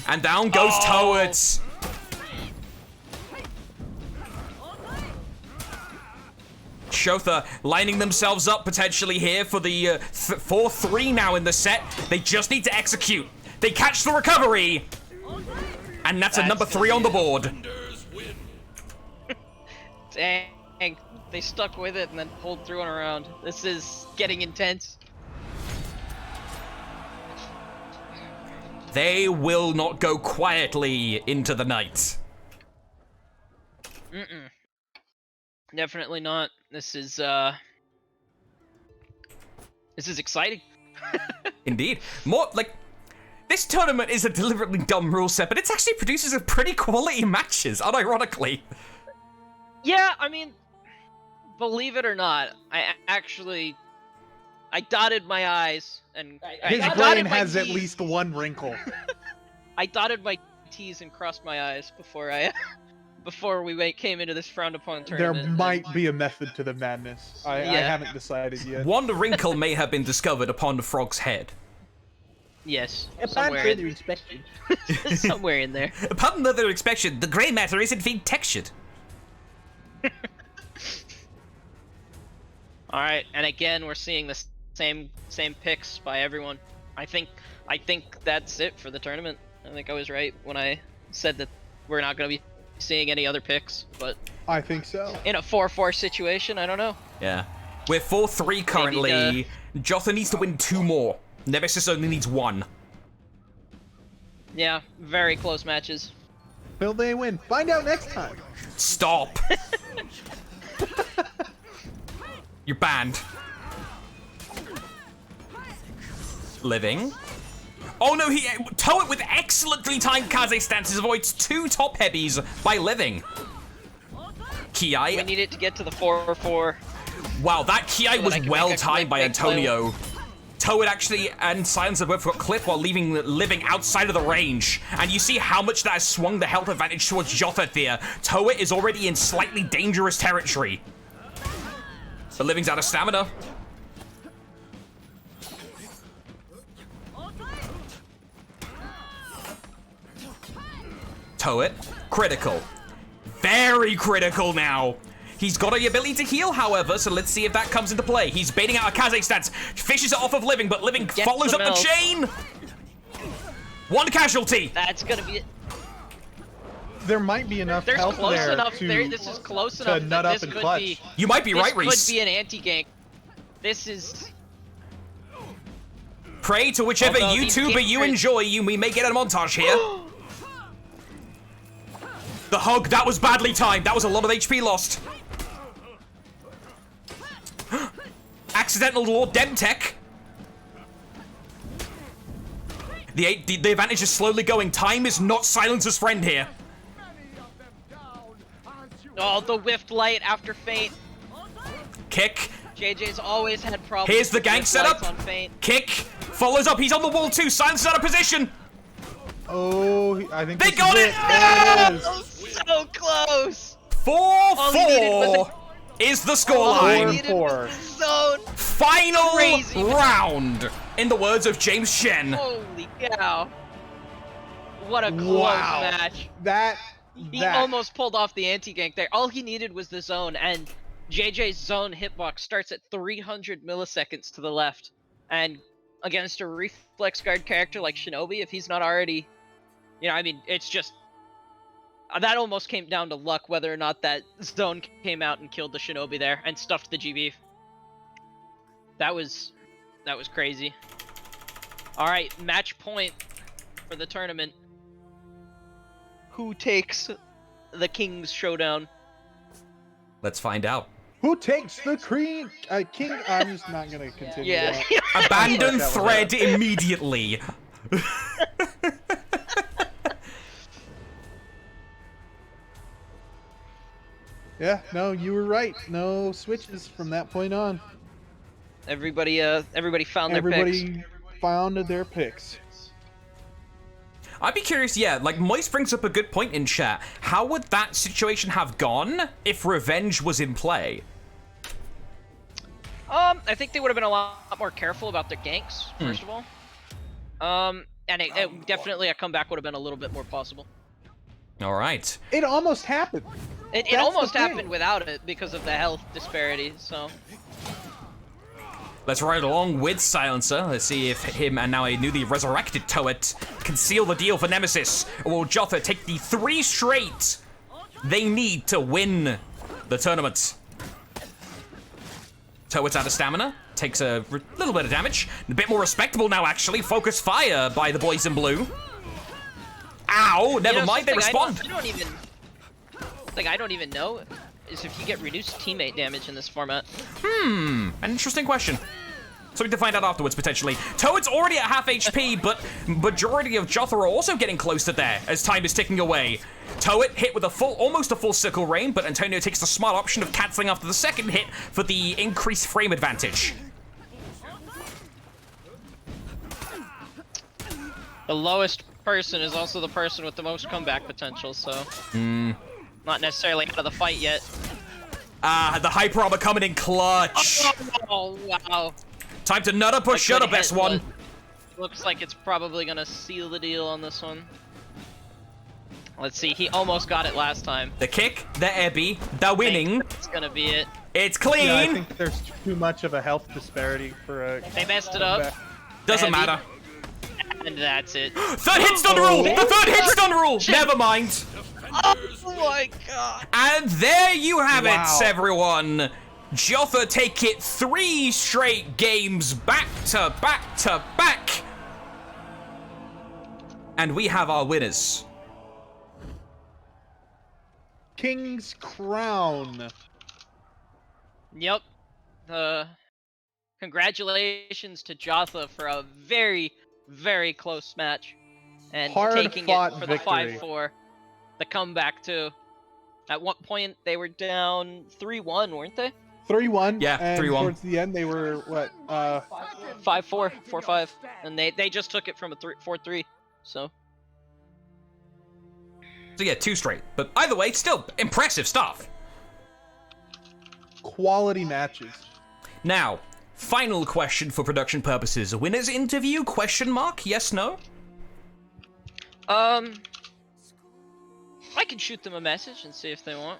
And down goes Toet. Shotha lining themselves up potentially here for the 4-3 now in the set. They just need to execute. They catch the recovery. And that's a number 3 on the board. Dang, they stuck with it and then pulled through and around. This is getting intense. They will not go quietly into the night. Mm-mm. Definitely not. This is exciting. Indeed. More, like, This tournament is a deliberately dumb rule set, but it actually produces a pretty quality matches, unironically. Yeah, I mean, believe it or not, I dotted my I's and His I brain dotted my has at T's. least one wrinkle. I dotted my T's and crossed my I's before before we came into this Frowned-upon There tournament. might be a method to the madness. I haven't decided yet. One wrinkle may have been discovered upon the frog's head. Yes, Upon further inspection. somewhere in there. Upon further inspection, the grey matter is indeed textured. All right, and again we're seeing the same picks by everyone. I think that's it for the tournament. I think I was right when I said that we're not going to be seeing any other picks, but I think so. in a 4-4 situation, I don't know. Yeah. We're 4-3 currently. Jotha needs to win 2 more. Nemesis only needs 1. Yeah, very close matches. Will they win? Find out next time. Stop. You're banned. Living. Oh no, he tow it with excellently timed Kaze stances, avoids 2 top heavies by living. Kiai. We need it to get to the 4-4. Wow, that Kiai So was that I can well make a timed by quick play. Antonio. Toad actually and Silencer both got clipped while leaving Living outside of the range. And you see how much that has swung the health advantage towards Jotha there. Toa is already in slightly dangerous territory. But Living's out of stamina. Toet, critical. Very critical now. He's got the ability to heal, however, so let's see if that comes into play. He's baiting out a Kaze stance, fishes it off of Living, but Living follows up the chain. 1 casualty. That's gonna be it. There might be enough There's health close there enough. to, This is close enough nut that up this and could clutch. be. You might be This right, Reese. could be an anti-gank. This is. Pray to whichever Although these YouTuber games you are- enjoy, we may get a montage here. The hug, that was badly timed. That was a lot of HP lost. Accidental Lord Demtech. The advantage is slowly going. Time is not Silencer's friend here. Oh, the whiffed light after Feint. Kick. JJ's always had problems. Here's the with gank whiffed setup. lights on Feint. Kick. Follows up. He's on the wall too. Silencer's out of position. Oh, I think They this got is it! There it is. Oh, so close. 4-4 is the scoreline. Needed was the zone. Final Crazy. round, in the words of James Shen. Holy cow. What a close Wow. match. He That almost pulled off the anti-gank there. All he needed was the zone, and JJ's zone hitbox starts at 300 milliseconds to the left. And against a reflex guard character like Shinobi, if he's not already... You know, I mean, it's just... That almost came down to luck, whether or not that zone came out and killed the Shinobi there, and stuffed the GB. That was crazy. Alright, match point for the tournament. Who takes the King's Showdown? Let's find out. who takes the king? I'm just not gonna continue. Yeah. that. Abandon That was thread immediately. Yeah, no, you were right. No switches from that point on. Everybody found their picks. Everybody found their picks. I'd be curious, yeah, like Moise brings up a good point in chat. How would that situation have gone if revenge was in play? I think they would have been a lot more careful about their ganks, first of all. And it definitely a comeback would have been a little bit more possible. All right. It almost happened. It That's almost the thing. happened without it because of the health disparity, so... Let's ride along with Silencer. Let's see if him and now a newly resurrected Toet can seal the deal for Nemesis. Or will Jotha take the 3 straight they need to win the tournament? Toet's out of stamina. Takes a little bit of damage. A bit more respectable now, actually. Focus fire by the boys in blue. Ow! Never mind, they respond. I don't even know is if you get reduced teammate damage in this format. An interesting question. Something to find out afterwards, potentially. Toad's already at half HP, but majority of Jotha are also getting close to there as time is ticking away. Toad hit with almost a full sickle rain, but Antonio takes the smart option of cancelling after the second hit for the increased frame advantage. The lowest person is also the person with the most comeback potential, so... Not necessarily out of the fight yet. The hyper armor coming in clutch. Oh, wow. Time to nutter push shutter, best one. Looks like it's probably gonna seal the deal on this one. Let's see, he almost got it last time. The kick, the Ebby, the winning. It's gonna be it. It's clean. Yeah, I think there's too much of a health disparity for a... They messed it up. Doesn't matter. And that's it. Third hit stun rule! The third hit stun rule! Never mind. Oh my god. And there you have Wow. it, everyone. Jotha take it 3 straight games back to back to back. And we have our winners. King's Crown. Yep. Congratulations to Jotha for a very, very close match. And taking it for the victory. 5-4. The comeback, too. At one point, they were down 3-1, weren't they? 3-1. Yeah, and 3-1. towards the end, they were, what, 5-4, 4-5. And they just took it from a 4-3, so... So yeah, 2 straight. But either way, still impressive stuff. quality matches. Now, final question for production purposes. Winners interview, question mark? Yes, no? I can shoot them a message and see if they want.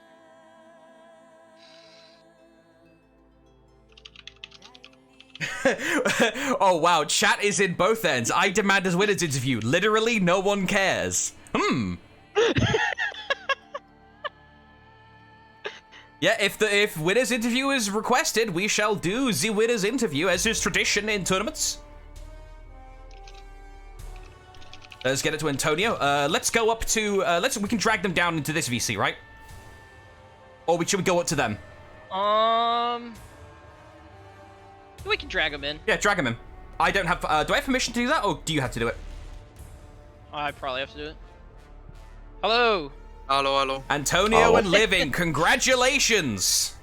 Oh wow, chat is in both ends. I demand a winners interview. Literally, no one cares. Yeah, if winners interview is requested, we shall do the winners interview as is tradition in tournaments. Let's get it to Antonio. Let's go up to we can drag them down into this VC, right? Or should we go up to them? We can drag them in. Yeah, drag them in. I don't have. Do I have permission to do that, or do you have to do it? I probably have to do it. Hello. Hello, hello. Antonio and Living, congratulations!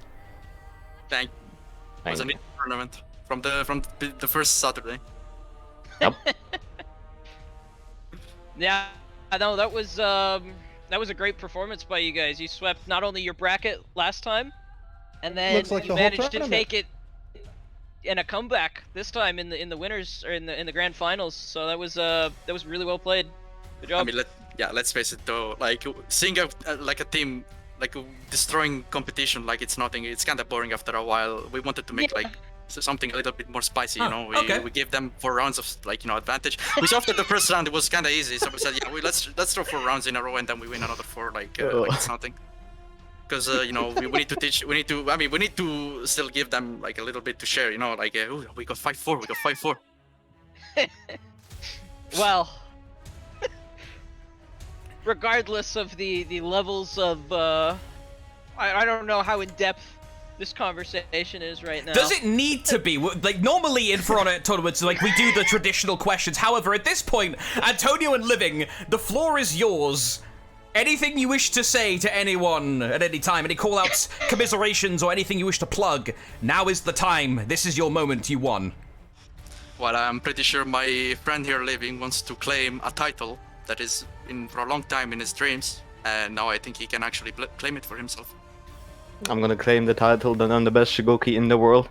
Thank you. It was a neat tournament from the first Saturday. Yeah, I know that was a great performance by you guys. You swept not only your bracket last time, and then Looks like you the whole managed to tournament. take it in a comeback this time in the winners or in the grand finals. So that was really well played. Good job. I mean, let's face it though. Like seeing a team like destroying competition like it's nothing. It's kind of boring after a while. We wanted to make something a little bit more spicy. You know, we gave them 4 rounds of advantage. Which after the first round it was kind of easy. So we said, yeah, let's throw 4 rounds in a row and then we win another 4 like it's nothing. Because we need to teach. We need to still give them like a little bit to share. You know, like ooh, we got 5-4. We got 5-4. Well, regardless of the levels of I don't know how in depth this conversation is right now. Does it need to be? Like, normally in Frowned-upon tournaments, like, we do the traditional questions. However, at this point, Antonio and Living, the floor is yours. Anything you wish to say to anyone at any time, any call-outs, commiserations, or anything you wish to plug, now is the time. This is your moment. You won. Well, I'm pretty sure my friend here Living wants to claim a title that is for a long time in his dreams, and now I think he can actually claim it for himself. I'm gonna claim the title that I'm the best Shigoki in the world.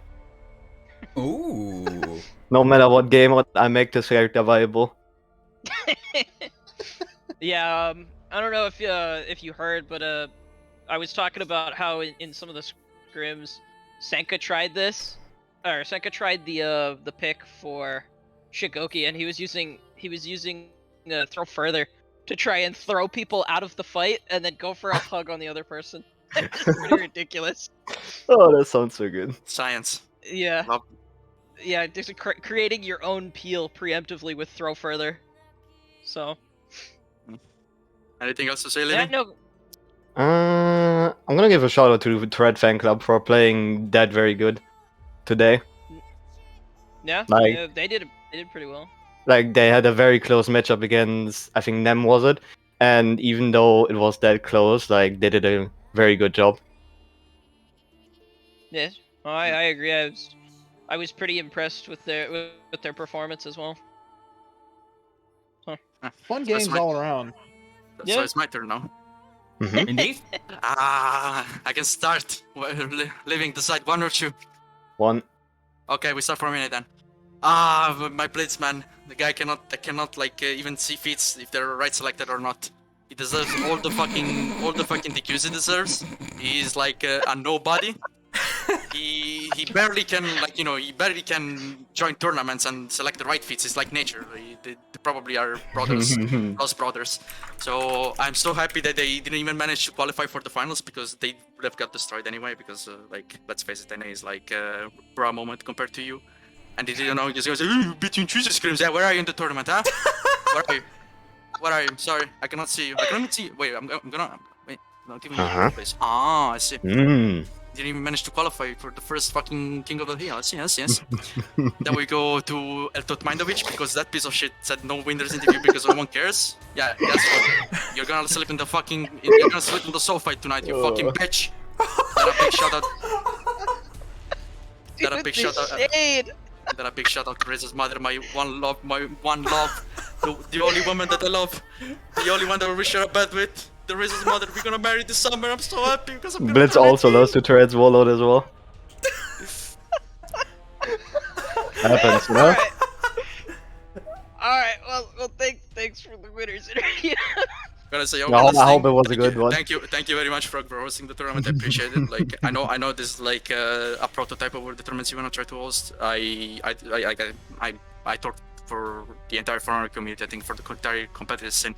Ooh. No matter what game I make this character viable. Yeah, I don't know if you heard, but I was talking about how in some of the scrims, Senka tried this, or Senka tried the pick for Shigoki, and he was using throw further to try and throw people out of the fight, and then go for a hug on the other person. It's pretty ridiculous. Oh, that sounds so good. Science. Yeah. Love. Yeah, just creating your own peel preemptively with throw further. So. Anything else to say, Yeah, Living? no. I'm gonna give a shout out to the Red Fan Club for playing that very good today. Yeah, Like- yeah, they did pretty well. Like they had a very close matchup against, I think Nem was it, and even though it was that close, like they did a very good job. Yeah, I agree. I was pretty impressed with their performance as well. Fun So it's games my- all around. So Yeah. it's my turn now. Indeed. I can start. Living decide one or two. One. Okay, we start for a minute then. My blitz man. The guy cannot like even see feats if they're right selected or not. He deserves all the fucking DQs he deserves. He's like a nobody. He barely can join tournaments and select the right feats. It's like nature. They probably are brothers, lost brothers. So I'm so happy that they didn't even manage to qualify for the finals because they would have got destroyed anyway. Because like let's face it, NA is like a bra moment compared to you. And they didn't know. He just goes, "Ooh, between choosers screams. Yeah, where are you in the tournament, huh? Where are you? Where are you? Sorry, I cannot see you. I cannot even see you. Wait, I'm gonna wait. Not even place. Ah, I see. Didn't even manage to qualify for the first fucking King of the Hill. Yes. Then we go to El Totmindovic because that piece of shit said no winners interview because no one cares. Yeah, that's what. You're gonna sleep in the fucking. You're gonna sleep in the sofa tonight, you fucking bitch. That a big shout out. That a big shout out. Shade. Then a big shout out to Riz's mother, my one love, the only woman that I love, the only one that I wish her a bed with. The Riz's mother, we're gonna marry this summer. I'm so happy because I'm gonna Blitz also lost to Tourette's Warlord as well. Happens, you know? Alright, well, thanks for the winners interview. Gonna say, No, I hope it was a good one. Thank you very much, Frog, for hosting the tournament. I appreciate it. Like, I know this is like a prototype of the tournaments you wanna try to host. I thought for the entire foreigner community, I think for the entire competitive scene,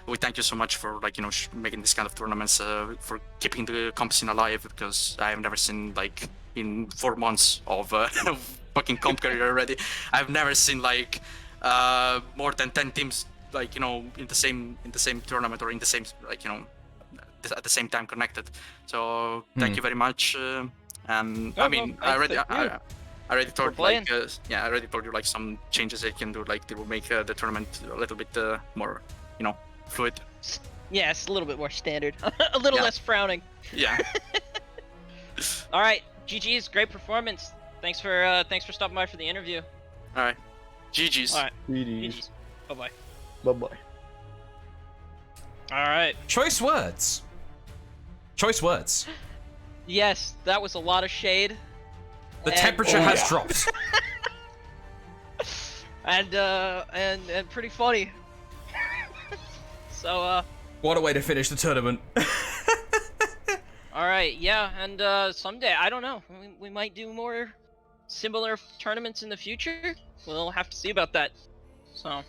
we thank you so much for like making this kind of tournaments, for keeping the comp scene alive because I have never seen like in 4 months of fucking comp career already. I've never seen like more than 10 teams like in the same tournament or in the same like at the same time connected. So thank you very much. And I mean I already told like I already told you like some changes they can do, like they will make the tournament a little bit more fluid. Yeah, it's a little bit more standard. A little less frowning. Yeah. Alright, GG's, great performance. Thanks for stopping by for the interview. Alright. GG's. Alright. GG's. Bye-bye. Bye-bye. Alright. Choice words. Choice words. Yes, that was a lot of shade. The And- temperature has dropped. and pretty funny. So, What a way to finish the tournament. alright, yeah, and someday, I don't know, we might do more similar tournaments in the future? We'll have to see about that. So.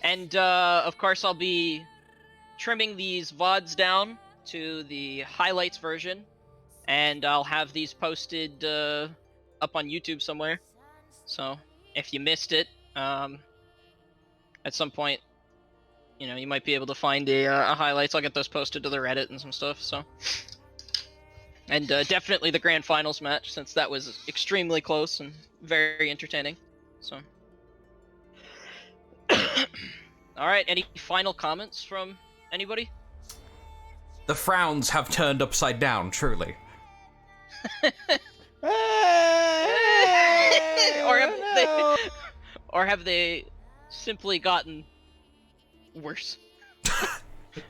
And, of course, I'll be trimming these VODs down to the highlights version, and I'll have these posted up on YouTube somewhere. So, if you missed it, at some point, you might be able to find a highlights. I'll get those posted to the Reddit and some stuff. So, and definitely the grand finals match, since that was extremely close and very entertaining. So, all right. Any final comments from anybody? The frowns have turned upside down, truly. Or have they simply gotten worse?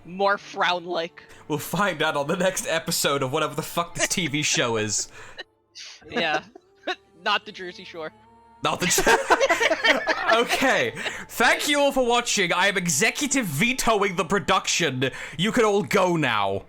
More frown-like. We'll find out on the next episode of whatever the fuck this TV show is. Yeah. Not the Jersey Shore. Not the. Okay. Thank you all for watching. I am executive vetoing the production. You can all go now.